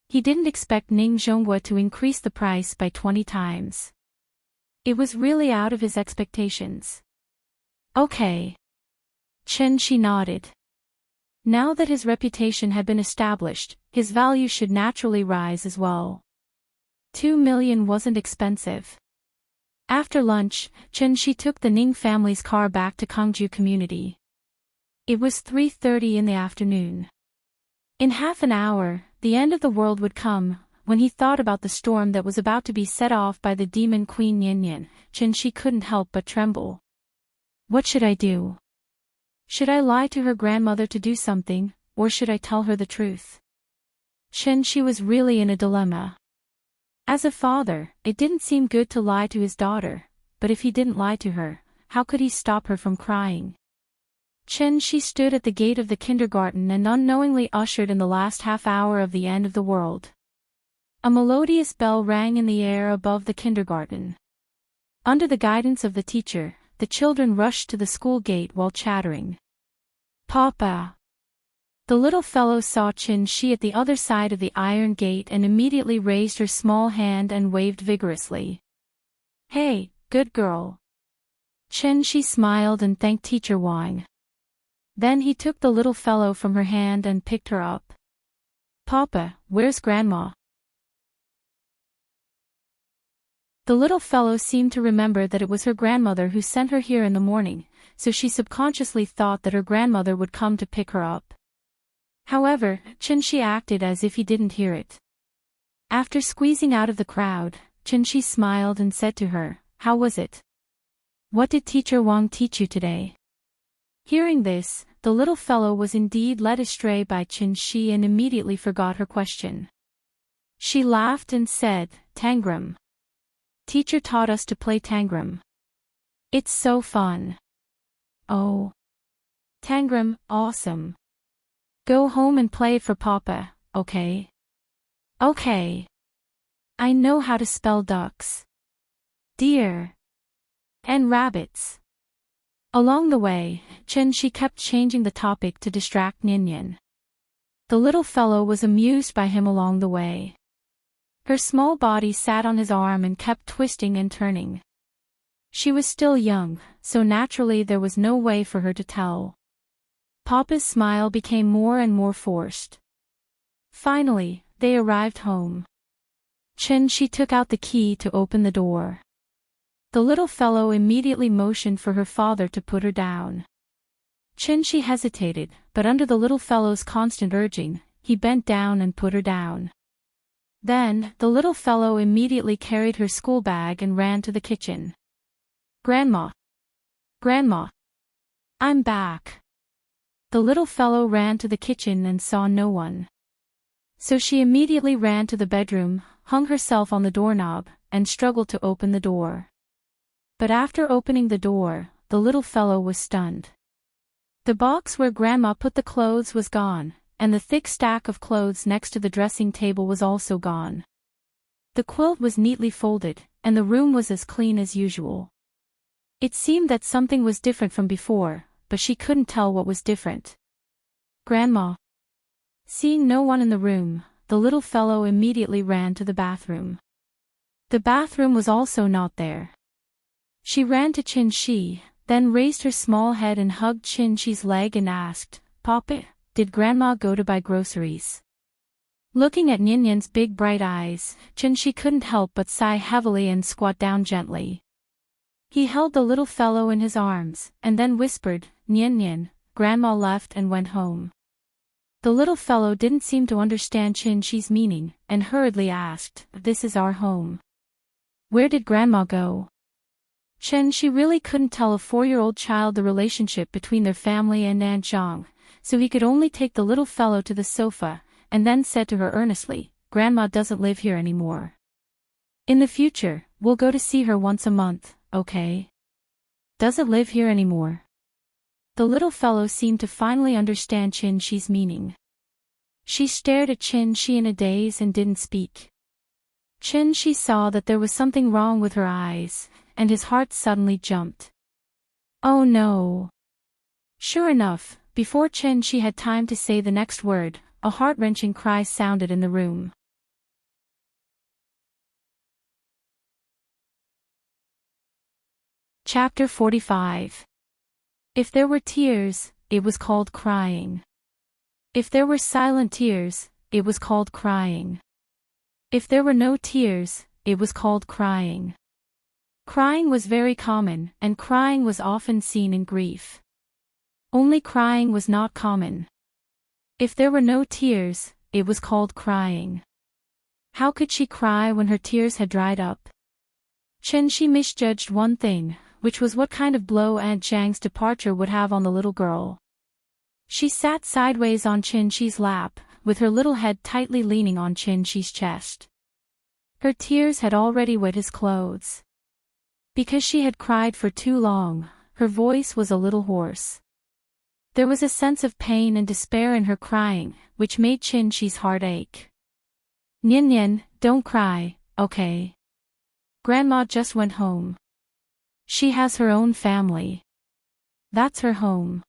He didn't expect Ning Zhongguo to increase the price by 20 times. It was really out of his expectations. Okay. Qin nodded. Now that his reputation had been established, his value should naturally rise as well. 2 million wasn't expensive. After lunch, Qin took the Ning family's car back to Kangju community. It was 3:30 in the afternoon. In half an hour, the end of the world would come. When he thought about the storm that was about to be set off by the demon queen Nian, Qin couldn't help but tremble. What should I do? Should I lie to her grandmother to do something, or should I tell her the truth? Qin was really in a dilemma. As a father, it didn't seem good to lie to his daughter, but if he didn't lie to her, how could he stop her from crying? Qin stood at the gate of the kindergarten and unknowingly ushered in the last half hour of the end of the world. A melodious bell rang in the air above the kindergarten. Under the guidance of the teacher, the children rushed to the school gate while chattering. Papa! The little fellow saw Qin at the other side of the iron gate and immediately raised her small hand and waved vigorously. Hey, good girl. Qin smiled and thanked Teacher Wang. Then he took the little fellow from her hand and picked her up. Papa, where's Grandma? The little fellow seemed to remember that it was her grandmother who sent her here in the morning, so she subconsciously thought that her grandmother would come to pick her up. However, Qin acted as if he didn't hear it. After squeezing out of the crowd, Qin smiled and said to her, How was it? What did Teacher Wang teach you today? Hearing this, the little fellow was indeed led astray by Qin and immediately forgot her question. She laughed and said, Tangram. Teacher taught us to play Tangram. It's so fun. Oh. Tangram, awesome. Go home and play it for Papa, okay? Okay. I know how to spell ducks. Deer. And rabbits. Along the way, Qin kept changing the topic to distract Nian. The little fellow was amused by him along the way. Her small body sat on his arm and kept twisting and turning. She was still young, so naturally there was no way for her to tell. Papa's smile became more and more forced. Finally, they arrived home. Qin took out the key to open the door. The little fellow immediately motioned for her father to put her down. Qin hesitated, but under the little fellow's constant urging, he bent down and put her down. Then, the little fellow immediately carried her school bag and ran to the kitchen. "Grandma! Grandma! I'm back!" The little fellow ran to the kitchen and saw no one. So she immediately ran to the bedroom, hung herself on the doorknob, and struggled to open the door. But after opening the door, the little fellow was stunned. The box where Grandma put the clothes was gone, and the thick stack of clothes next to the dressing table was also gone. The quilt was neatly folded, and the room was as clean as usual. It seemed that something was different from before, but she couldn't tell what was different. "Grandma." Seeing no one in the room, the little fellow immediately ran to the bathroom. The bathroom was also not there. She ran to Chin-Shi, then raised her small head and hugged Chin-Shi's leg and asked, "Papa, did Grandma go to buy groceries?" Looking at Nyan-Nyan's big bright eyes, Chin-Shi couldn't help but sigh heavily and squat down gently. He held the little fellow in his arms, and then whispered, "Nyan-Nyan, Grandma left and went home." The little fellow didn't seem to understand Chin-Shi's meaning, and hurriedly asked, "This is our home. Where did Grandma go?" Chin-Shi really couldn't tell a 4-year-old child the relationship between their family and Aunt Zhang, so he could only take the little fellow to the sofa, and then said to her earnestly, "Grandma doesn't live here anymore. In the future, we'll go to see her once a month, okay? Doesn't live here anymore." The little fellow seemed to finally understand Chin-Shi's meaning. She stared at Chin-Shi in a daze and didn't speak. Chin-Shi saw that there was something wrong with her eyes, and his heart suddenly jumped. Oh no! Sure enough, before Chin-Shi had time to say the next word, a heart-wrenching cry sounded in the room. Chapter 45. If there were tears, it was called crying. If there were silent tears, it was called crying. If there were no tears, it was called crying. Crying was very common, and crying was often seen in grief. Only crying was not common. If there were no tears, it was called crying. How could she cry when her tears had dried up? Chin-Shi misjudged one thing, which was what kind of blow Aunt Zhang's departure would have on the little girl. She sat sideways on Chin-Shi's lap, with her little head tightly leaning on Chin-Shi's chest. Her tears had already wet his clothes. Because she had cried for too long, her voice was a little hoarse. There was a sense of pain and despair in her crying, which made Chin-Shi's heart ache. "Nyan-Nyan, don't cry, okay? Grandma just went home. She has her own family. That's her home."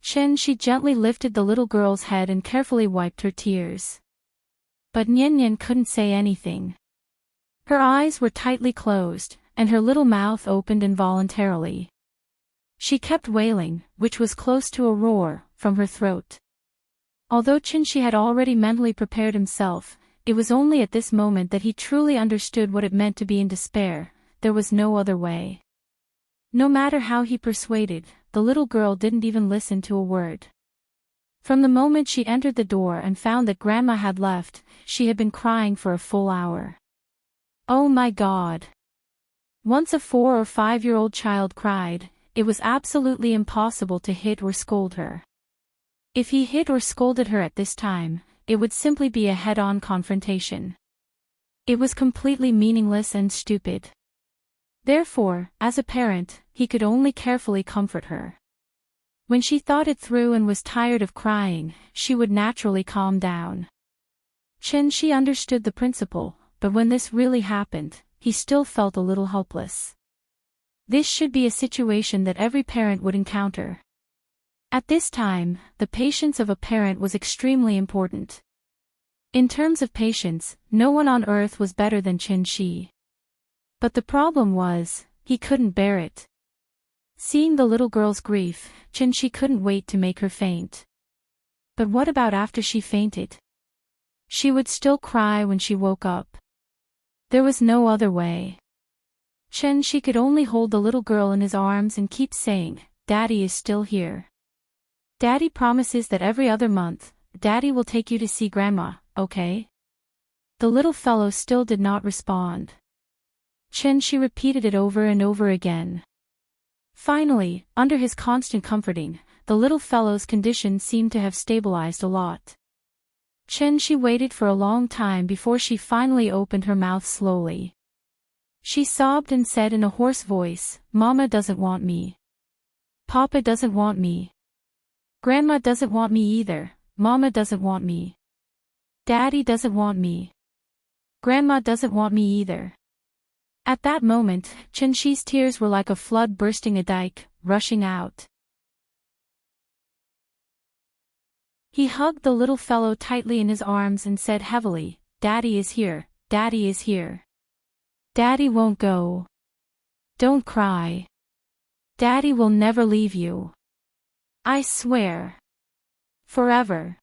Chin-Shi gently lifted the little girl's head and carefully wiped her tears. But Nyan-Nyan couldn't say anything. Her eyes were tightly closed, and her little mouth opened involuntarily. She kept wailing, which was close to a roar, from her throat. Although Chin-Shi had already mentally prepared himself, it was only at this moment that he truly understood what it meant to be in despair. There was no other way. No matter how he persuaded, the little girl didn't even listen to a word. From the moment she entered the door and found that Grandma had left, she had been crying for a full hour. Oh my God! Once a 4 or 5-year-old child cried, it was absolutely impossible to hit or scold her. If he hit or scolded her at this time, it would simply be a head-on confrontation. It was completely meaningless and stupid. Therefore, as a parent, he could only carefully comfort her. When she thought it through and was tired of crying, she would naturally calm down. Chin-Shi understood the principle, but when this really happened, he still felt a little helpless. This should be a situation that every parent would encounter. At this time, the patience of a parent was extremely important. In terms of patience, no one on earth was better than Chin-Shi. But the problem was, he couldn't bear it. Seeing the little girl's grief, Chin-Shi couldn't wait to make her faint. But what about after she fainted? She would still cry when she woke up. There was no other way. Chin-Shi could only hold the little girl in his arms and keep saying, "Daddy is still here. Daddy promises that every other month, Daddy will take you to see Grandma, okay? The little fellow still did not respond. She repeated it over and over again. Finally, under his constant comforting, the little fellow's condition seemed to have stabilized a lot. She waited for a long time before she finally opened her mouth slowly. She sobbed and said in a hoarse voice, "Mama doesn't want me. Papa doesn't want me. Grandma doesn't want me either. Mama doesn't want me. Daddy doesn't want me. Grandma doesn't want me either." At that moment, Chenxi's tears were like a flood bursting a dike, rushing out. He hugged the little fellow tightly in his arms and said heavily, "Daddy is here, Daddy is here. Daddy won't go. Don't cry. Daddy will never leave you. I swear. Forever."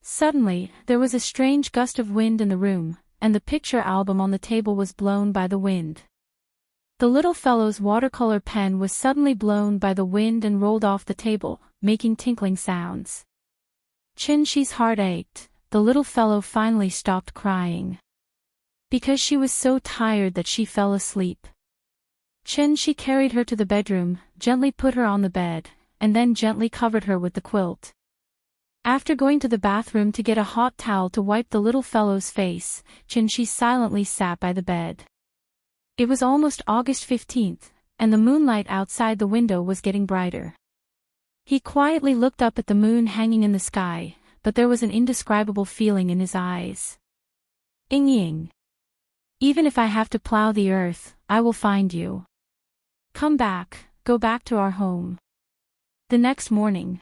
Suddenly, there was a strange gust of wind in the room, and the picture album on the table was blown by the wind. The little fellow's watercolor pen was suddenly blown by the wind and rolled off the table, making tinkling sounds. Chenxi's heart ached. The little fellow finally stopped crying. Because she was so tired that she fell asleep. Chenxi carried her to the bedroom, gently put her on the bed, and then gently covered her with the quilt. After going to the bathroom to get a hot towel to wipe the little fellow's face, Chenxi silently sat by the bed. It was almost August 15th, and the moonlight outside the window was getting brighter. He quietly looked up at the moon hanging in the sky, but there was an indescribable feeling in his eyes. Ying. Even if I have to plow the earth, I will find you. Come back, go back to our home. The next morning,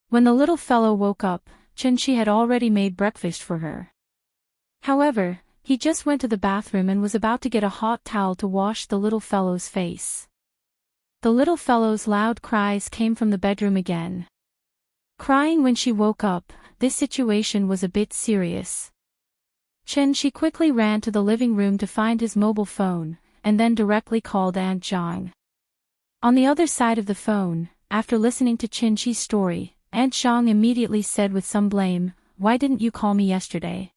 when the little fellow woke up, Chenxi had already made breakfast for her. However, he just went to the bathroom and was about to get a hot towel to wash the little fellow's face. The little fellow's loud cries came from the bedroom again. Crying when she woke up, this situation was a bit serious. Chenxi quickly ran to the living room to find his mobile phone, and then directly called Aunt Zhang. On the other side of the phone, after listening to Chenxi's story, Aunt Zhang immediately said with some blame, "Why didn't you call me yesterday?"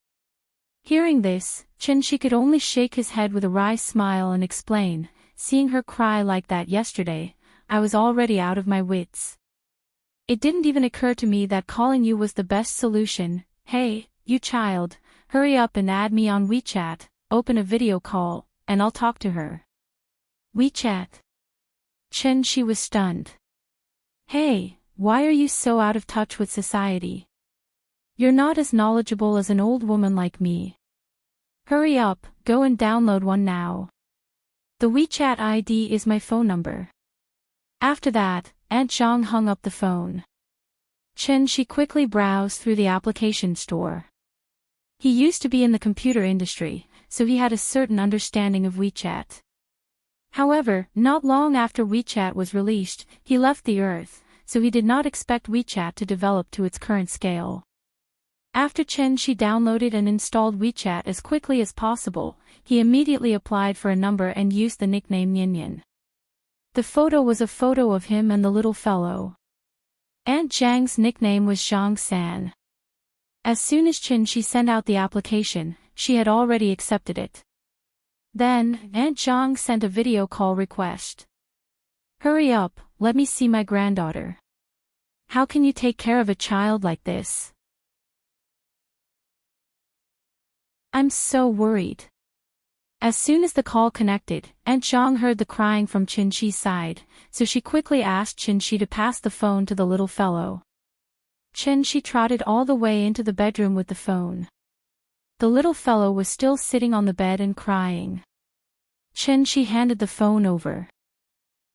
Hearing this, Chenxi could only shake his head with a wry smile and explain, "Seeing her cry like that yesterday, I was already out of my wits. It didn't even occur to me that calling you was the best solution. Hey, you child, hurry up and add me on WeChat, open a video call, and I'll talk to her." WeChat? Chenxi was stunned. Hey, why are you so out of touch with society? You're not as knowledgeable as an old woman like me. Hurry up, go and download one now. The WeChat ID is my phone number. After that, Aunt Zhang hung up the phone. Chenxi quickly browsed through the application store. He used to be in the computer industry, so he had a certain understanding of WeChat. However, not long after WeChat was released, he left the Earth, so he did not expect WeChat to develop to its current scale. After Chenxi downloaded and installed WeChat as quickly as possible, he immediately applied for a number and used the nickname Nyanyan. The photo was a photo of him and the little fellow. Aunt Zhang's nickname was Zhang San. As soon as Chenxi sent out the application, she had already accepted it. Then, Aunt Zhang sent a video call request. "Hurry up, let me see my granddaughter. How can you take care of a child like this? I'm so worried." As soon as the call connected, Aunt Zhang heard the crying from Chenxi's side, so she quickly asked Chenxi to pass the phone to the little fellow. Chenxi trotted all the way into the bedroom with the phone. The little fellow was still sitting on the bed and crying. Chenxi handed the phone over.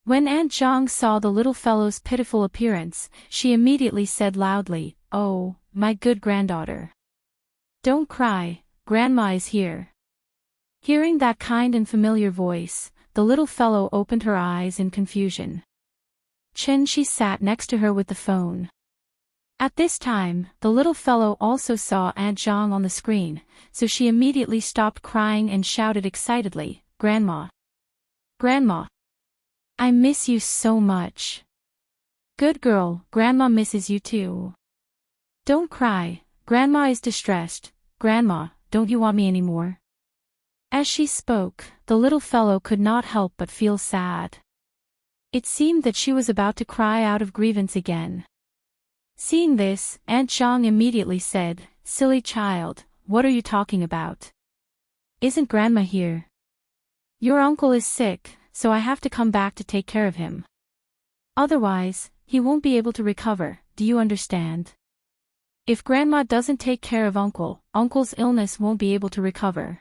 When Aunt Zhang saw the little fellow's pitiful appearance, she immediately said loudly, "Oh, my good granddaughter. Don't cry, Grandma is here." Hearing that kind and familiar voice, the little fellow opened her eyes in confusion. Chenxi sat next to her with the phone. At this time, the little fellow also saw Aunt Zhang on the screen, so she immediately stopped crying and shouted excitedly, "Grandma! Grandma! I miss you so much." "Good girl, Grandma misses you too. Don't cry, Grandma is distressed. Grandma, don't you want me anymore? As she spoke, the little fellow could not help but feel sad. It seemed that she was about to cry out of grievance again. Seeing this, Aunt Zhang immediately said, "Silly child, what are you talking about? Isn't Grandma here? Your uncle is sick, so I have to come back to take care of him. Otherwise, he won't be able to recover, do you understand? If Grandma doesn't take care of Uncle's illness won't be able to recover.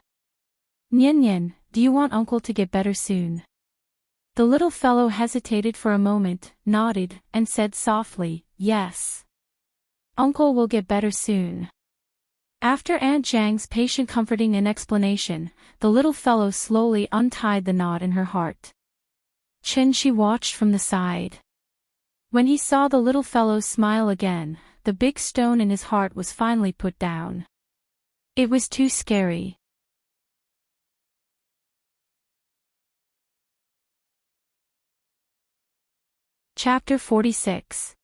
Nian Nian, do you want Uncle to get better soon?" The little fellow hesitated for a moment, nodded, and said softly, "Yes. Uncle will get better soon." After Aunt Zhang's patient comforting and explanation, the little fellow slowly untied the knot in her heart. She watched from the side. When he saw the little fellow smile again, the big stone in his heart was finally put down. It was too scary. Chapter 46.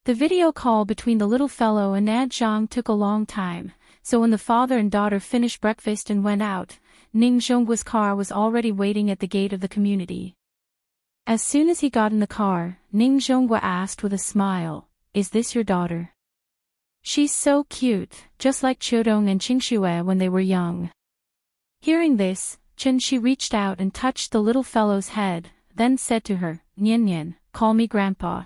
The video call between the little fellow and Aunt Zhang took a long time, so when the father and daughter finished breakfast and went out, Ning Zhongguo's car was already waiting at the gate of the community. As soon as he got in the car, Ning Zhongguo asked with a smile, "Is this your daughter? She's so cute, just like Qiudong and Qingxue when they were young." Hearing this, Shi reached out and touched the little fellow's head, then said to her, "Nian Nian, call me Grandpa."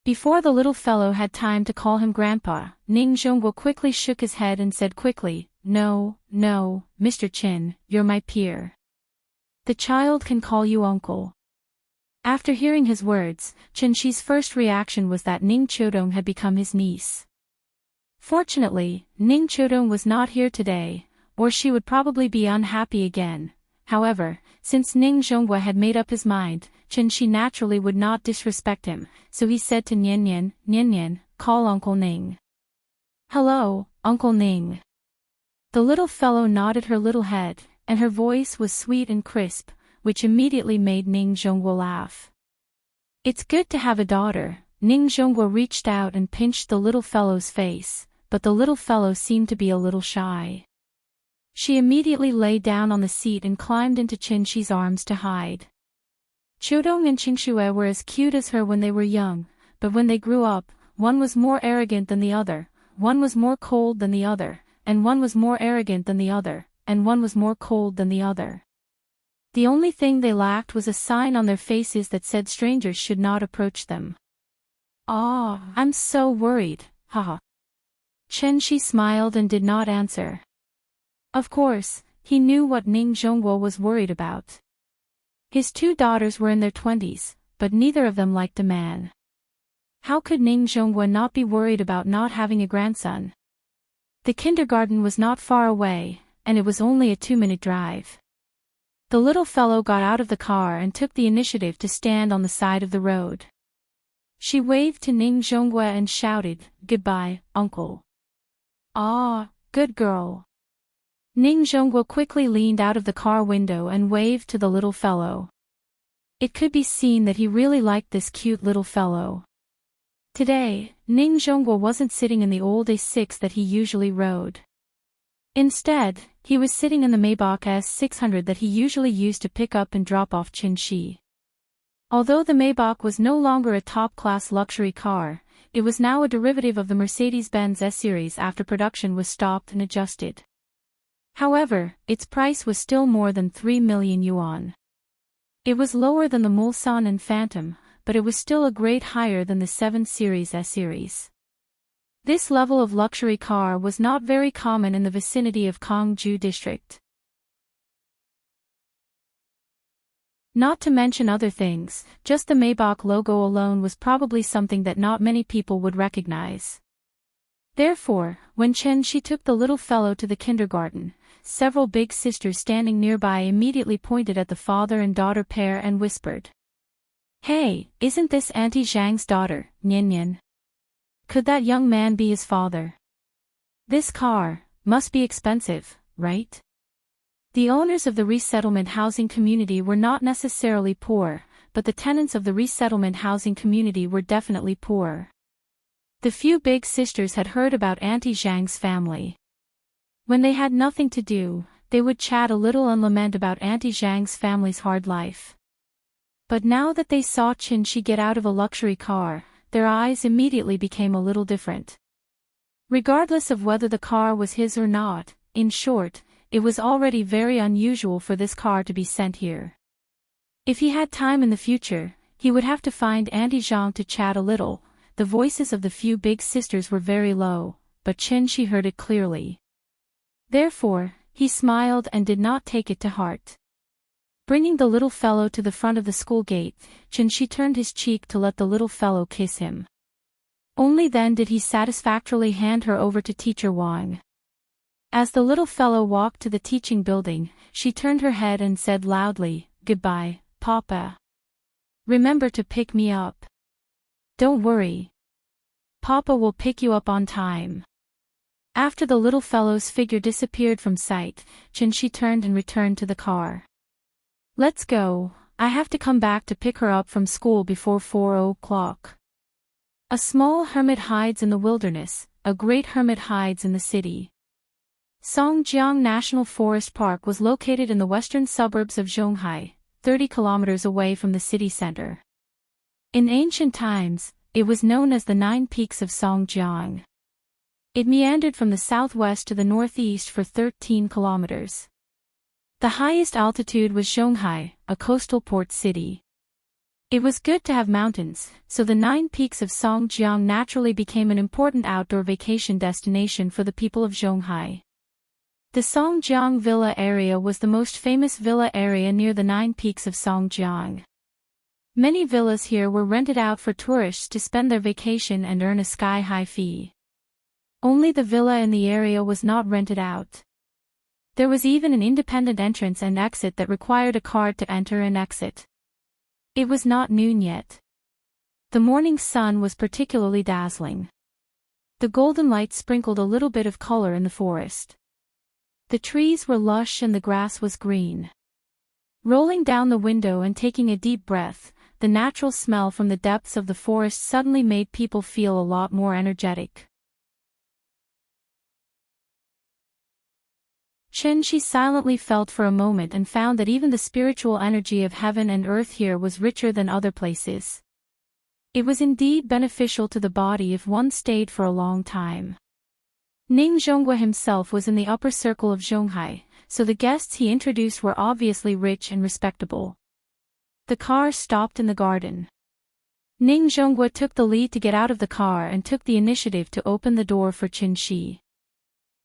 Before the little fellow had time to call him Grandpa, Ning Zhongguo quickly shook his head and said quickly, "No, no, Mr. Qin, you're my peer. The child can call you Uncle." After hearing his words, Shi's first reaction was that Ning Qiudong had become his niece. Fortunately, Ning Qiudong was not here today, or she would probably be unhappy again. However, since Ning Zhongguo had made up his mind, Shi naturally would not disrespect him, so he said to Nian Nian, "Nian Nian, call Uncle Ning." "Hello, Uncle Ning." The little fellow nodded her little head, and her voice was sweet and crisp, which immediately made Ning Zhongguo laugh. "It's good to have a daughter." Ning Zhongguo reached out and pinched the little fellow's face, but the little fellow seemed to be a little shy. She immediately lay down on the seat and climbed into Shi's arms to hide. Qiudong and Qingxue were as cute as her when they were young, but when they grew up, one was more arrogant than the other, one was more cold than the other, and one was more arrogant than the other, and one was more cold than the other. The only thing they lacked was a sign on their faces that said strangers should not approach them. "Ah, I'm so worried, haha." Shi smiled and did not answer. Of course, he knew what Ning Zhongguo was worried about. His two daughters were in their 20s, but neither of them liked a man. How could Ning Zhongguo not be worried about not having a grandson? The kindergarten was not far away, and it was only a 2-minute drive. The little fellow got out of the car and took the initiative to stand on the side of the road. She waved to Ning Zhongguo and shouted, "Goodbye, Uncle." "Ah, good girl." Ning Zhongguo quickly leaned out of the car window and waved to the little fellow. It could be seen that he really liked this cute little fellow. Today, Ning Zhongguo wasn't sitting in the old A6 that he usually rode. Instead, he was sitting in the Maybach S600 that he usually used to pick up and drop off Shi. Although the Maybach was no longer a top-class luxury car, it was now a derivative of the Mercedes-Benz S-Series after production was stopped and adjusted. However, its price was still more than 3 million yuan. It was lower than the Mulsanne and Phantom, but it was still a grade higher than the 7 Series S-Series. This level of luxury car was not very common in the vicinity of Gongju district. Not to mention other things, just the Maybach logo alone was probably something that not many people would recognize. Therefore, when Shi took the little fellow to the kindergarten, several big sisters standing nearby immediately pointed at the father and daughter pair and whispered, "Hey, isn't this Auntie Zhang's daughter, Nian Nian? Could that young man be his father? This car must be expensive, right?" The owners of the resettlement housing community were not necessarily poor, but the tenants of the resettlement housing community were definitely poor. The few big sisters had heard about Auntie Zhang's family. When they had nothing to do, they would chat a little and lament about Auntie Zhang's family's hard life. But now that they saw Qin get out of a luxury car, their eyes immediately became a little different. Regardless of whether the car was his or not, in short, it was already very unusual for this car to be sent here. If he had time in the future, he would have to find Auntie Zhang to chat a little. The voices of the few big sisters were very low, but Qin heard it clearly. Therefore, he smiled and did not take it to heart. Bringing the little fellow to the front of the school gate, Qin turned his cheek to let the little fellow kiss him. Only then did he satisfactorily hand her over to Teacher Wang. As the little fellow walked to the teaching building, she turned her head and said loudly, "Goodbye, Papa. Remember to pick me up. Don't worry. Papa will pick you up on time." After the little fellow's figure disappeared from sight, Qin turned and returned to the car. "Let's go, I have to come back to pick her up from school before 4 o'clock. A small hermit hides in the wilderness, a great hermit hides in the city." Songjiang National Forest Park was located in the western suburbs of Zhonghai, 30 kilometers away from the city center. In ancient times, it was known as the Nine Peaks of Songjiang. It meandered from the southwest to the northeast for 13 kilometers. The highest altitude was Zhonghai, a coastal port city. It was good to have mountains, so the Nine Peaks of Songjiang naturally became an important outdoor vacation destination for the people of Zhonghai. The Songjiang Villa area was the most famous villa area near the Nine Peaks of Songjiang. Many villas here were rented out for tourists to spend their vacation and earn a sky-high fee. Only the villa in the area was not rented out. There was even an independent entrance and exit that required a card to enter and exit. It was not noon yet. The morning sun was particularly dazzling. The golden light sprinkled a little bit of color in the forest. The trees were lush and the grass was green. Rolling down the window and taking a deep breath, the natural smell from the depths of the forest suddenly made people feel a lot more energetic. Qin silently felt for a moment and found that even the spiritual energy of heaven and earth here was richer than other places. It was indeed beneficial to the body if one stayed for a long time. Ning Zhonghua himself was in the upper circle of Zhonghai, so the guests he introduced were obviously rich and respectable. The car stopped in the garden. Ning Zhonghua took the lead to get out of the car and took the initiative to open the door for Qin.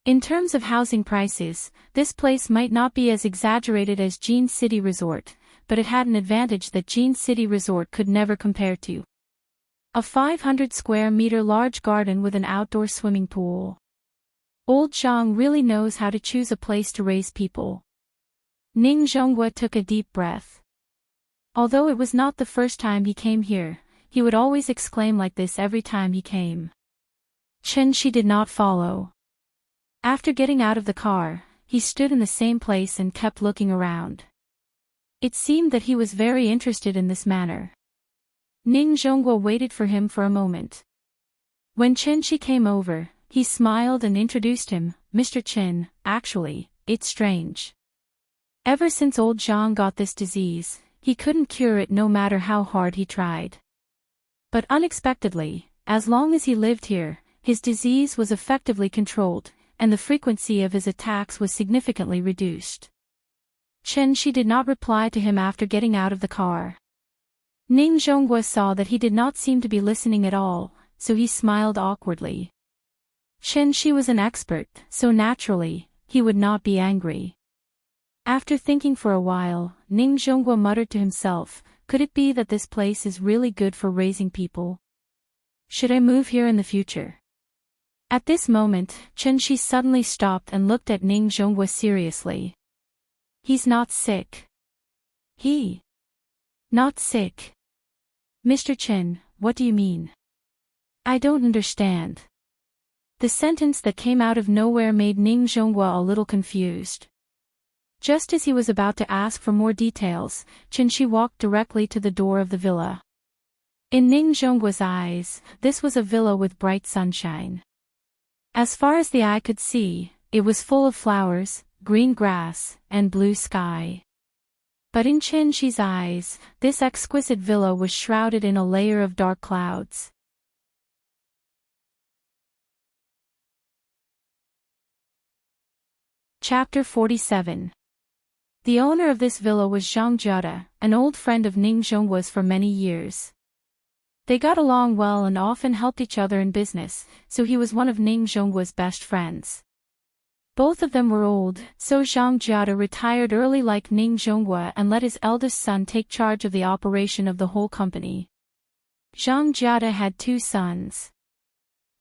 In terms of housing prices, this place might not be as exaggerated as Jin City Resort, but it had an advantage that Jin City Resort could never compare to. A 500 square meter large garden with an outdoor swimming pool. Old Zhang really knows how to choose a place to raise people. Ning Zhonghua took a deep breath. Although it was not the first time he came here, he would always exclaim like this every time he came. Qin did not follow. After getting out of the car, he stood in the same place and kept looking around. It seemed that he was very interested in this manner. Ning Zhonghua waited for him for a moment. When Qin came over, he smiled and introduced him, "Mr. Qin, actually, it's strange. Ever since old Zhang got this disease, he couldn't cure it no matter how hard he tried. But unexpectedly, as long as he lived here, his disease was effectively controlled, and the frequency of his attacks was significantly reduced." Qin did not reply to him after getting out of the car. Ning Zhonghua saw that he did not seem to be listening at all, so he smiled awkwardly. Qin was an expert, so naturally, he would not be angry. After thinking for a while, Ning Zhonghua muttered to himself, "Could it be that this place is really good for raising people? Should I move here in the future?" At this moment, Qin suddenly stopped and looked at Ning Zhonghua seriously. "He's not sick." "He? Not sick? Mr. Qin, what do you mean? I don't understand." The sentence that came out of nowhere made Ning Zhonghua a little confused. Just as he was about to ask for more details, Qin walked directly to the door of the villa. In Ning Zhonggua's eyes, this was a villa with bright sunshine. As far as the eye could see, It was full of flowers, green grass, and blue sky. But in Chen-Chi's eyes, this exquisite villa was shrouded in a layer of dark clouds. Chapter 47. The owner of this villa was Zhang Jiada, an old friend of Ning Zhongguo's for many years. They got along well and often helped each other in business, so he was one of Ning Zhongguo's best friends. Both of them were old, so Zhang Jiada retired early like Ning Zhongguo and let his eldest son take charge of the operation of the whole company. Zhang Jiada had 2 sons.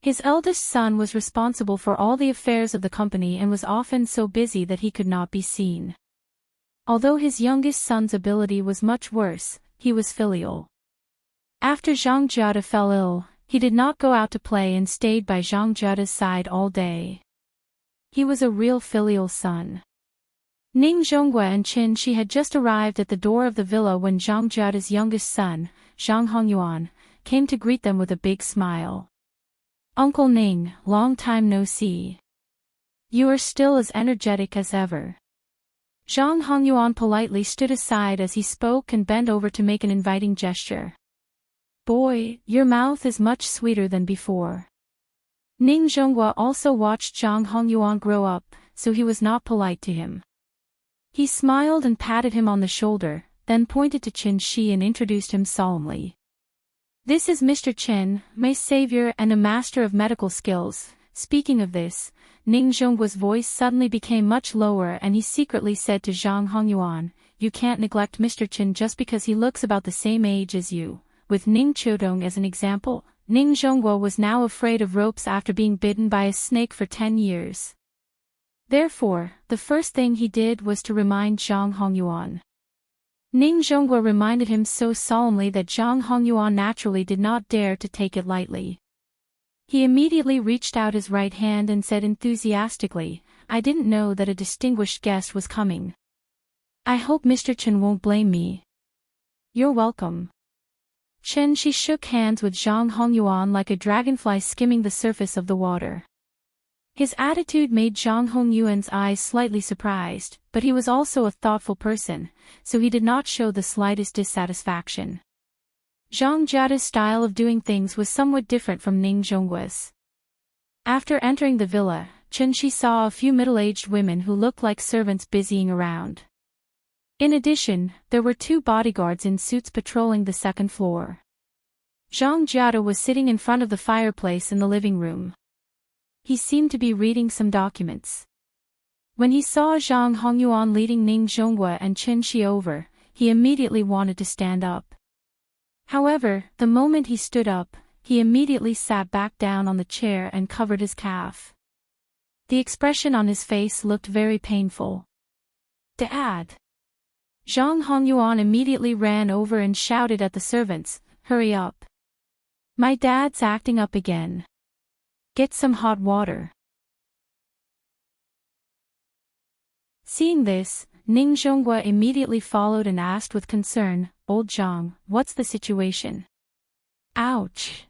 His eldest son was responsible for all the affairs of the company and was often so busy that he could not be seen. Although his youngest son's ability was much worse, he was filial. After Zhang Jiada fell ill, he did not go out to play and stayed by Zhang Jiada's side all day. He was a real filial son. Ning Zhongguo and Chen-Chi had just arrived at the door of the villa when Zhang Jiada's youngest son, Zhang Hongyuan, came to greet them with a big smile. "Uncle Ning, long time no see. You are still as energetic as ever." Zhang Hongyuan politely stood aside as he spoke and bent over to make an inviting gesture. "Boy, your mouth is much sweeter than before." Ning Zhongguo also watched Zhang Hongyuan grow up, so he was not polite to him. He smiled and patted him on the shoulder, then pointed to Chen-Chi and introduced him solemnly. "This is Mr. Chen, my savior and a master of medical skills." Speaking of this, Ning Zhongguo's voice suddenly became much lower and he secretly said to Zhang Hongyuan, "You can't neglect Mr. Chen just because he looks about the same age as you." With Ning Chodong as an example, Ning Zhongguo was now afraid of ropes after being bitten by a snake for 10 years. Therefore, the first thing he did was to remind Zhang Hongyuan. Ning Zhongguo reminded him so solemnly that Zhang Hongyuan naturally did not dare to take it lightly. He immediately reached out his right hand and said enthusiastically, "I didn't know that a distinguished guest was coming. I hope Mr. Chen won't blame me." "You're welcome." Chen-Chi shook hands with Zhang Hongyuan like a dragonfly skimming the surface of the water. His attitude made Zhang Hongyuan's eyes slightly surprised, but he was also a thoughtful person, so he did not show the slightest dissatisfaction. Zhang Jiada's style of doing things was somewhat different from Ning Zhongguo's. After entering the villa, Chen-Chi saw a few middle-aged women who looked like servants busying around. In addition, there were 2 bodyguards in suits patrolling the second floor. Zhang Jiada was sitting in front of the fireplace in the living room. He seemed to be reading some documents. When he saw Zhang Hongyuan leading Ning Zhongguo and Chen-Chi over, he immediately wanted to stand up. However, the moment he stood up, he immediately sat back down on the chair and covered his calf. The expression on his face looked very painful. "Dad!" Zhang Hongyuan immediately ran over and shouted at the servants, "Hurry up! My dad's acting up again. Get some hot water." Seeing this, Ning Zhongguo immediately followed and asked with concern, "Old Zhang, what's the situation?" "Ouch!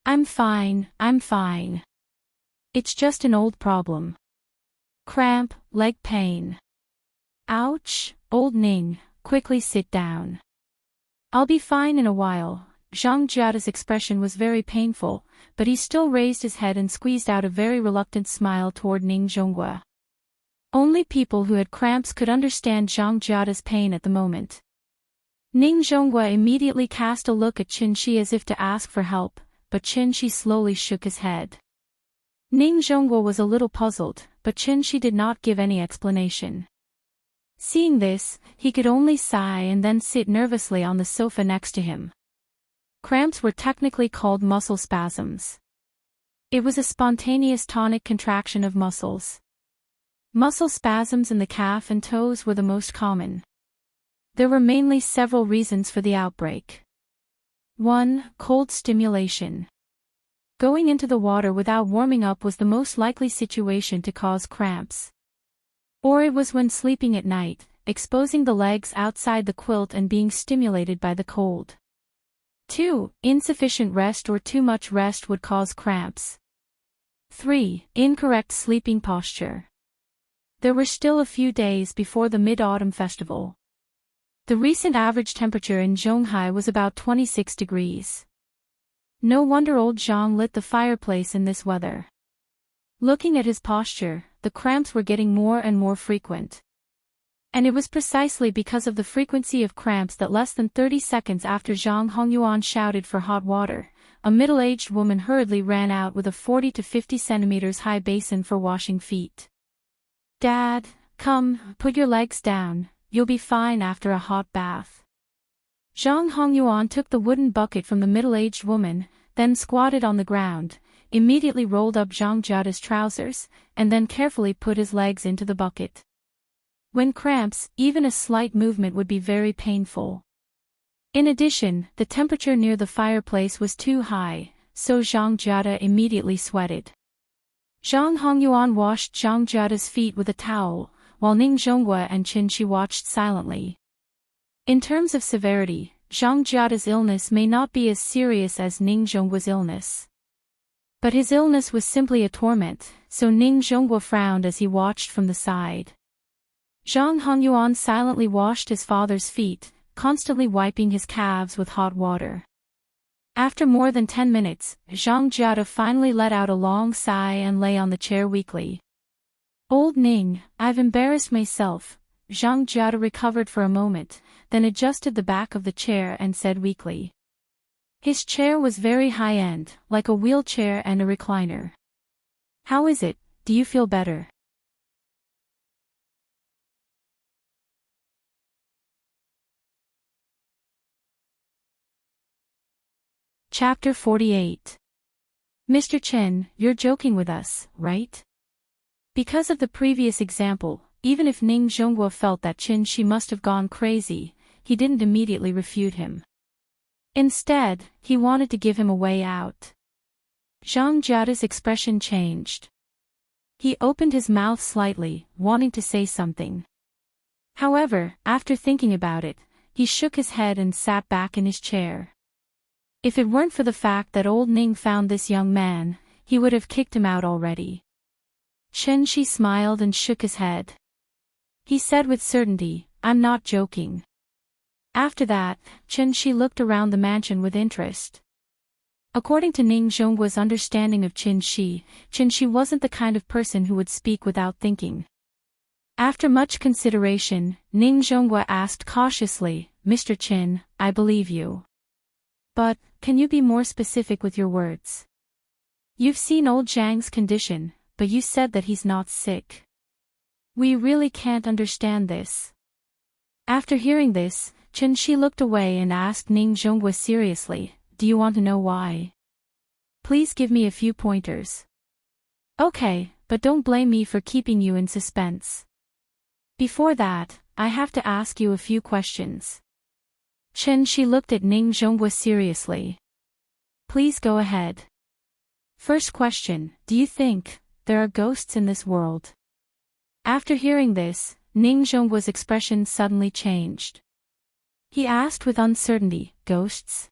I'm fine. It's just an old problem. Cramp, leg pain." "Ouch, old Ning, quickly sit down. I'll be fine in a while." Zhang Jiada's expression was very painful, but he still raised his head and squeezed out a very reluctant smile toward Ning Zhongguo. Only people who had cramps could understand Zhang Jiada's pain at the moment. Ning Zhongguo immediately cast a look at Chen-Chi as if to ask for help, but Chen-Chi slowly shook his head. Ning Zhongguo was a little puzzled, but Chen-Chi did not give any explanation. Seeing this, he could only sigh and then sit nervously on the sofa next to him. Cramps were technically called muscle spasms. It was a spontaneous tonic contraction of muscles. Muscle spasms in the calf and toes were the most common. There were mainly several reasons for the outbreak. 1. Cold stimulation. Going into the water without warming up was the most likely situation to cause cramps. Or it was when sleeping at night, exposing the legs outside the quilt and being stimulated by the cold. 2. Insufficient rest or too much rest would cause cramps. 3. Incorrect sleeping posture. There were still a few days before the Mid-Autumn Festival. The recent average temperature in Zhonghai was about 26 degrees. No wonder old Zhang lit the fireplace in this weather. Looking at his posture, the cramps were getting more and more frequent. And it was precisely because of the frequency of cramps that less than 30 seconds after Zhang Hongyuan shouted for hot water, a middle-aged woman hurriedly ran out with a 40 to 50 centimeters high basin for washing feet. "Dad, come, put your legs down, you'll be fine after a hot bath." Zhang Hongyuan took the wooden bucket from the middle-aged woman, then squatted on the ground, immediately rolled up Zhang Jiada's trousers, and then carefully put his legs into the bucket. When cramps, even a slight movement would be very painful. In addition, the temperature near the fireplace was too high, so Zhang Jiada immediately sweated. Zhang Hongyuan washed Zhang Jiada's feet with a towel, while Ning Zhonghua and Qin Shi watched silently. In terms of severity, Zhang Jiada's illness may not be as serious as Ning Zhonghua's illness. But his illness was simply a torment, so Ning Zhonghua frowned as he watched from the side. Zhang Hongyuan silently washed his father's feet, constantly wiping his calves with hot water. After more than 10 minutes, Zhang Jiada finally let out a long sigh and lay on the chair weakly. "Old Ning, I've embarrassed myself." Zhang Jiada recovered for a moment, then adjusted the back of the chair and said weakly. His chair was very high-end, like a wheelchair and a recliner. "How is it? Do you feel better?" Chapter 48. Mr. Chen, you're joking with us, right? Because of the previous example, even if Ning Zhonghua felt that Qin Shi must have gone crazy, he didn't immediately refute him. Instead, he wanted to give him a way out. Zhang Jiada's expression changed. He opened his mouth slightly, wanting to say something. However, after thinking about it, he shook his head and sat back in his chair. If it weren't for the fact that old Ning found this young man, he would have kicked him out already. Qin Shi smiled and shook his head. He said with certainty, "I'm not joking." After that, Qin Shi looked around the mansion with interest. According to Ning Zhonghua's understanding of Qin Shi wasn't the kind of person who would speak without thinking. After much consideration, Ning Zhonghua asked cautiously, "Mr. Qin, I believe you. But, can you be more specific with your words? You've seen old Zhang's condition, but you said that he's not sick. We really can't understand this." After hearing this, Qin Shi looked away and asked Ning Zhonghua seriously, "Do you want to know why? Please give me a few pointers." "Okay, but don't blame me for keeping you in suspense. Before that, I have to ask you a few questions." Qin Shi looked at Ning Zhonghua seriously. "Please go ahead. First question, do you think there are ghosts in this world?" After hearing this, Ning Zhonghua's expression suddenly changed. He asked with uncertainty, "Ghosts?"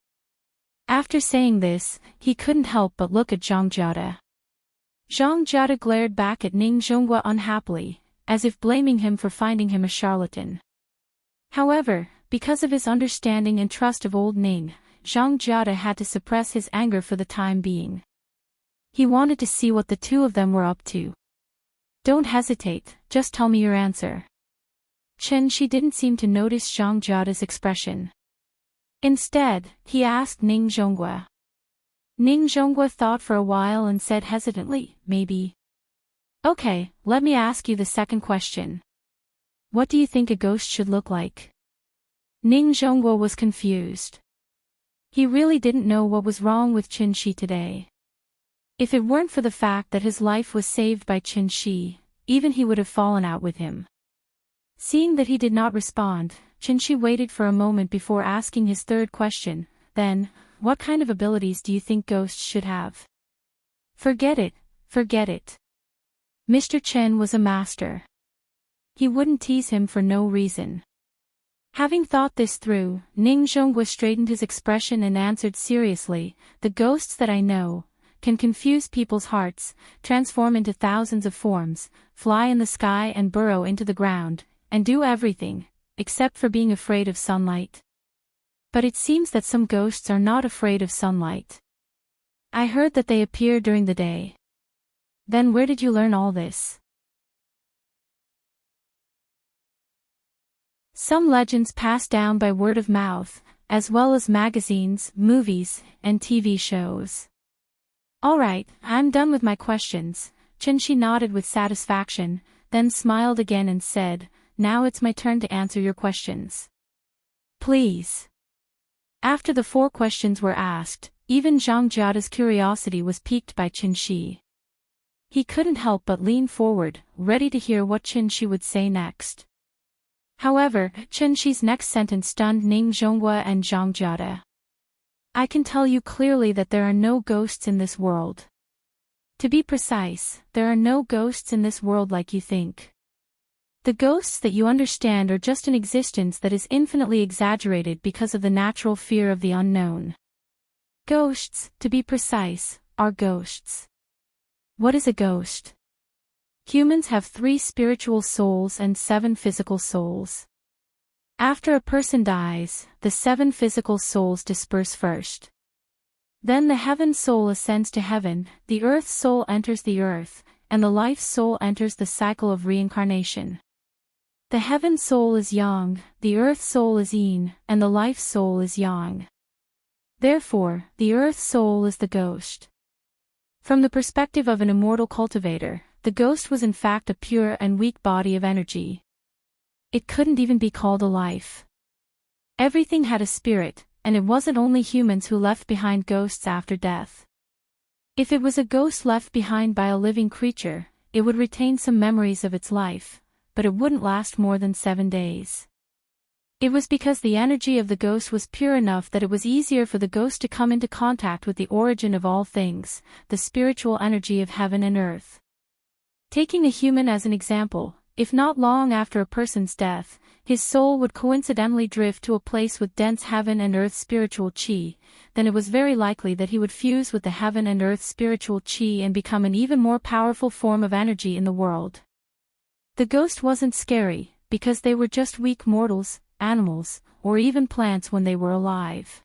After saying this, he couldn't help but look at Zhang Jiada. Zhang Jiada glared back at Ning Zhonghua unhappily, as if blaming him for finding him a charlatan. However, because of his understanding and trust of old Ning, Zhang Jiada had to suppress his anger for the time being. He wanted to see what the two of them were up to. "Don't hesitate, just tell me your answer." Qin Shi didn't seem to notice Zhang Jiada's expression. Instead, he asked Ning Zhonghua. Ning Zhonghua thought for a while and said hesitantly, "Maybe." "Okay, let me ask you the second question. What do you think a ghost should look like?" Ning Zhonghua was confused. He really didn't know what was wrong with Qin Shi today. If it weren't for the fact that his life was saved by Qin Shi, even he would have fallen out with him. Seeing that he did not respond, Qin Shi waited for a moment before asking his third question, then, "What kind of abilities do you think ghosts should have?" Forget it, forget it. Mr. Chen was a master. He wouldn't tease him for no reason. Having thought this through, Ning Zhonghua straightened his expression and answered seriously, "The ghosts that I know, can confuse people's hearts, transform into thousands of forms, fly in the sky and burrow into the ground, and do everything, except for being afraid of sunlight. But it seems that some ghosts are not afraid of sunlight. I heard that they appear during the day. Then where did you learn all this? Some legends pass down by word of mouth, as well as magazines, movies, and TV shows. Alright, I'm done with my questions. Chenshi nodded with satisfaction, then smiled again and said, now it's my turn to answer your questions. Please. After the 4 questions were asked, even Zhang Jiada's curiosity was piqued by Chenshi. He couldn't help but lean forward, ready to hear what Chenshi would say next. However, Chenshi's next sentence stunned Ning Zhonghua and Zhang Jiada. I can tell you clearly that there are no ghosts in this world. To be precise, there are no ghosts in this world like you think. The ghosts that you understand are just an existence that is infinitely exaggerated because of the natural fear of the unknown. Ghosts, to be precise, are ghosts. What is a ghost? Humans have 3 spiritual souls and 7 physical souls. After a person dies, the 7 physical souls disperse first. Then the heaven soul ascends to heaven, the earth soul enters the earth, and the life soul enters the cycle of reincarnation. The heaven soul is yang, the earth soul is yin, and the life soul is yang. Therefore, the earth soul is the ghost. From the perspective of an immortal cultivator, the ghost was in fact a pure and weak body of energy. It couldn't even be called a life. Everything had a spirit, and it wasn't only humans who left behind ghosts after death. If it was a ghost left behind by a living creature, it would retain some memories of its life, but it wouldn't last more than 7 days. It was because the energy of the ghost was pure enough that it was easier for the ghost to come into contact with the origin of all things, the spiritual energy of heaven and earth. Taking a human as an example, if not long after a person's death, his soul would coincidentally drift to a place with dense heaven and earth spiritual chi, then it was very likely that he would fuse with the heaven and earth spiritual chi and become an even more powerful form of energy in the world. The ghost wasn't scary, because they were just weak mortals, animals, or even plants when they were alive.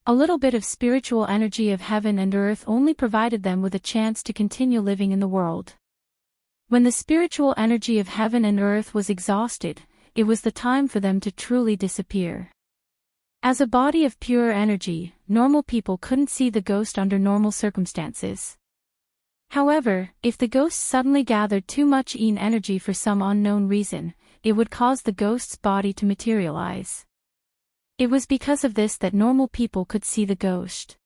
A little bit of spiritual energy of heaven and earth only provided them with a chance to continue living in the world. When the spiritual energy of heaven and earth was exhausted, it was the time for them to truly disappear. As a body of pure energy, normal people couldn't see the ghost under normal circumstances. However, if the ghost suddenly gathered too much yin energy for some unknown reason, it would cause the ghost's body to materialize. It was because of this that normal people could see the ghost.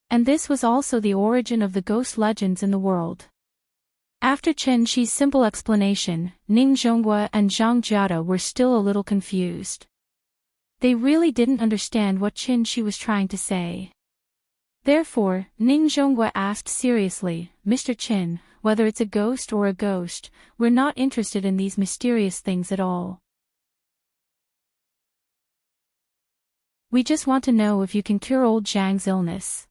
And this was also the origin of the ghost legends in the world. After Chen Shi's simple explanation, Ning Zhonghua and Zhang Jiada were still a little confused. They really didn't understand what Chen Shi was trying to say. Therefore, Ning Zhonghua asked seriously, Mr. Chen, whether it's a ghost or a ghost, we're not interested in these mysterious things at all. We just want to know if you can cure old Zhang's illness.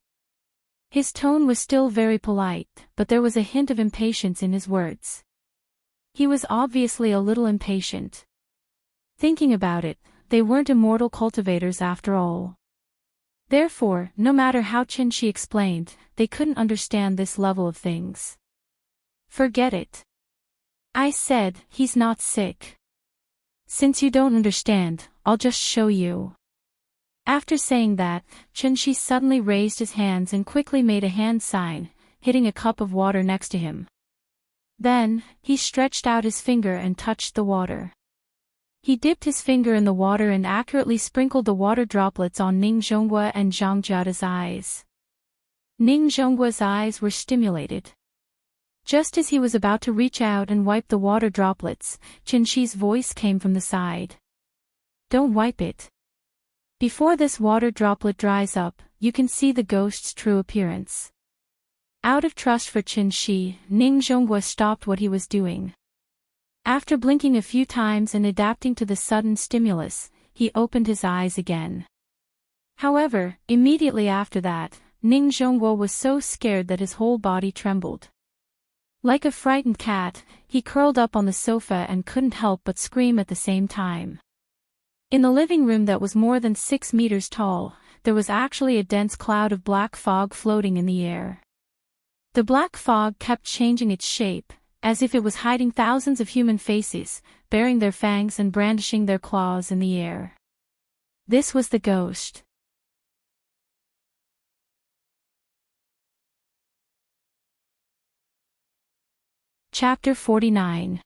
His tone was still very polite, but there was a hint of impatience in his words. He was obviously a little impatient. Thinking about it, they weren't immortal cultivators after all. Therefore, no matter how Chen Shi explained, they couldn't understand this level of things. Forget it. I said, he's not sick. Since you don't understand, I'll just show you. After saying that, Chen Shi suddenly raised his hands and quickly made a hand sign, hitting a cup of water next to him. Then, he stretched out his finger and touched the water. He dipped his finger in the water and accurately sprinkled the water droplets on Ning Zhonghua and Zhang Jiada's eyes. Ning Zhonghua's eyes were stimulated. Just as he was about to reach out and wipe the water droplets, Chen Shi's voice came from the side. Don't wipe it. Before this water droplet dries up, you can see the ghost's true appearance. Out of trust for Chen Shi, Ning Zhonghua stopped what he was doing. After blinking a few times and adapting to the sudden stimulus, he opened his eyes again. However, immediately after that, Ning Zhongguo was so scared that his whole body trembled. Like a frightened cat, he curled up on the sofa and couldn't help but scream at the same time. In the living room that was more than 6 meters tall, there was actually a dense cloud of black fog floating in the air. The black fog kept changing its shape, as if it was hiding thousands of human faces, baring their fangs and brandishing their claws in the air. This was the ghost. Chapter 49.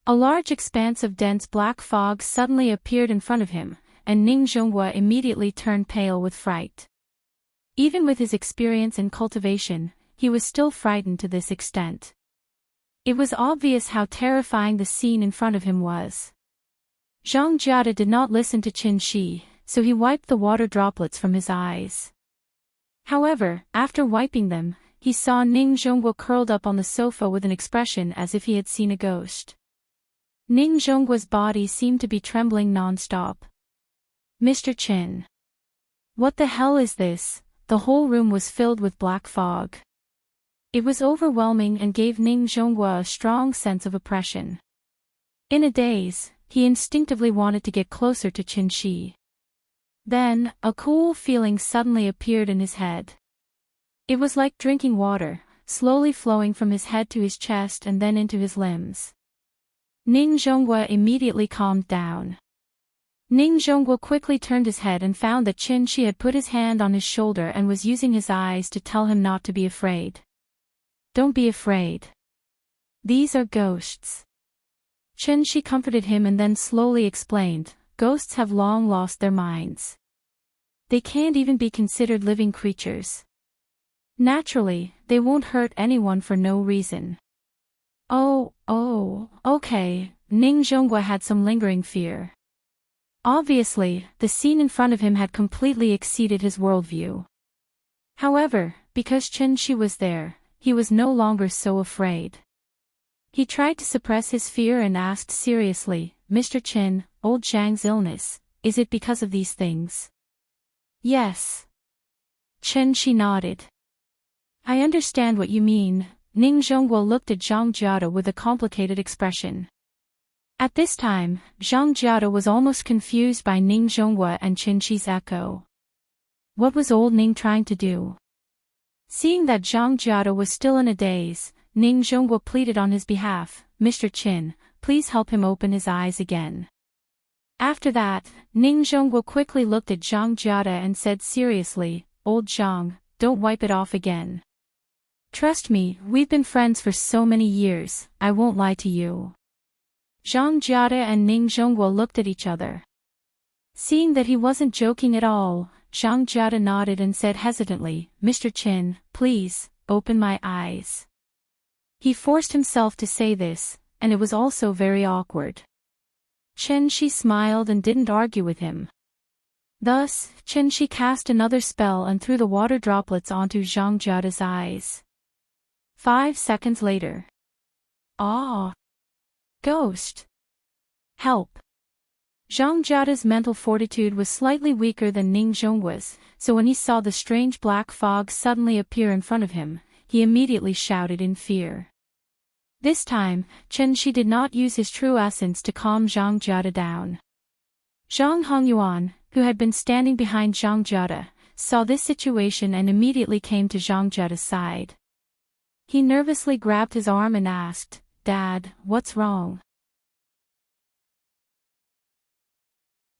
A large expanse of dense black fog suddenly appeared in front of him, and Ning Zhongguo immediately turned pale with fright. Even with his experience and cultivation, he was still frightened to this extent. It was obvious how terrifying the scene in front of him was. Zhang Jiade did not listen to Qin Shi, so he wiped the water droplets from his eyes. However, after wiping them, he saw Ning Zhongguo curled up on the sofa with an expression as if he had seen a ghost. Ning Zhongguo's body seemed to be trembling non-stop. Mr. Qin. What the hell is this? The whole room was filled with black fog. It was overwhelming and gave Ning Zhongguo a strong sense of oppression. In a daze, he instinctively wanted to get closer to Qin Shi. Then, a cool feeling suddenly appeared in his head. It was like drinking water, slowly flowing from his head to his chest and then into his limbs. Ning Zhongguo immediately calmed down. Ning Zhongguo quickly turned his head and found that Qin Shi had put his hand on his shoulder and was using his eyes to tell him not to be afraid. Don't be afraid. These are ghosts. Qin Shi comforted him and then slowly explained, ghosts have long lost their minds. They can't even be considered living creatures. Naturally, they won't hurt anyone for no reason. Oh, okay, Ning Zhongguo had some lingering fear. Obviously, the scene in front of him had completely exceeded his worldview. However, because Qin Shi was there, he was no longer so afraid. He tried to suppress his fear and asked seriously, Mr. Qin, old Zhang's illness, is it because of these things? Yes. Qin Shi nodded. I understand what you mean. Ning Zhongguo looked at Zhang Jiade with a complicated expression. At this time, Zhang Jiade was almost confused by Ning Zhongguo and Qin Shi's echo. What was old Ning trying to do? Seeing that Zhang Jiade was still in a daze, Ning Zhongguo pleaded on his behalf, Mr. Qin, please help him open his eyes again. After that, Ning Zhongguo quickly looked at Zhang Jiade and said seriously, Old Zhang, don't wipe it off again. Trust me, we've been friends for so many years, I won't lie to you. Zhang Jiade and Ning Zhongguo looked at each other. Seeing that he wasn't joking at all, Zhang Jiade nodded and said hesitantly, Mr. Qin, please, open my eyes. He forced himself to say this, and it was also very awkward. Qin Shi smiled and didn't argue with him. Thus, Qin Shi cast another spell and threw the water droplets onto Zhang Jiade's eyes. 5 seconds later. Ah! Ghost! Help! Zhang Jiade's mental fortitude was slightly weaker than Ning Zhongguo's, so when he saw the strange black fog suddenly appear in front of him, he immediately shouted in fear. This time, Qin Shi did not use his true essence to calm Zhang Jiade down. Zhang Hongyuan, who had been standing behind Zhang Jiade, saw this situation and immediately came to Zhang Jiade's side. He nervously grabbed his arm and asked, Dad, what's wrong?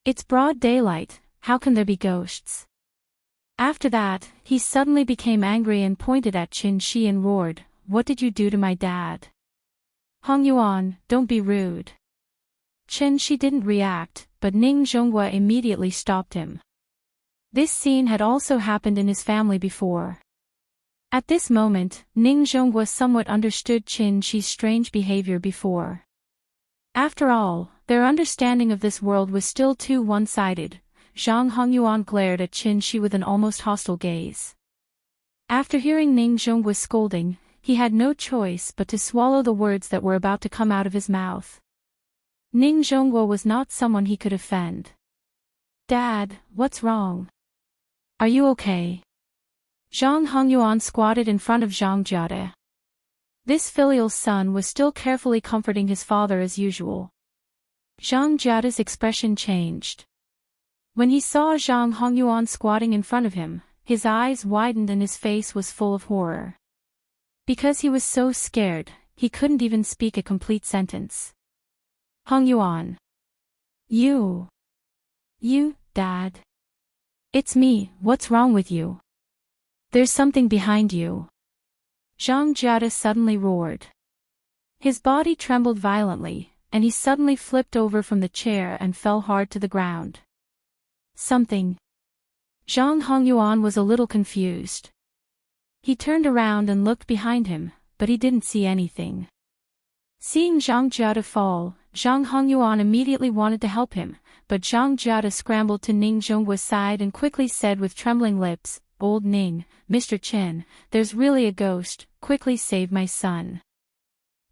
It's broad daylight, how can there be ghosts? After that, he suddenly became angry and pointed at Qin Shi and roared, What did you do to my dad? Hongyuan, don't be rude. Qin Shi didn't react, but Ning Zhongguo immediately stopped him. This scene had also happened in his family before. At this moment, Ning Zhongguo somewhat understood Qin Shi's strange behavior before. After all, their understanding of this world was still too one-sided. Zhang Hongyuan glared at Qin Shi with an almost hostile gaze. After hearing Ning Zhongguo's scolding, he had no choice but to swallow the words that were about to come out of his mouth. Ning Zhongguo was not someone he could offend. Dad, what's wrong? Are you okay? Zhang Hongyuan squatted in front of Zhang Jiade. This filial son was still carefully comforting his father as usual. Zhang Jiade's expression changed. When he saw Zhang Hongyuan squatting in front of him, his eyes widened and his face was full of horror. Because he was so scared, he couldn't even speak a complete sentence. Hongyuan. You, Dad. It's me, what's wrong with you? There's something behind you. Zhang Jiade suddenly roared. His body trembled violently, and he suddenly flipped over from the chair and fell hard to the ground. Something. Zhang Hongyuan was a little confused. He turned around and looked behind him, but he didn't see anything. Seeing Zhang Jiade fall, Zhang Hongyuan immediately wanted to help him, but Zhang Jiade scrambled to Ning Zhongguo's side and quickly said with trembling lips, "Old Ning, Mr. Qin, there's really a ghost, quickly save my son."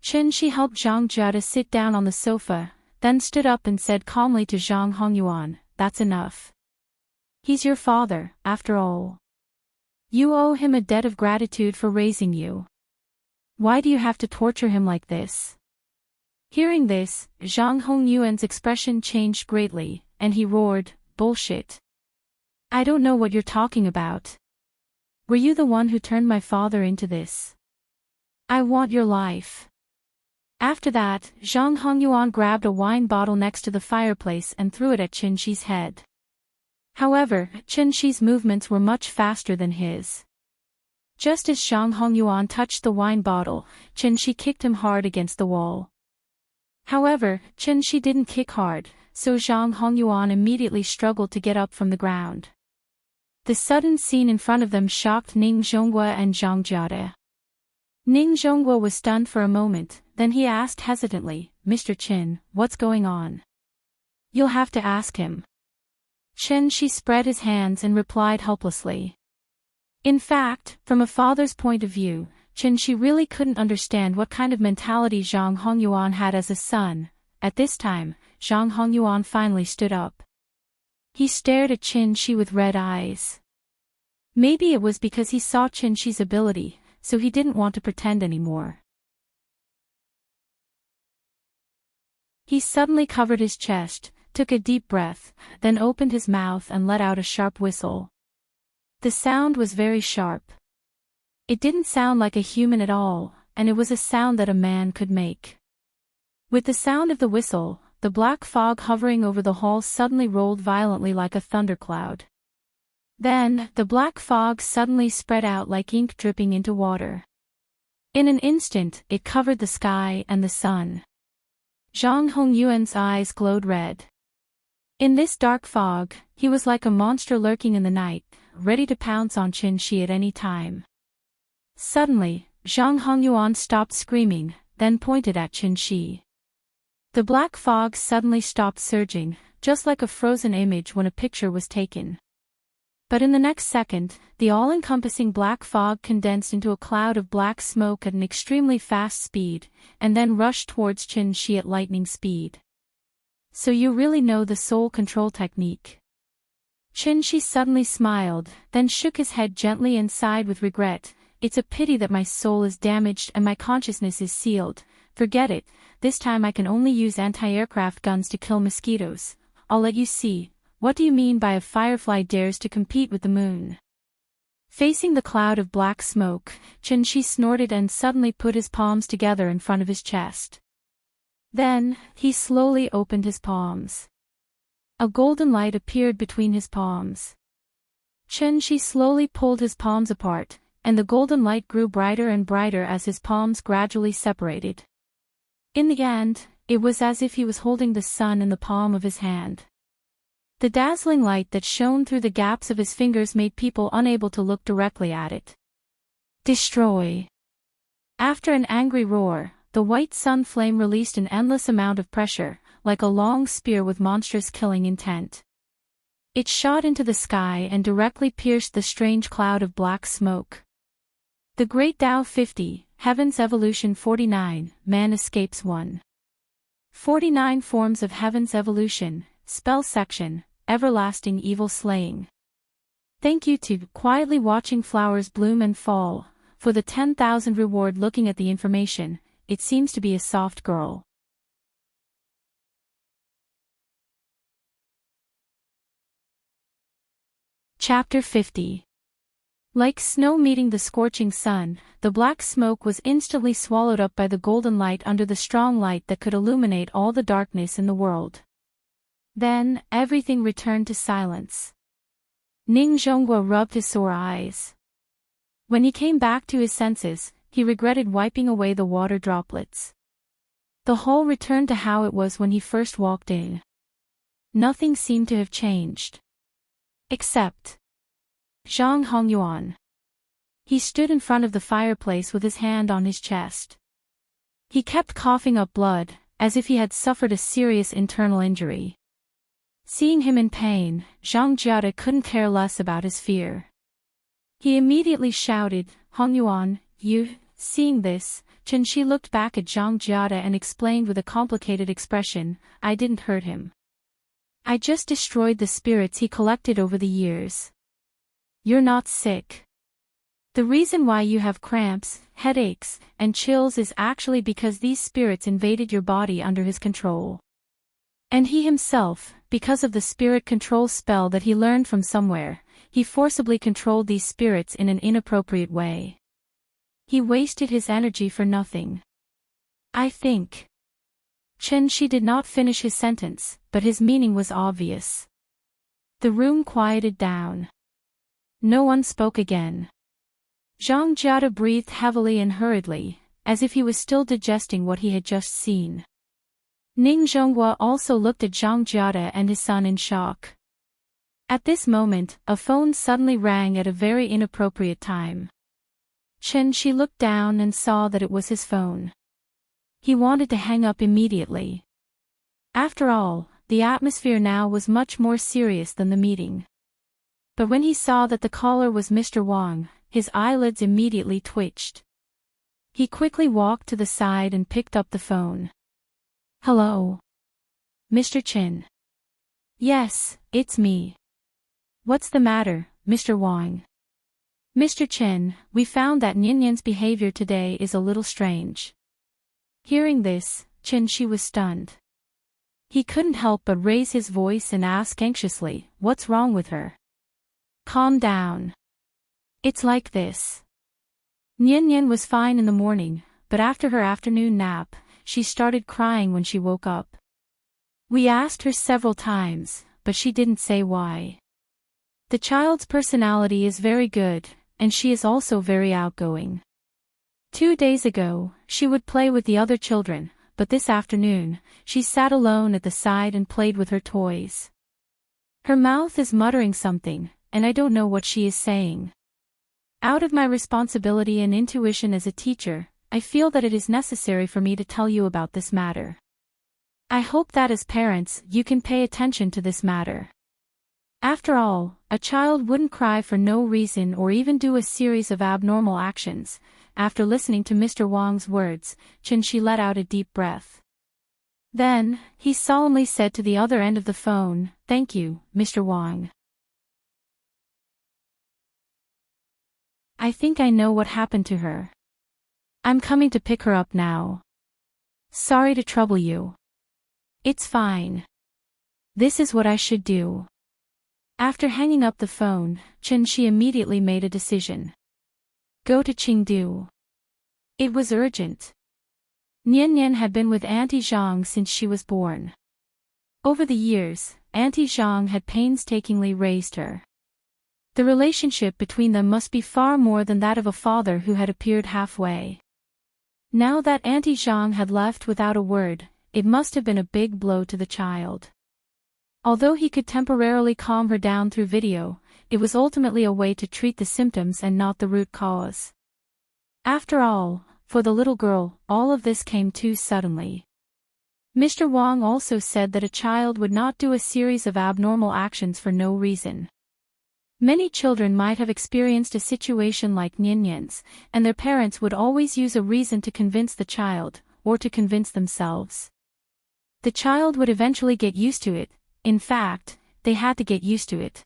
Qin Shi helped Zhang Jiade sit down on the sofa, then stood up and said calmly to Zhang Hongyuan, "That's enough. He's your father, after all. You owe him a debt of gratitude for raising you. Why do you have to torture him like this?" Hearing this, Zhang Hongyuan's expression changed greatly, and he roared, "Bullshit. I don't know what you're talking about. Were you the one who turned my father into this? I want your life." After that, Zhang Hongyuan grabbed a wine bottle next to the fireplace and threw it at Qin Shi's head. However, Qin Shi's movements were much faster than his. Just as Zhang Hongyuan touched the wine bottle, Qin Shi kicked him hard against the wall. However, Qin Shi didn't kick hard, so Zhang Hongyuan immediately struggled to get up from the ground. The sudden scene in front of them shocked Ning Zhongguo and Zhang Jiade. Ning Zhongguo was stunned for a moment, then he asked hesitantly, "Mr. Qin, what's going on?" "You'll have to ask him." Qin Shi spread his hands and replied helplessly. In fact, from a father's point of view, Qin Shi really couldn't understand what kind of mentality Zhang Hongyuan had as a son. At this time, Zhang Hongyuan finally stood up. He stared at Qin Shi with red eyes. Maybe it was because he saw Qin Shi's ability, so he didn't want to pretend anymore. He suddenly covered his chest, took a deep breath, then opened his mouth and let out a sharp whistle. The sound was very sharp. It didn't sound like a human at all, and it was a sound that a man could make. With the sound of the whistle, the black fog hovering over the hall suddenly rolled violently like a thundercloud. Then, the black fog suddenly spread out like ink dripping into water. In an instant, it covered the sky and the sun. Zhang Hongyuan's eyes glowed red. In this dark fog, he was like a monster lurking in the night, ready to pounce on Qin Shi at any time. Suddenly, Zhang Hongyuan stopped screaming, then pointed at Qin Shi. The black fog suddenly stopped surging, just like a frozen image when a picture was taken. But in the next second, the all-encompassing black fog condensed into a cloud of black smoke at an extremely fast speed, and then rushed towards Qin Shi at lightning speed. "So you really know the soul control technique?" Qin Shi suddenly smiled, then shook his head gently and sighed with regret. "It's a pity that my soul is damaged and my consciousness is sealed. Forget it, this time I can only use anti-aircraft guns to kill mosquitoes. I'll let you see. What do you mean by a firefly dares to compete with the moon?" Facing the cloud of black smoke, Qin Shi snorted and suddenly put his palms together in front of his chest. Then, he slowly opened his palms. A golden light appeared between his palms. Qin Shi slowly pulled his palms apart, and the golden light grew brighter and brighter as his palms gradually separated. In the end, it was as if he was holding the sun in the palm of his hand. The dazzling light that shone through the gaps of his fingers made people unable to look directly at it. "Destroy!" After an angry roar, the white sun flame released an endless amount of pressure, like a long spear with monstrous killing intent. It shot into the sky and directly pierced the strange cloud of black smoke. The Great Tao 50, Heaven's Evolution 49, Man Escapes 1. 49 Forms of Heaven's Evolution, Spell Section, Everlasting Evil Slaying. Thank you to quietly watching flowers bloom and fall. For the 10,000 reward looking at the information, it seems to be a soft girl. Chapter 50. Like snow meeting the scorching sun, the black smoke was instantly swallowed up by the golden light under the strong light that could illuminate all the darkness in the world. Then, everything returned to silence. Ning Zhonghua rubbed his sore eyes. When he came back to his senses, he regretted wiping away the water droplets. The hall returned to how it was when he first walked in. Nothing seemed to have changed. Except Zhang Hongyuan. He stood in front of the fireplace with his hand on his chest. He kept coughing up blood, as if he had suffered a serious internal injury. Seeing him in pain, Zhang Jiade couldn't care less about his fear. He immediately shouted, "Hongyuan, you..." Seeing this, Chen Shi looked back at Zhang Jiade and explained with a complicated expression, "I didn't hurt him. I just destroyed the spirits he collected over the years. You're not sick. The reason why you have cramps, headaches, and chills is actually because these spirits invaded your body under his control. And he himself, because of the spirit control spell that he learned from somewhere, he forcibly controlled these spirits in an inappropriate way. He wasted his energy for nothing. I think." Chen Shi did not finish his sentence, but his meaning was obvious. The room quieted down. No one spoke again. Zhang Jiade breathed heavily and hurriedly, as if he was still digesting what he had just seen. Ning Zhonghua also looked at Zhang Jiade and his son in shock. At this moment, a phone suddenly rang at a very inappropriate time. Chen Shi looked down and saw that it was his phone. He wanted to hang up immediately. After all, the atmosphere now was much more serious than the meeting. But when he saw that the caller was Mr. Wang, his eyelids immediately twitched. He quickly walked to the side and picked up the phone. "Hello? Mr. Chen?" "Yes, it's me." "What's the matter, Mr. Wang?" "Mr. Chen, we found that Nianyan's behavior today is a little strange." Hearing this, Chen Shi was stunned. He couldn't help but raise his voice and ask anxiously, "What's wrong with her?" "Calm down. It's like this. Nianyan was fine in the morning, but after her afternoon nap, she started crying when she woke up. We asked her several times, but she didn't say why. The child's personality is very good, and she is also very outgoing. 2 days ago, she would play with the other children, but this afternoon, she sat alone at the side and played with her toys. Her mouth is muttering something, and I don't know what she is saying. Out of my responsibility and intuition as a teacher, I feel that it is necessary for me to tell you about this matter. I hope that as parents, you can pay attention to this matter. After all, a child wouldn't cry for no reason or even do a series of abnormal actions." After listening to Mr. Wang's words, Chen Shi let out a deep breath. Then, he solemnly said to the other end of the phone, "Thank you, Mr. Wang. I think I know what happened to her. I'm coming to pick her up now. Sorry to trouble you." "It's fine. This is what I should do." After hanging up the phone, Chen Shi immediately made a decision. Go to Chengdu. It was urgent. Nianyan had been with Auntie Zhang since she was born. Over the years, Auntie Zhang had painstakingly raised her. The relationship between them must be far more than that of a father who had appeared halfway. Now that Auntie Zhang had left without a word, it must have been a big blow to the child. Although he could temporarily calm her down through video, it was ultimately a way to treat the symptoms and not the root cause. After all, for the little girl, all of this came too suddenly. Mr. Wang also said that a child would not do a series of abnormal actions for no reason. Many children might have experienced a situation like Nianyan's, and their parents would always use a reason to convince the child, or to convince themselves. The child would eventually get used to it. In fact, they had to get used to it.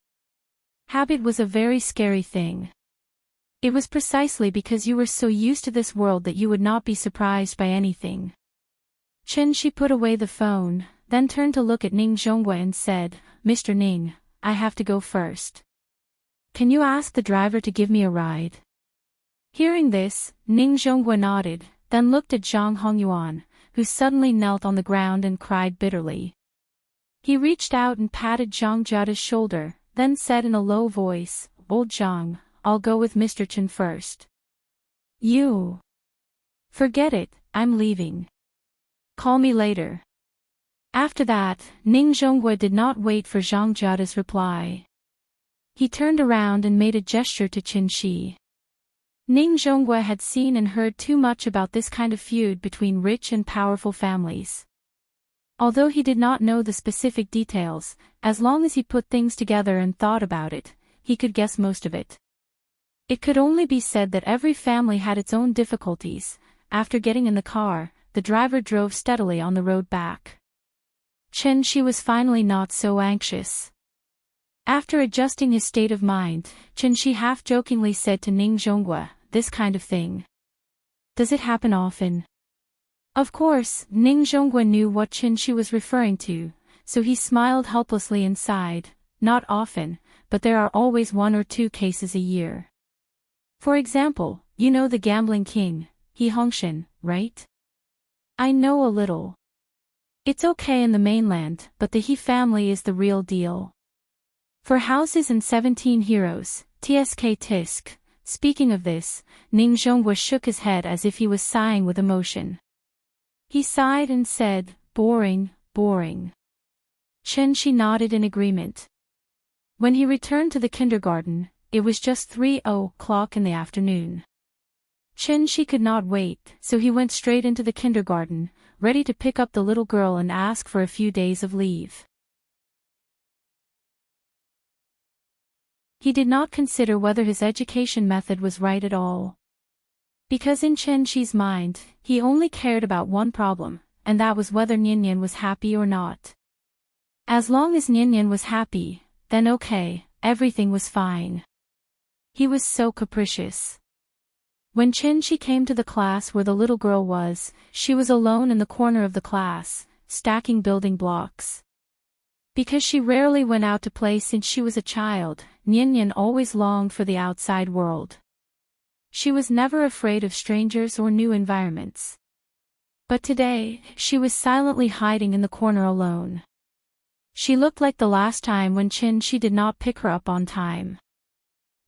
Habit was a very scary thing. It was precisely because you were so used to this world that you would not be surprised by anything. She put away the phone, then turned to look at Ning Zhonghua and said, "Mr. Ning, I have to go first. Can you ask the driver to give me a ride?" Hearing this, Ning Zhonghua nodded, then looked at Zhang Hongyuan, who suddenly knelt on the ground and cried bitterly. He reached out and patted Zhang Jia's shoulder, then said in a low voice, "Old Zhang, I'll go with Mr. Chen first." "You? Forget it, I'm leaving. Call me later." After that, Ning Zhonghua did not wait for Zhang Jia's reply. He turned around and made a gesture to Qin Shi. Ning Zhonghua had seen and heard too much about this kind of feud between rich and powerful families. Although he did not know the specific details, as long as he put things together and thought about it, he could guess most of it. It could only be said that every family had its own difficulties. After getting in the car, the driver drove steadily on the road back. Qin Shi was finally not so anxious. After adjusting his state of mind, Qin Shi half-jokingly said to Ning Zhonghua, "This kind of thing. Does it happen often?" Of course, Ning Zhonghua knew what Qin Shi was referring to, so he smiled helplessly and sighed, "Not often, but there are always 1 or 2 cases a year. For example, you know the gambling king, He Hongshan, right?" "I know a little. It's okay in the mainland, but the He family is the real deal. For houses and 17 heroes, tsk tisk." Speaking of this, Ning Zhonghua shook his head as if he was sighing with emotion. He sighed and said, "Boring, boring." Qin Shi nodded in agreement. When he returned to the kindergarten, it was just 3:00 in the afternoon. Qin Shi could not wait, so he went straight into the kindergarten, ready to pick up the little girl and ask for a few days of leave. He did not consider whether his education method was right at all. Because in Qin Shi's mind, he only cared about one problem, and that was whether Nian was happy or not. As long as Nian was happy, then okay, everything was fine. He was so capricious. When Qin Shi came to the class where the little girl was, she was alone in the corner of the class, stacking building blocks. Because she rarely went out to play since she was a child, Nian always longed for the outside world. She was never afraid of strangers or new environments. But today, she was silently hiding in the corner alone. She looked like the last time when Qin Shi did not pick her up on time.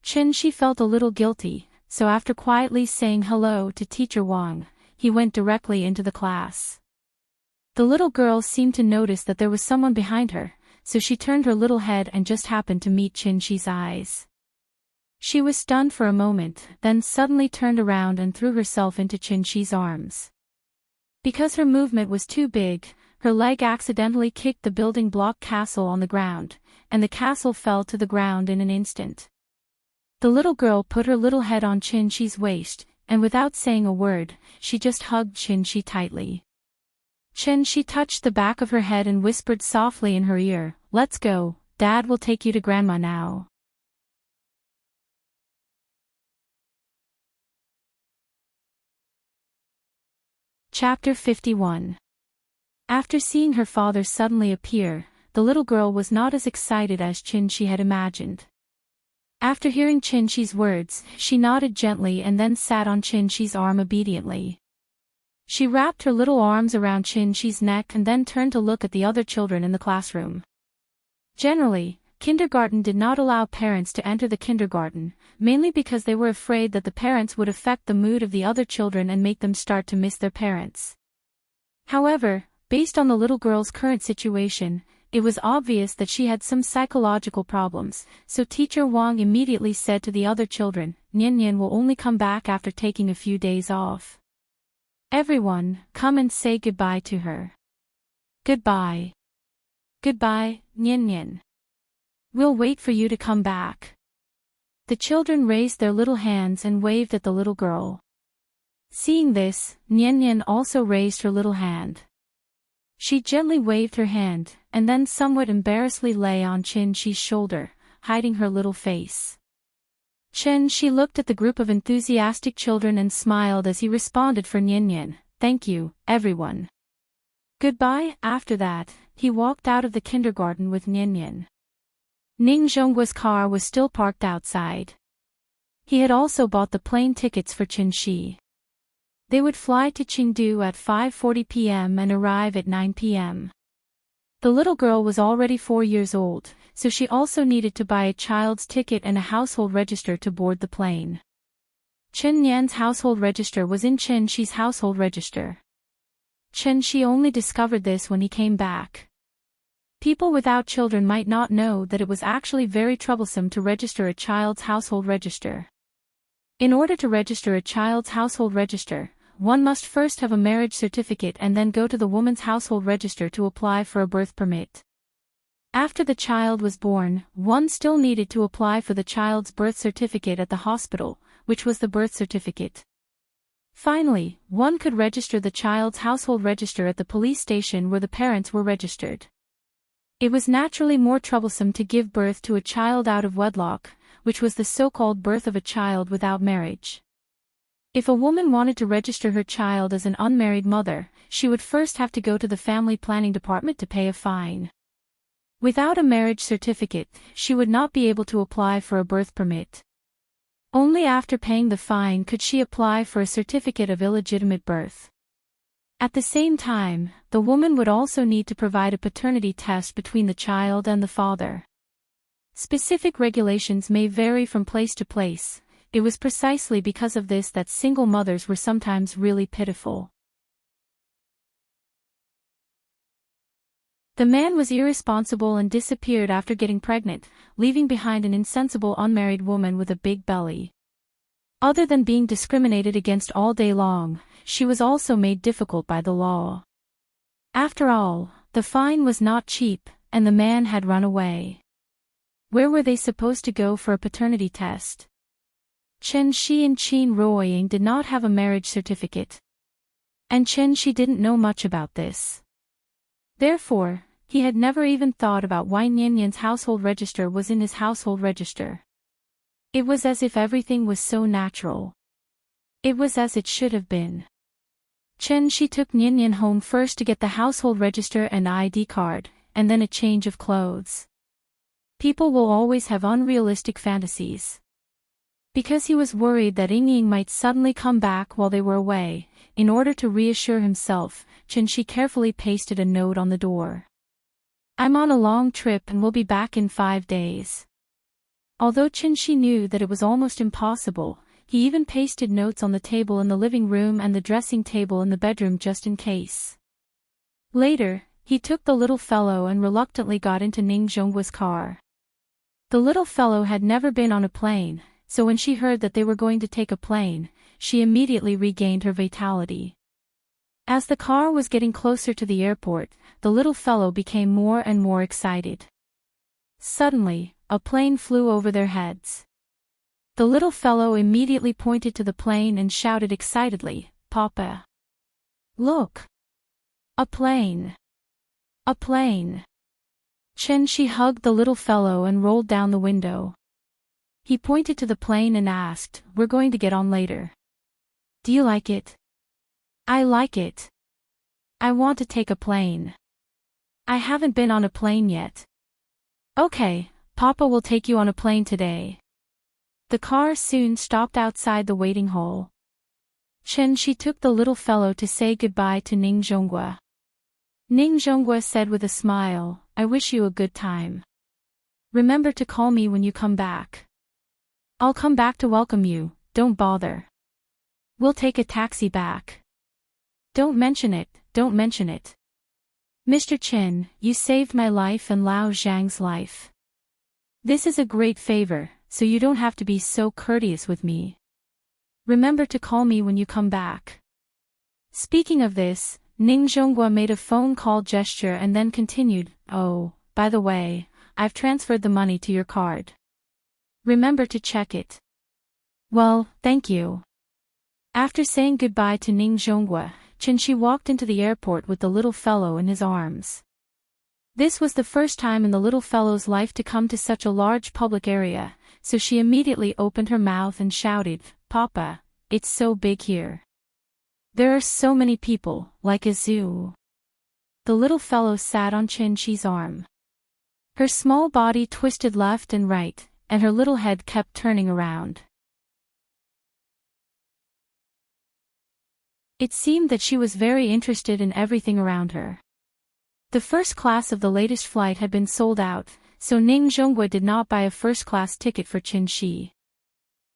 Qin Shi felt a little guilty, so after quietly saying hello to Teacher Wang, he went directly into the class. The little girl seemed to notice that there was someone behind her, so she turned her little head and just happened to meet Qin Shi's eyes. She was stunned for a moment, then suddenly turned around and threw herself into Qin Shi's arms. Because her movement was too big, her leg accidentally kicked the building block castle on the ground, and the castle fell to the ground in an instant. The little girl put her little head on Qin Shi's waist, and without saying a word, she just hugged Qin Shi tightly. Qin Shi touched the back of her head and whispered softly in her ear, "Let's go, Dad will take you to Grandma now." Chapter 51. After seeing her father suddenly appear, the little girl was not as excited as Qin Shi had imagined. After hearing Qin Shi's words, she nodded gently and then sat on Qin Shi's arm obediently. She wrapped her little arms around Qin Shi's neck and then turned to look at the other children in the classroom. Generally, kindergarten did not allow parents to enter the kindergarten, mainly because they were afraid that the parents would affect the mood of the other children and make them start to miss their parents. However, based on the little girl's current situation, it was obvious that she had some psychological problems, so Teacher Wang immediately said to the other children, "Nian will only come back after taking a few days off. Everyone, come and say goodbye to her." "Goodbye. Goodbye, Nian. We'll wait for you to come back." The children raised their little hands and waved at the little girl. Seeing this, Nian also raised her little hand. She gently waved her hand, and then somewhat embarrassedly lay on Qin Shi's shoulder, hiding her little face. Chen Shi looked at the group of enthusiastic children and smiled as he responded for Nian. Thank you, everyone. Goodbye. After that, he walked out of the kindergarten with Nian. Ning Zhongguo's car was still parked outside. He had also bought the plane tickets for Chen Shi. They would fly to Chengdu at 5:40 p.m. and arrive at 9 p.m. The little girl was already 4 years old, so she also needed to buy a child's ticket and a household register to board the plane. Chen Nian's household register was in Chen Shi's household register. Chen Shi only discovered this when he came back. People without children might not know that it was actually very troublesome to register a child's household register. In order to register a child's household register, one must first have a marriage certificate and then go to the woman's household register to apply for a birth permit. After the child was born, one still needed to apply for the child's birth certificate at the hospital, which was the birth certificate. Finally, one could register the child's household register at the police station where the parents were registered. It was naturally more troublesome to give birth to a child out of wedlock, which was the so-called birth of a child without marriage. If a woman wanted to register her child as an unmarried mother, she would first have to go to the family planning department to pay a fine. Without a marriage certificate, she would not be able to apply for a birth permit. Only after paying the fine could she apply for a certificate of illegitimate birth. At the same time, the woman would also need to provide a paternity test between the child and the father. Specific regulations may vary from place to place. It was precisely because of this that single mothers were sometimes really pitiful. The man was irresponsible and disappeared after getting pregnant, leaving behind an insensible unmarried woman with a big belly. Other than being discriminated against all day long, she was also made difficult by the law. After all, the fine was not cheap, and the man had run away. Where were they supposed to go for a paternity test? Chen Shi and Qin Ruoying did not have a marriage certificate. And Chen Shi didn't know much about this. Therefore, he had never even thought about why Nian's household register was in his household register. It was as if everything was so natural. It was as it should have been. Chen Shi took Nian home first to get the household register and ID card, and then a change of clothes. People will always have unrealistic fantasies. Because he was worried that Ying might suddenly come back while they were away, in order to reassure himself, Chen Shi carefully pasted a note on the door. I'm on a long trip and will be back in 5 days. Although Chen Shi knew that it was almost impossible, he even pasted notes on the table in the living room and the dressing table in the bedroom just in case. Later, he took the little fellow and reluctantly got into Ning Zhongguo's car. The little fellow had never been on a plane, so when she heard that they were going to take a plane, she immediately regained her vitality. As the car was getting closer to the airport, the little fellow became more and more excited. Suddenly, a plane flew over their heads. The little fellow immediately pointed to the plane and shouted excitedly, "Papa! Look! A plane! A plane!" Chen Shi hugged the little fellow and rolled down the window. He pointed to the plane and asked, "We're going to get on later. Do you like it?" "I like it. I want to take a plane. I haven't been on a plane yet." "Okay, Papa will take you on a plane today." The car soon stopped outside the waiting hall. Chen Shi took the little fellow to say goodbye to Ning Zhongguo. Ning Zhongguo said with a smile, "I wish you a good time. Remember to call me when you come back." "I'll come back to welcome you, don't bother. We'll take a taxi back." "Don't mention it, don't mention it. Mr. Chen, you saved my life and Lao Zhang's life. This is a great favor, so you don't have to be so courteous with me. Remember to call me when you come back." Speaking of this, Ning Zhongguo made a phone call gesture and then continued, "Oh, by the way, I've transferred the money to your card. Remember to check it." "Well, thank you." After saying goodbye to Ning Zhongguo, Chen Shi walked into the airport with the little fellow in his arms. This was the first time in the little fellow's life to come to such a large public area, so she immediately opened her mouth and shouted, "Papa, it's so big here. There are so many people, like a zoo." The little fellow sat on Chin-Chi's arm. Her small body twisted left and right, and her little head kept turning around. It seemed that she was very interested in everything around her. The first class of the latest flight had been sold out, so Ning Zhongguo did not buy a first-class ticket for Chin-Chi.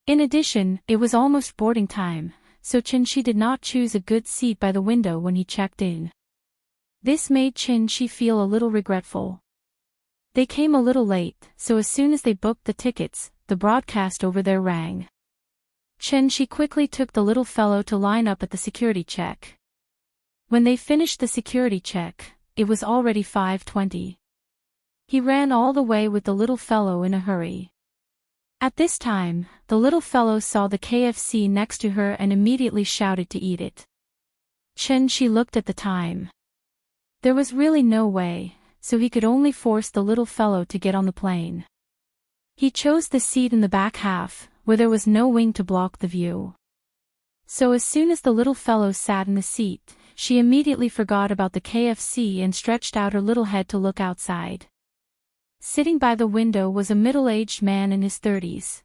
In addition, it was almost boarding time, so Chin-Chi did not choose a good seat by the window when he checked in. This made Chin-Chi feel a little regretful. They came a little late, so as soon as they booked the tickets, the broadcast over there rang. Chin-Chi quickly took the little fellow to line up at the security check. When they finished the security check, it was already 5:20. He ran all the way with the little fellow in a hurry. At this time, the little fellow saw the KFC next to her and immediately shouted to eat it. Chin-Chi looked at the time. There was really no way, so he could only force the little fellow to get on the plane. He chose the seat in the back half, where there was no wing to block the view. So as soon as the little fellow sat in the seat, she immediately forgot about the KFC and stretched out her little head to look outside. Sitting by the window was a middle-aged man in his 30s.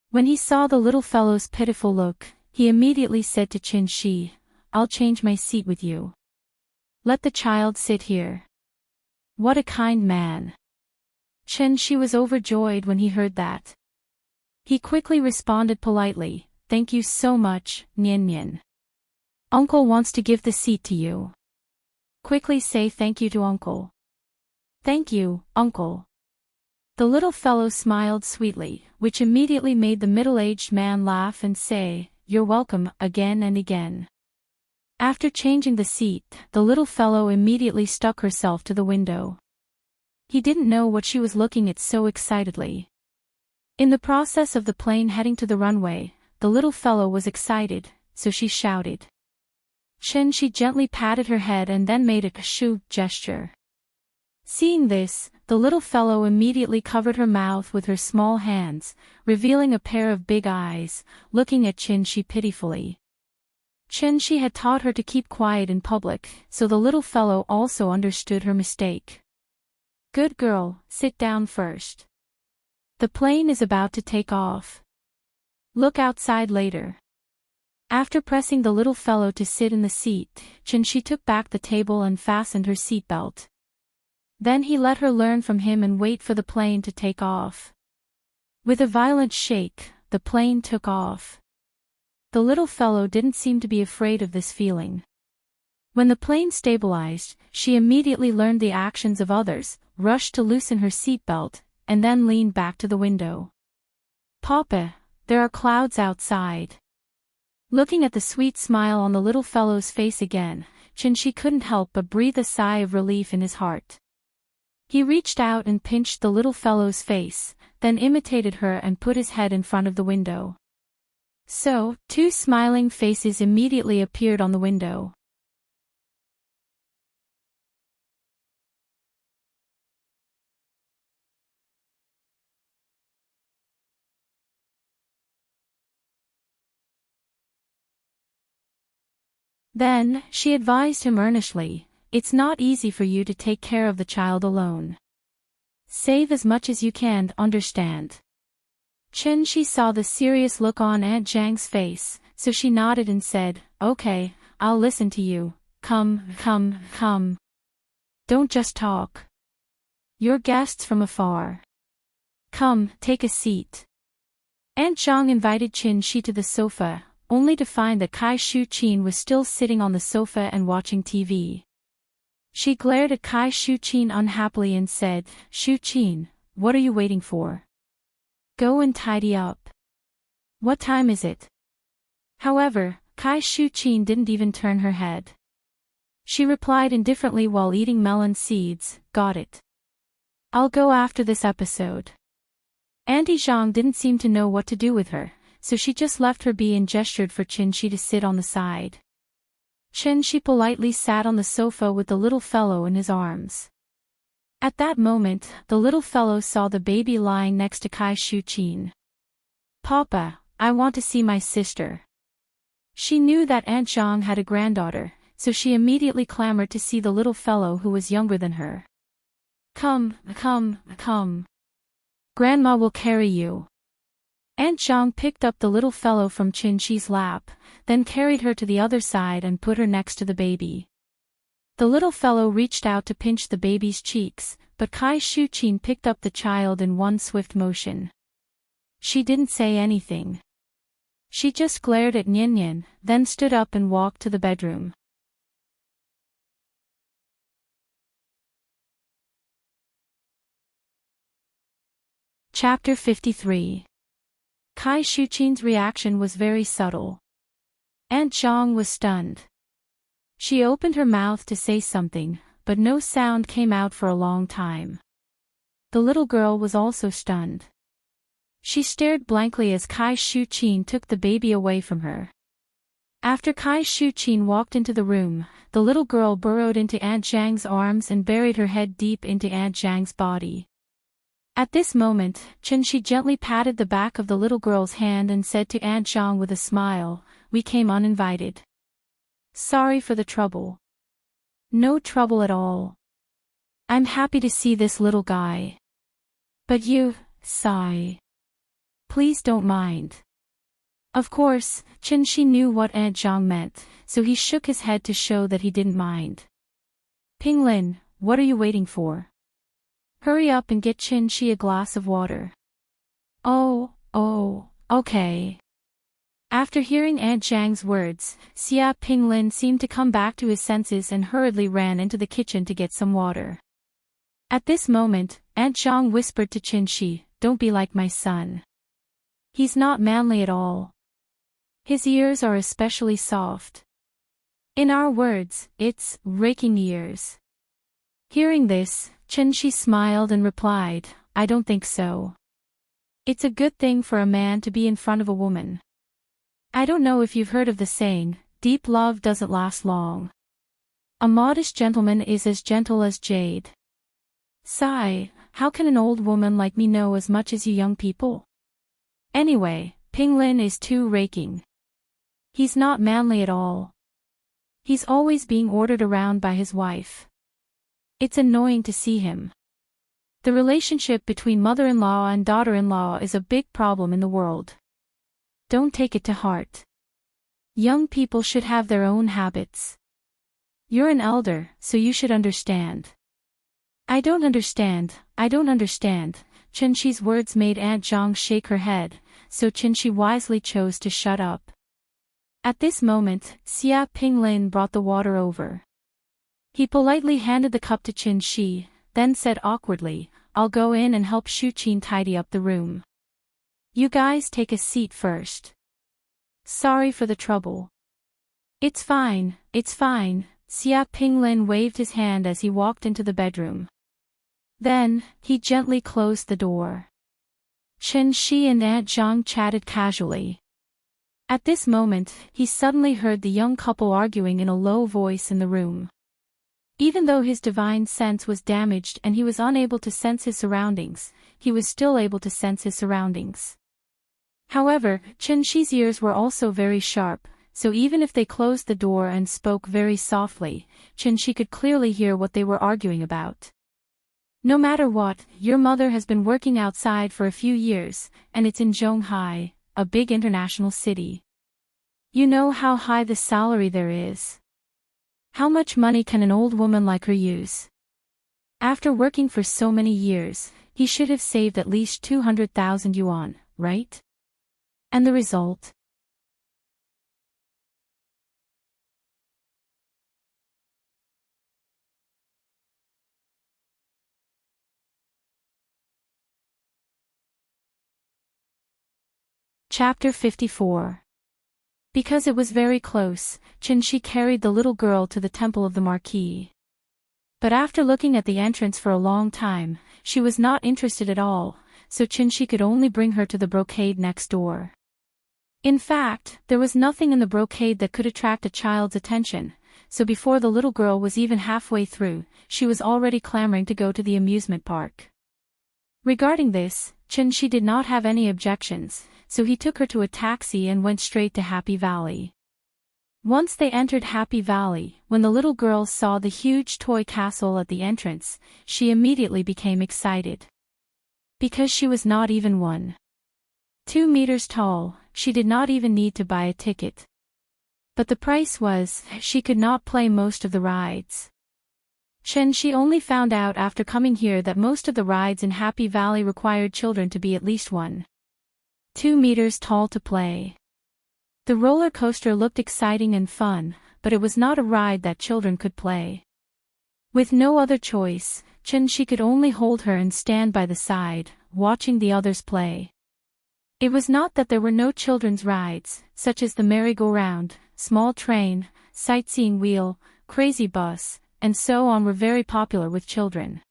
When he saw the little fellow's pitiful look, he immediately said to Chin-Chi, "I'll change my seat with you. Let the child sit here." What a kind man. Chin-Chi was overjoyed when he heard that. He quickly responded politely, "Thank you so much, Nian Nian. Uncle wants to give the seat to you. Quickly say thank you to Uncle." "Thank you, Uncle." The little fellow smiled sweetly, which immediately made the middle-aged man laugh and say, "You're welcome," again and again. After changing the seat, the little fellow immediately stuck herself to the window. He didn't know what she was looking at so excitedly. In the process of the plane heading to the runway, the little fellow was excited, so she shouted. Chin-Chi gently patted her head and then made a shoo gesture. Seeing this, the little fellow immediately covered her mouth with her small hands, revealing a pair of big eyes, looking at Chin-Chi pitifully. Chin-Chi had taught her to keep quiet in public, so the little fellow also understood her mistake. "Good girl, sit down first. The plane is about to take off. Look outside later." After pressing the little fellow to sit in the seat, Chin-Chi took back the table and fastened her seatbelt. Then he let her learn from him and wait for the plane to take off. With a violent shake, the plane took off. The little fellow didn't seem to be afraid of this feeling. When the plane stabilized, she immediately learned the actions of others, rushed to loosen her seatbelt, and then leaned back to the window. "Papa, there are clouds outside." Looking at the sweet smile on the little fellow's face again, Chin-Chi couldn't help but breathe a sigh of relief in his heart. He reached out and pinched the little fellow's face, then imitated her and put his head in front of the window. So, two smiling faces immediately appeared on the window. Then, she advised him earnestly, "It's not easy for you to take care of the child alone. Save as much as you can, understand?" Chin-Chi saw the serious look on Aunt Zhang's face, so she nodded and said, "Okay, I'll listen to you. Come. Don't just talk. You're guests from afar. Come, take a seat." Aunt Zhang invited Chin-Chi to the sofa, only to find that Kai Shu-Chin was still sitting on the sofa and watching TV. She glared at Kai Shu-Chin unhappily and said, "Shu-Chin, what are you waiting for? Go and tidy up. What time is it?" However, Kai Shu-Chin didn't even turn her head. She replied indifferently while eating melon seeds, "Got it. I'll go after this episode." Auntie Zhang didn't seem to know what to do with her, so she just left her be and gestured for Chin-Chi to sit on the side. Chin-Chi politely sat on the sofa with the little fellow in his arms. At that moment, the little fellow saw the baby lying next to Kai Shu-chin. "Papa, I want to see my sister." She knew that Aunt Zhang had a granddaughter, so she immediately clamored to see the little fellow who was younger than her. Come, come, come. Grandma will carry you." Aunt Zhang picked up the little fellow from Qin-Shi's lap, then carried her to the other side and put her next to the baby. The little fellow reached out to pinch the baby's cheeks, but Kai Shu-chin picked up the child in one swift motion. She didn't say anything. She just glared at Nyan, then stood up and walked to the bedroom. Chapter 53. Kai Shu-chin's reaction was very subtle. Aunt Zhang was stunned. She opened her mouth to say something, but no sound came out for a long time. The little girl was also stunned. She stared blankly as Kai Shu-chin took the baby away from her. After Kai Shu-chin walked into the room, the little girl burrowed into Aunt Zhang's arms and buried her head deep into Aunt Zhang's body. At this moment, Qin-Shi gently patted the back of the little girl's hand and said to Aunt Zhang with a smile, "We came uninvited. Sorry for the trouble." "No trouble at all. I'm happy to see this little guy. But you, sigh. Please don't mind." Of course, Qin-Shi knew what Aunt Zhang meant, so he shook his head to show that he didn't mind. "Pinglin, what are you waiting for? Hurry up and get Qin-Shi a glass of water." Oh, okay." After hearing Aunt Zhang's words, Xia Pinglin seemed to come back to his senses and hurriedly ran into the kitchen to get some water. At this moment, Aunt Zhang whispered to Qin-Shi, "Don't be like my son. He's not manly at all. His ears are especially soft. In our words, it's raking ears." Hearing this, Qin-Shi smiled and replied, "I don't think so. It's a good thing for a man to be in front of a woman. I don't know if you've heard of the saying, deep love doesn't last long. A modest gentleman is as gentle as jade." Sigh, how can an old woman like me know as much as you young people? Anyway, Pinglin is too raking. He's not manly at all. He's always being ordered around by his wife. It's annoying to see him. The relationship between mother-in-law and daughter-in-law is a big problem in the world. Don't take it to heart. Young people should have their own habits. You're an elder, so you should understand." I don't understand. Qin-Shi's words made Aunt Zhang shake her head, so Qin-Shi wisely chose to shut up. At this moment, Xia Pinglin brought the water over. He politely handed the cup to Qin-Shi, then said awkwardly, "I'll go in and help Shu-chin tidy up the room. You guys take a seat first. Sorry for the trouble." It's fine. Xia Pinglin waved his hand as he walked into the bedroom. Then, he gently closed the door. Qin-Shi and Aunt Zhang chatted casually. At this moment, he suddenly heard the young couple arguing in a low voice in the room. Even though his divine sense was damaged and he was unable to sense his surroundings, he was still able to sense his surroundings. However, Qin-Shi's ears were also very sharp, so even if they closed the door and spoke very softly, Qin-Shi could clearly hear what they were arguing about. "No matter what, your mother has been working outside for a few years, and it's in Zhonghai, a big international city. You know how high the salary there is. How much money can an old woman like her use? After working for so many years, he should have saved at least 200,000 yuan, right? And the result?" Chapter 54. Because it was very close, Qin-Shi carried the little girl to the temple of the marquis. But after looking at the entrance for a long time, she was not interested at all, so Qin-Shi could only bring her to the brocade next door. In fact, there was nothing in the brocade that could attract a child's attention, so before the little girl was even halfway through, she was already clamoring to go to the amusement park. Regarding this, Chen-Shi did not have any objections, so he took her to a taxi and went straight to Happy Valley. Once they entered Happy Valley, when the little girl saw the huge toy castle at the entrance, she immediately became excited. Because she was not even 1.2 meters tall, she did not even need to buy a ticket. But the price was, she could not play most of the rides. Chen-Shi only found out after coming here that most of the rides in Happy Valley required children to be at least 1.2 meters tall to play. The roller coaster looked exciting and fun, but it was not a ride that children could play. With no other choice, Chen-Shi could only hold her and stand by the side, watching the others play. It was not that there were no children's rides, such as the merry-go-round, small train, sightseeing wheel, crazy bus, and so on were very popular with children.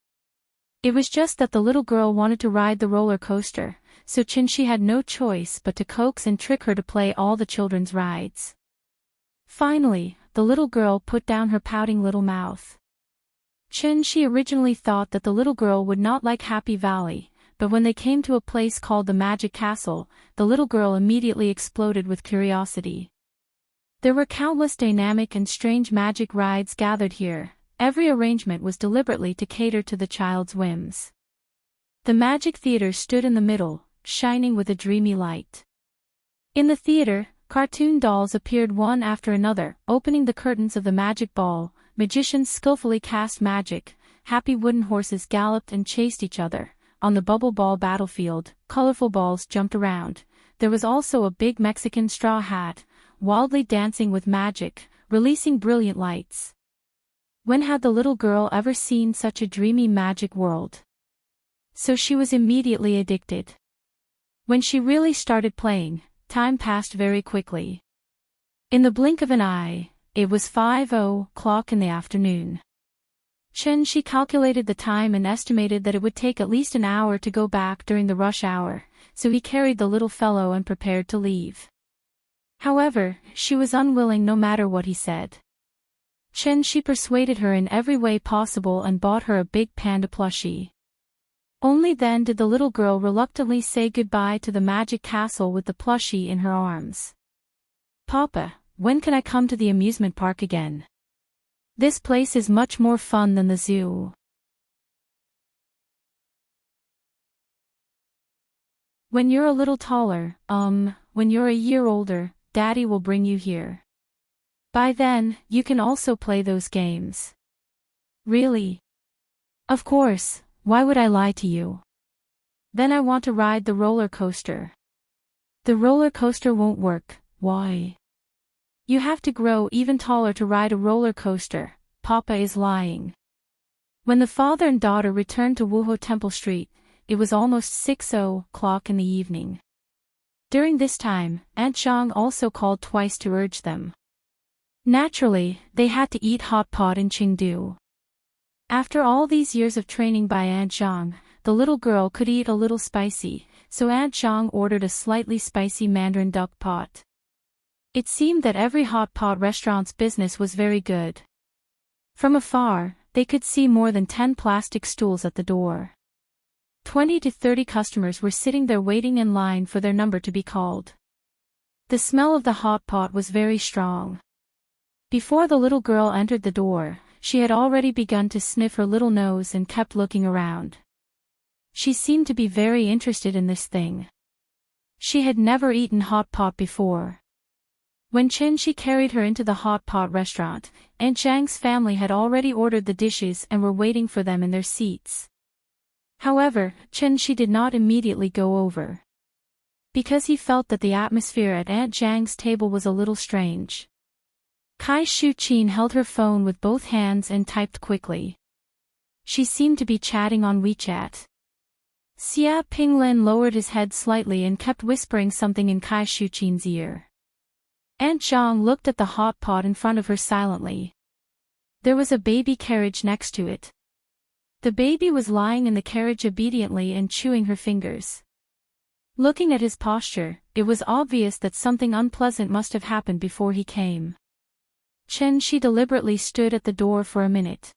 It was just that the little girl wanted to ride the roller coaster, so Chen-Shi had no choice but to coax and trick her to play all the children's rides. Finally, the little girl put down her pouting little mouth. Chen-Shi originally thought that the little girl would not like Happy Valley, but when they came to a place called the Magic Castle, the little girl immediately exploded with curiosity. There were countless dynamic and strange magic rides gathered here. Every arrangement was deliberately to cater to the child's whims. The Magic Theater stood in the middle, shining with a dreamy light. In the theater, cartoon dolls appeared one after another, opening the curtains of the magic ball. Magicians skillfully cast magic, happy wooden horses galloped and chased each other. On the bubble ball battlefield, colorful balls jumped around. There was also a big Mexican straw hat, wildly dancing with magic, releasing brilliant lights. When had the little girl ever seen such a dreamy magic world? So she was immediately addicted. When she really started playing, time passed very quickly. In the blink of an eye, it was 5:00 in the afternoon. Chen-Shi calculated the time and estimated that it would take at least an hour to go back during the rush hour, so he carried the little fellow and prepared to leave. However, she was unwilling no matter what he said. Chen-Shi persuaded her in every way possible and bought her a big panda plushie. Only then did the little girl reluctantly say goodbye to the magic castle with the plushie in her arms. "Papa, when can I come to the amusement park again? This place is much more fun than the zoo." "When you're a little taller, when you're a year older, Daddy will bring you here. By then, you can also play those games." "Really?" "Of course, why would I lie to you? Then I want to ride the roller coaster." "The roller coaster won't work." "Why?" "You have to grow even taller to ride a roller coaster. Papa is lying." When the father and daughter returned to Wuho Temple Street, it was almost 6:00 in the evening. During this time, Aunt Zhang also called twice to urge them. Naturally, they had to eat hot pot in Chengdu. After all these years of training by Aunt Zhang, the little girl could eat a little spicy, so Aunt Zhang ordered a slightly spicy Mandarin duck pot. It seemed that every hot pot restaurant's business was very good. From afar, they could see more than 10 plastic stools at the door. 20 to 30 customers were sitting there waiting in line for their number to be called. The smell of the hot pot was very strong. Before the little girl entered the door, she had already begun to sniff her little nose and kept looking around. She seemed to be very interested in this thing. She had never eaten hot pot before. When Chen-Shi carried her into the hot pot restaurant, Aunt Zhang's family had already ordered the dishes and were waiting for them in their seats. However, Chen-Shi did not immediately go over. Because he felt that the atmosphere at Aunt Zhang's table was a little strange. Kai Shu-Qin held her phone with both hands and typed quickly. She seemed to be chatting on WeChat. Xia Pinglin lowered his head slightly and kept whispering something in Kai Shu-Qin's ear. Aunt Zhang looked at the hot pot in front of her silently. There was a baby carriage next to it. The baby was lying in the carriage obediently and chewing her fingers. Looking at his posture, it was obvious that something unpleasant must have happened before he came. Chen-shi deliberately stood at the door for a minute.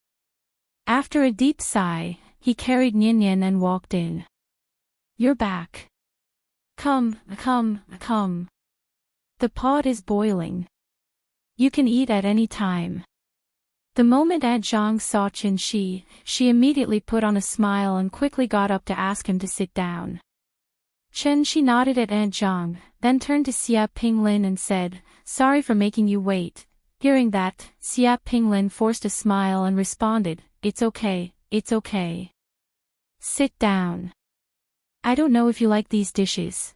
After a deep sigh, he carried Nian and walked in. "You're back. Come. The pot is boiling. You can eat at any time." The moment Aunt Zhang saw Chen-shi, she immediately put on a smile and quickly got up to ask him to sit down. Chen-shi nodded at Aunt Zhang, then turned to Xia Pinglin and said, "Sorry for making you wait." Hearing that, Xia Pinglin forced a smile and responded, It's okay. Sit down. I don't know if you like these dishes.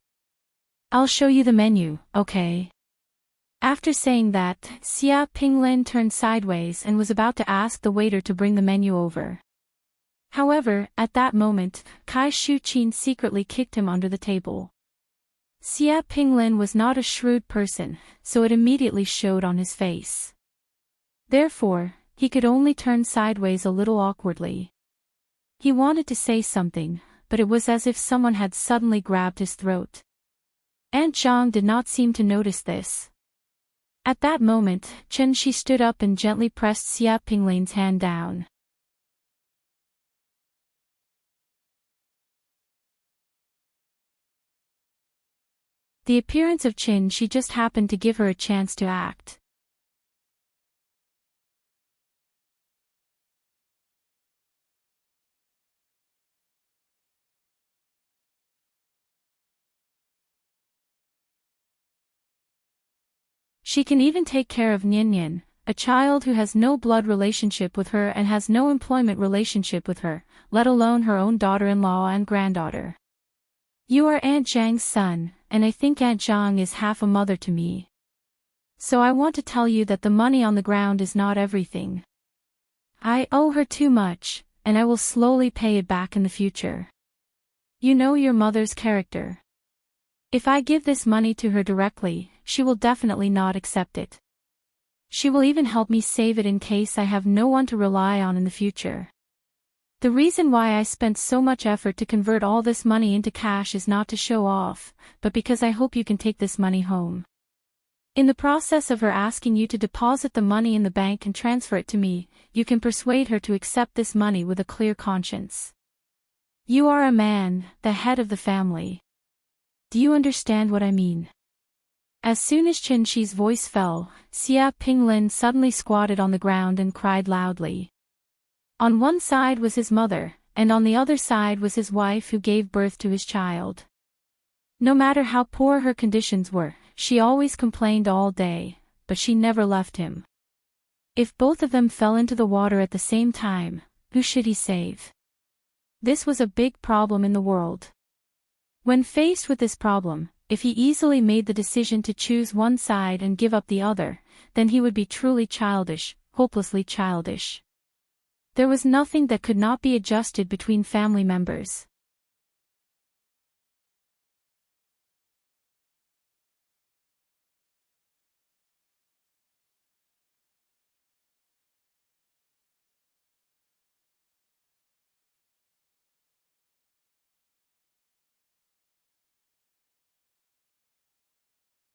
I'll show you the menu, okay?" After saying that, Xia Pinglin turned sideways and was about to ask the waiter to bring the menu over. However, at that moment, Kai Shuqin secretly kicked him under the table. Xia Pinglin was not a shrewd person, so it immediately showed on his face. Therefore, he could only turn sideways a little awkwardly. He wanted to say something, but it was as if someone had suddenly grabbed his throat. Aunt Zhang did not seem to notice this. At that moment, Chen-shi stood up and gently pressed Xia Pinglin's hand down. The appearance of Chen-shi just happened to give her a chance to act. She can even take care of Nian, a child who has no blood relationship with her and has no employment relationship with her, let alone her own daughter-in-law and granddaughter. You are Aunt Zhang's son, and I think Aunt Zhang is half a mother to me. So I want to tell you that the money on the ground is not everything. I owe her too much, and I will slowly pay it back in the future. You know your mother's character. If I give this money to her directly, she will definitely not accept it. She will even help me save it in case I have no one to rely on in the future. The reason why I spent so much effort to convert all this money into cash is not to show off, but because I hope you can take this money home. In the process of her asking you to deposit the money in the bank and transfer it to me, you can persuade her to accept this money with a clear conscience. You are a man, the head of the family. Do you understand what I mean? As soon as Chen-shi's voice fell, Xia Pinglin suddenly squatted on the ground and cried loudly. On one side was his mother, and on the other side was his wife who gave birth to his child. No matter how poor her conditions were, she always complained all day, but she never left him. If both of them fell into the water at the same time, who should he save? This was a big problem in the world. When faced with this problem, if he easily made the decision to choose one side and give up the other, then he would be truly childish, hopelessly childish. There was nothing that could not be adjusted between family members.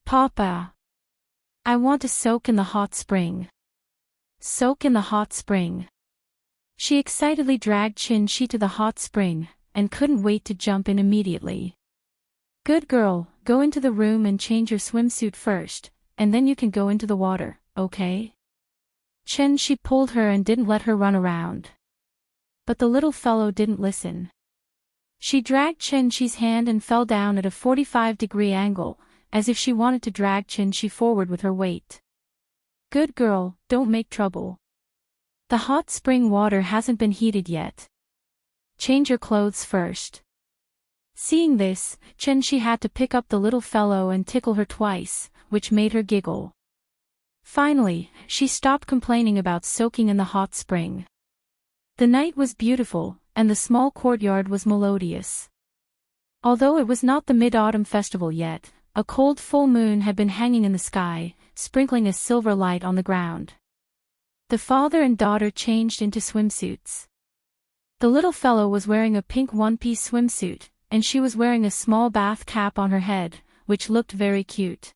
Papa. I want to soak in the hot spring. Soak in the hot spring. She excitedly dragged Chen-shi to the hot spring, and couldn't wait to jump in immediately. Good girl, go into the room and change your swimsuit first, and then you can go into the water, okay? Chen-shi pulled her and didn't let her run around. But the little fellow didn't listen. She dragged Chen-shi's hand and fell down at a 45-degree angle, as if she wanted to drag Chen-shi forward with her weight. Good girl, don't make trouble. The hot spring water hasn't been heated yet. Change your clothes first. Seeing this, Chen-shi had to pick up the little fellow and tickle her twice, which made her giggle. Finally, she stopped complaining about soaking in the hot spring. The night was beautiful, and the small courtyard was melodious. Although it was not the Mid-Autumn Festival yet, a cold full moon had been hanging in the sky, sprinkling a silver light on the ground. The father and daughter changed into swimsuits. The little fellow was wearing a pink one-piece swimsuit, and she was wearing a small bath cap on her head, which looked very cute.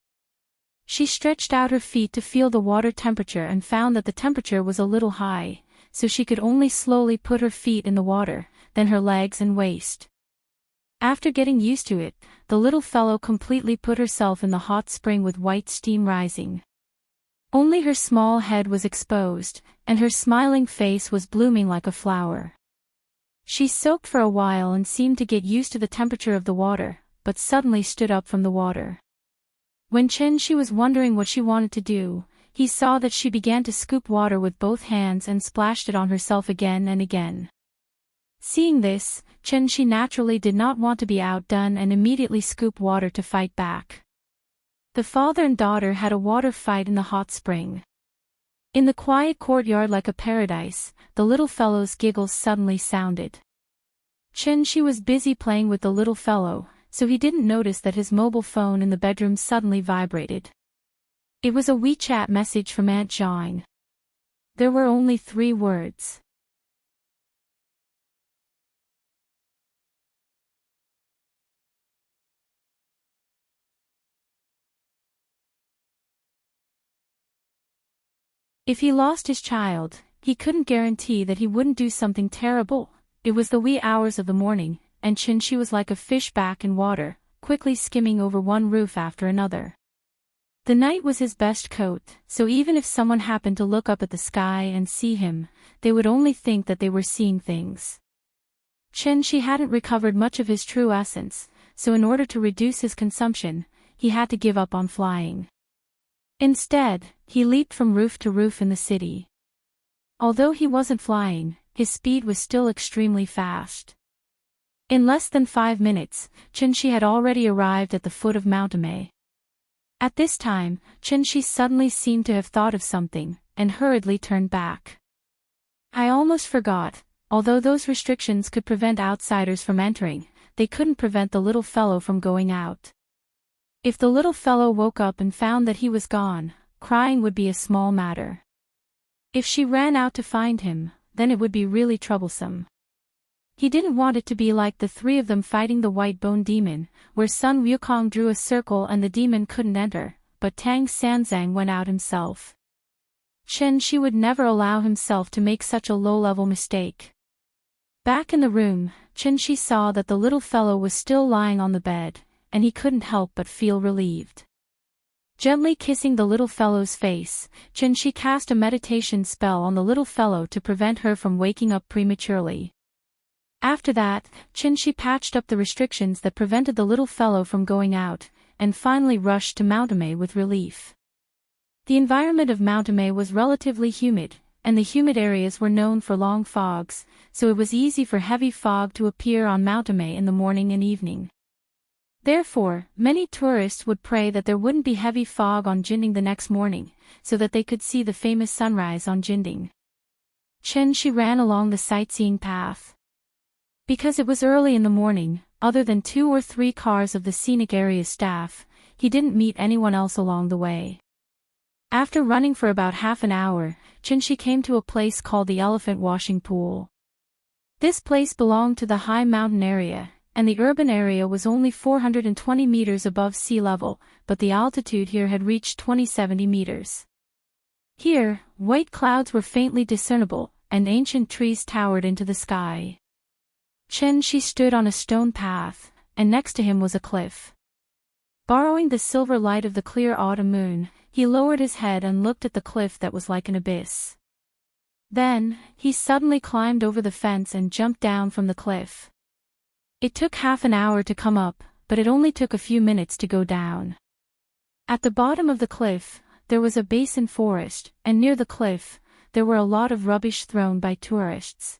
She stretched out her feet to feel the water temperature and found that the temperature was a little high, so she could only slowly put her feet in the water, then her legs and waist. After getting used to it, the little fellow completely put herself in the hot spring with white steam rising. Only her small head was exposed, and her smiling face was blooming like a flower. She soaked for a while and seemed to get used to the temperature of the water, but suddenly stood up from the water. When She was wondering what she wanted to do, he saw that she began to scoop water with both hands and splashed it on herself again and again. Seeing this, She naturally did not want to be outdone and immediately scooped water to fight back. The father and daughter had a water fight in the hot spring. In the quiet courtyard like a paradise, the little fellow's giggles suddenly sounded. She was busy playing with the little fellow, so he didn't notice that his mobile phone in the bedroom suddenly vibrated. It was a WeChat message from Aunt Zhang. There were only 3 words. If he lost his child, he couldn't guarantee that he wouldn't do something terrible. It was the wee hours of the morning, and She was like a fish back in water, quickly skimming over one roof after another. The night was his best coat, so even if someone happened to look up at the sky and see him, they would only think that they were seeing things. She hadn't recovered much of his true essence, so in order to reduce his consumption, he had to give up on flying. Instead, he leaped from roof to roof in the city. Although he wasn't flying, his speed was still extremely fast. In less than 5 minutes, She had already arrived at the foot of Mount Immerse. At this time, She suddenly seemed to have thought of something, and hurriedly turned back. I almost forgot, although those restrictions could prevent outsiders from entering, they couldn't prevent the little fellow from going out. If the little fellow woke up and found that he was gone, crying would be a small matter. If she ran out to find him, then it would be really troublesome. He didn't want it to be like the 3 of them fighting the white bone demon, where Sun Wukong drew a circle and the demon couldn't enter, but Tang Sanzang went out himself. She would never allow himself to make such a low-level mistake. Back in the room, She saw that the little fellow was still lying on the bed, and he couldn't help but feel relieved. Gently kissing the little fellow's face, She cast a meditation spell on the little fellow to prevent her from waking up prematurely. After that, She patched up the restrictions that prevented the little fellow from going out, and finally rushed to Mount Immerse with relief. The environment of Mount Immerse was relatively humid, and the humid areas were known for long fogs, so it was easy for heavy fog to appear on Mount Immerse in the morning and evening. Therefore, many tourists would pray that there wouldn't be heavy fog on Jinding the next morning, so that they could see the famous sunrise on Jinding. She ran along the sightseeing path. Because it was early in the morning, other than 2 or 3 cars of the scenic area staff, he didn't meet anyone else along the way. After running for about half an hour, She came to a place called the Elephant Washing Pool. This place belonged to the high mountain area, and the urban area was only 420 meters above sea level, but the altitude here had reached 2070 meters. Here, white clouds were faintly discernible, and ancient trees towered into the sky. She stood on a stone path, and next to him was a cliff. Borrowing the silver light of the clear autumn moon, he lowered his head and looked at the cliff that was like an abyss. Then, he suddenly climbed over the fence and jumped down from the cliff. It took half an hour to come up, but it only took a few minutes to go down. At the bottom of the cliff, there was a basin forest, and near the cliff, there were a lot of rubbish thrown by tourists.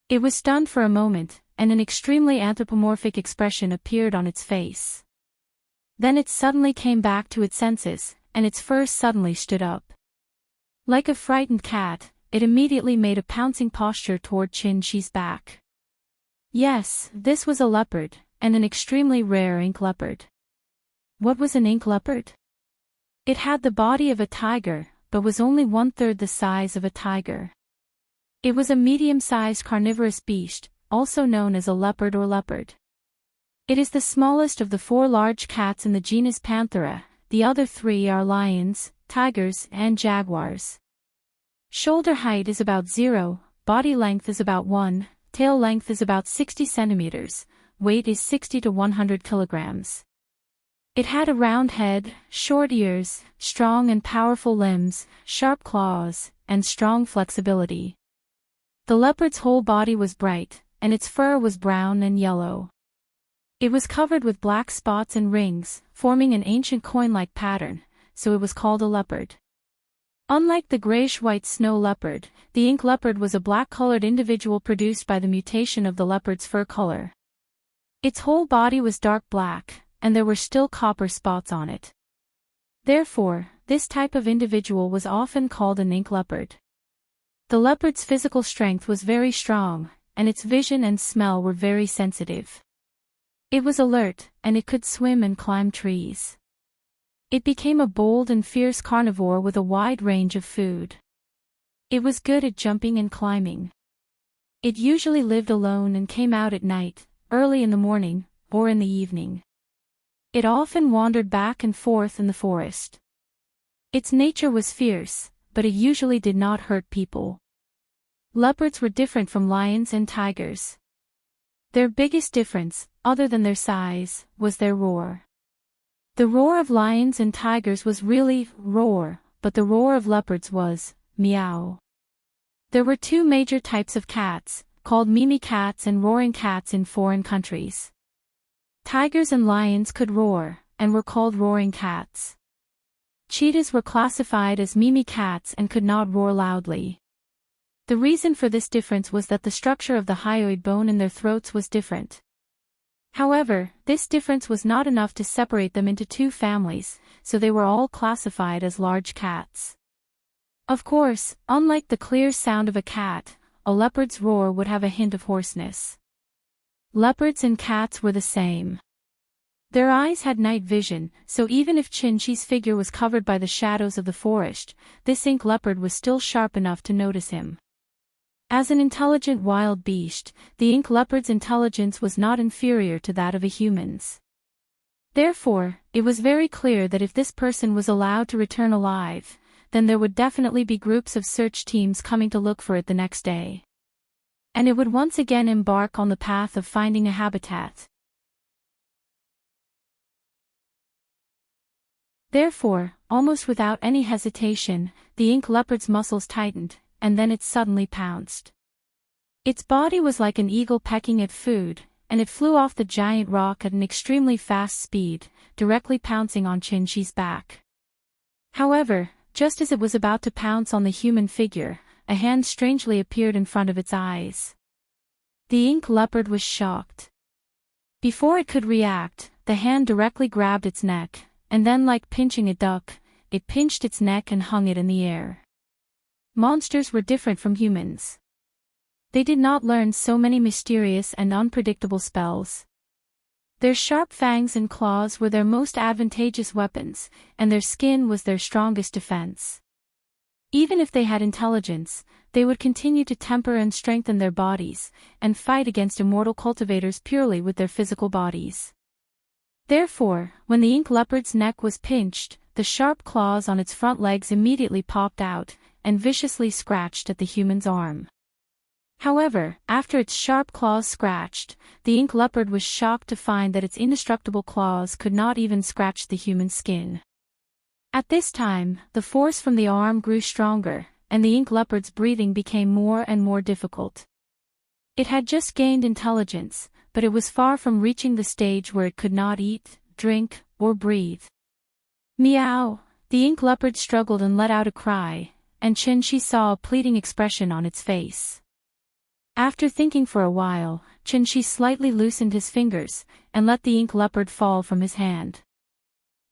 It was stunned for a moment, and an extremely anthropomorphic expression appeared on its face. Then it suddenly came back to its senses, and its fur suddenly stood up. Like a frightened cat, it immediately made a pouncing posture toward Chin-Chi's back. Yes, this was a leopard, and an extremely rare ink leopard. What was an ink leopard? It had the body of a tiger, but was only 1/3 the size of a tiger. It was a medium-sized carnivorous beast, also known as a leopard or leopard. It is the smallest of the 4 large cats in the genus Panthera. The other 3 are lions, tigers, and jaguars. Shoulder height is about 0, body length is about 1, tail length is about 60 centimeters, weight is 60 to 100 kilograms. It had a round head, short ears, strong and powerful limbs, sharp claws, and strong flexibility. The leopard's whole body was bright, and its fur was brown and yellow. It was covered with black spots and rings, forming an ancient coin-like pattern, so it was called a leopard. Unlike the grayish-white snow leopard, the ink leopard was a black-colored individual produced by the mutation of the leopard's fur color. Its whole body was dark black, and there were still copper spots on it. Therefore, this type of individual was often called an ink leopard. The leopard's physical strength was very strong, and its vision and smell were very sensitive. It was alert, and it could swim and climb trees. It became a bold and fierce carnivore with a wide range of food. It was good at jumping and climbing. It usually lived alone and came out at night, early in the morning, or in the evening. It often wandered back and forth in the forest. Its nature was fierce, but it usually did not hurt people. Leopards were different from lions and tigers. Their biggest difference, other than their size, was their roar. The roar of lions and tigers was really roar, but the roar of leopards was meow. There were 2 major types of cats, called mimi cats and roaring cats in foreign countries. Tigers and lions could roar, and were called roaring cats. Cheetahs were classified as mimi cats and could not roar loudly. The reason for this difference was that the structure of the hyoid bone in their throats was different. However, this difference was not enough to separate them into 2 families, so they were all classified as large cats. Of course, unlike the clear sound of a cat, a leopard's roar would have a hint of hoarseness. Leopards and cats were the same. Their eyes had night vision, so even if Chin-Chi's figure was covered by the shadows of the forest, this ink leopard was still sharp enough to notice him. As an intelligent wild beast, the ink leopard's intelligence was not inferior to that of a human's. Therefore, it was very clear that if this person was allowed to return alive, then there would definitely be groups of search teams coming to look for it the next day. And it would once again embark on the path of finding a habitat. Therefore, almost without any hesitation, the ink leopard's muscles tightened, and then it suddenly pounced. Its body was like an eagle pecking at food, and it flew off the giant rock at an extremely fast speed, directly pouncing on Chin-Chi's back. However, just as it was about to pounce on the human figure, a hand strangely appeared in front of its eyes. The ink leopard was shocked. Before it could react, the hand directly grabbed its neck, and then like pinching a duck, it pinched its neck and hung it in the air. Monsters were different from humans. They did not learn so many mysterious and unpredictable spells. Their sharp fangs and claws were their most advantageous weapons, and their skin was their strongest defense. Even if they had intelligence, they would continue to temper and strengthen their bodies, and fight against immortal cultivators purely with their physical bodies. Therefore, when the ink leopard's neck was pinched, the sharp claws on its front legs immediately popped out, and viciously scratched at the human's arm. However, after its sharp claws scratched, the ink leopard was shocked to find that its indestructible claws could not even scratch the human skin. At this time, the force from the arm grew stronger, and the ink leopard's breathing became more and more difficult. It had just gained intelligence, but it was far from reaching the stage where it could not eat, drink, or breathe. Meow! The ink leopard struggled and let out a cry, and Chin-Chi saw a pleading expression on its face. After thinking for a while, Chin-Chi slightly loosened his fingers, and let the ink leopard fall from his hand.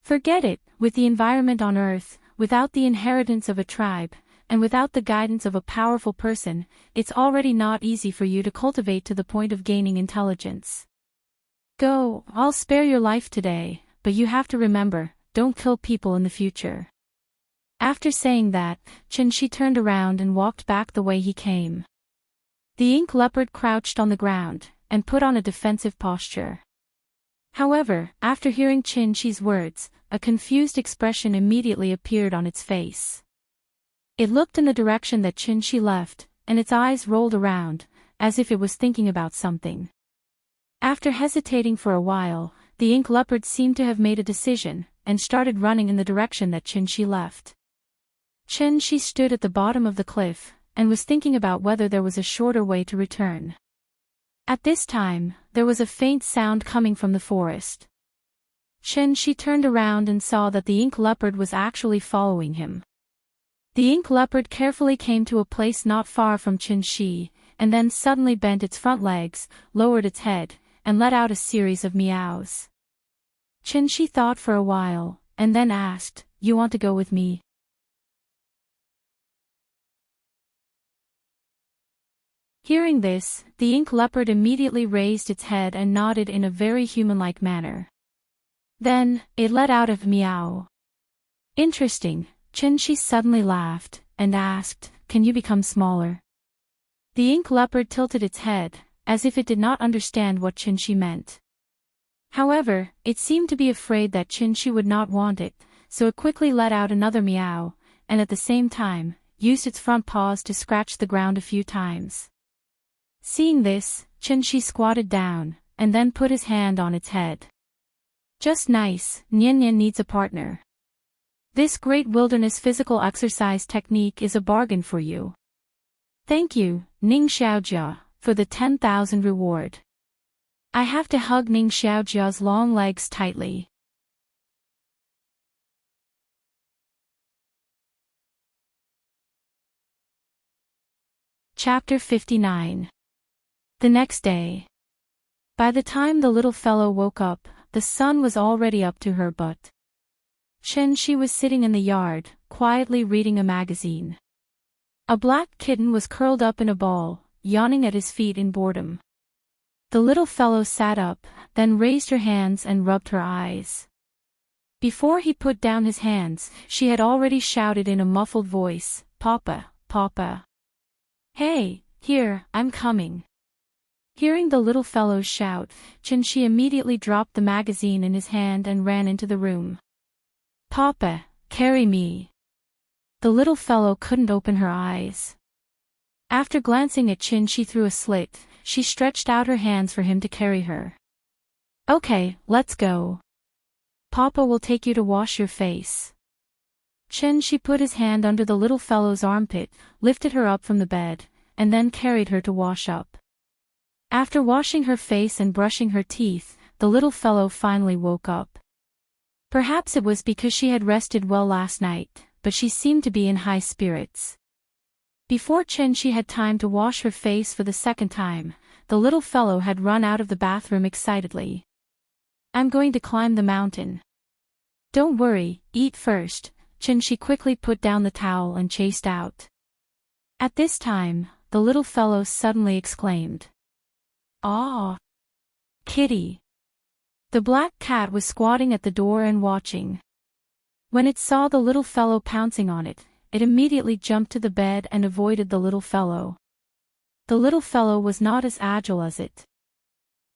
Forget it, with the environment on Earth, without the inheritance of a tribe, and without the guidance of a powerful person, it's already not easy for you to cultivate to the point of gaining intelligence. Go, I'll spare your life today, but you have to remember, don't kill people in the future. After saying that, Chin-shi turned around and walked back the way he came. The ink leopard crouched on the ground, and put on a defensive posture. However, after hearing Chin-shi's words, a confused expression immediately appeared on its face. It looked in the direction that Chin-shi left, and its eyes rolled around, as if it was thinking about something. After hesitating for a while, the ink leopard seemed to have made a decision, and started running in the direction that Chin-shi left. Chin-shi stood at the bottom of the cliff, and was thinking about whether there was a shorter way to return. At this time, there was a faint sound coming from the forest. Chin-shi turned around and saw that the ink leopard was actually following him. The ink leopard carefully came to a place not far from Chin-shi, and then suddenly bent its front legs, lowered its head, and let out a series of meows. Chin-shi thought for a while, and then asked, "You want to go with me?" Hearing this, the ink leopard immediately raised its head and nodded in a very human-like manner. Then, it let out a meow. Interesting, Chin-shi suddenly laughed, and asked, "Can you become smaller?" The ink leopard tilted its head, as if it did not understand what Chin-shi meant. However, it seemed to be afraid that Chin-shi would not want it, so it quickly let out another meow, and at the same time, used its front paws to scratch the ground a few times. Seeing this, Chin-shi squatted down, and then put his hand on its head. Just nice, Nian Nian needs a partner. This great wilderness physical exercise technique is a bargain for you. Thank you, Ning Xiaojia, for the 10,000 reward. I have to hug Ning Xiaojia's long legs tightly. Chapter 59. The next day. By the time the little fellow woke up, the sun was already up to her butt. Chin-shi was sitting in the yard, quietly reading a magazine. A black kitten was curled up in a ball, yawning at his feet in boredom. The little fellow sat up, then raised her hands and rubbed her eyes. Before he put down his hands, she had already shouted in a muffled voice, "Papa, Papa. Hey, here, I'm coming." Hearing the little fellow's shout, Chin-shi immediately dropped the magazine in his hand and ran into the room. "Papa, carry me." The little fellow couldn't open her eyes. After glancing at Chin-shi through a slit, she stretched out her hands for him to carry her. "Okay, let's go. Papa will take you to wash your face." Chin-shi put his hand under the little fellow's armpit, lifted her up from the bed, and then carried her to wash up. After washing her face and brushing her teeth, the little fellow finally woke up. Perhaps it was because she had rested well last night, but she seemed to be in high spirits. Before Chin-shi had time to wash her face for the second time, the little fellow had run out of the bathroom excitedly. "I'm going to climb the mountain." "Don't worry, eat first." Chin-shi quickly put down the towel and chased out. At this time, the little fellow suddenly exclaimed, "Aw! Kitty!" The black cat was squatting at the door and watching. When it saw the little fellow pouncing on it, it immediately jumped to the bed and avoided the little fellow. The little fellow was not as agile as it.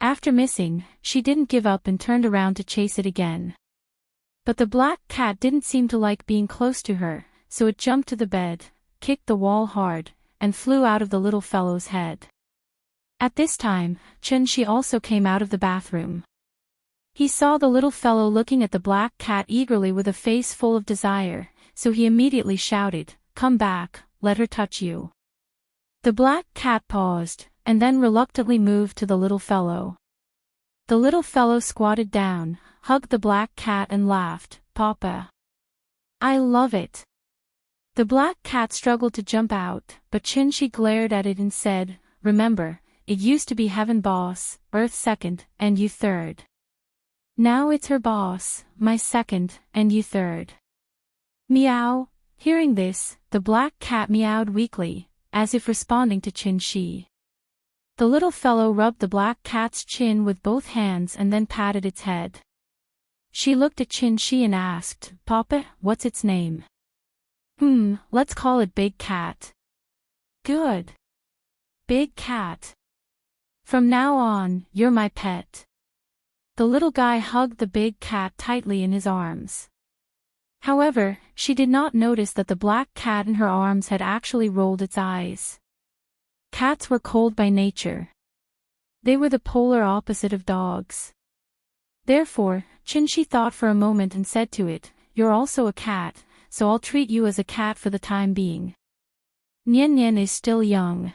After missing, she didn't give up and turned around to chase it again. But the black cat didn't seem to like being close to her, so it jumped to the bed, kicked the wall hard, and flew out of the little fellow's head. At this time, Chin-shi also came out of the bathroom. He saw the little fellow looking at the black cat eagerly with a face full of desire, so he immediately shouted, "Come back, let her touch you." The black cat paused, and then reluctantly moved to the little fellow. The little fellow squatted down, hugged the black cat and laughed, "Papa. I love it." The black cat struggled to jump out, but Chin-shi glared at it and said, "Remember, it used to be heaven boss, earth second, and you third. Now it's her boss, my second, and you third." Meow. Hearing this, The black cat meowed weakly, as if responding to Chin-Shi. The little fellow rubbed the black cat's chin with both hands and then patted its head. She looked at Chin-Shi and asked, "Papa, what's its name?" Let's call it Big Cat." "Good. Big Cat. From now on, you're my pet." The little guy hugged the big cat tightly in his arms. However, she did not notice that the black cat in her arms had actually rolled its eyes. Cats were cold by nature. They were the polar opposite of dogs. Therefore, Chin-Shi thought for a moment and said to it, "You're also a cat, so I'll treat you as a cat for the time being. Nian Nian is still young.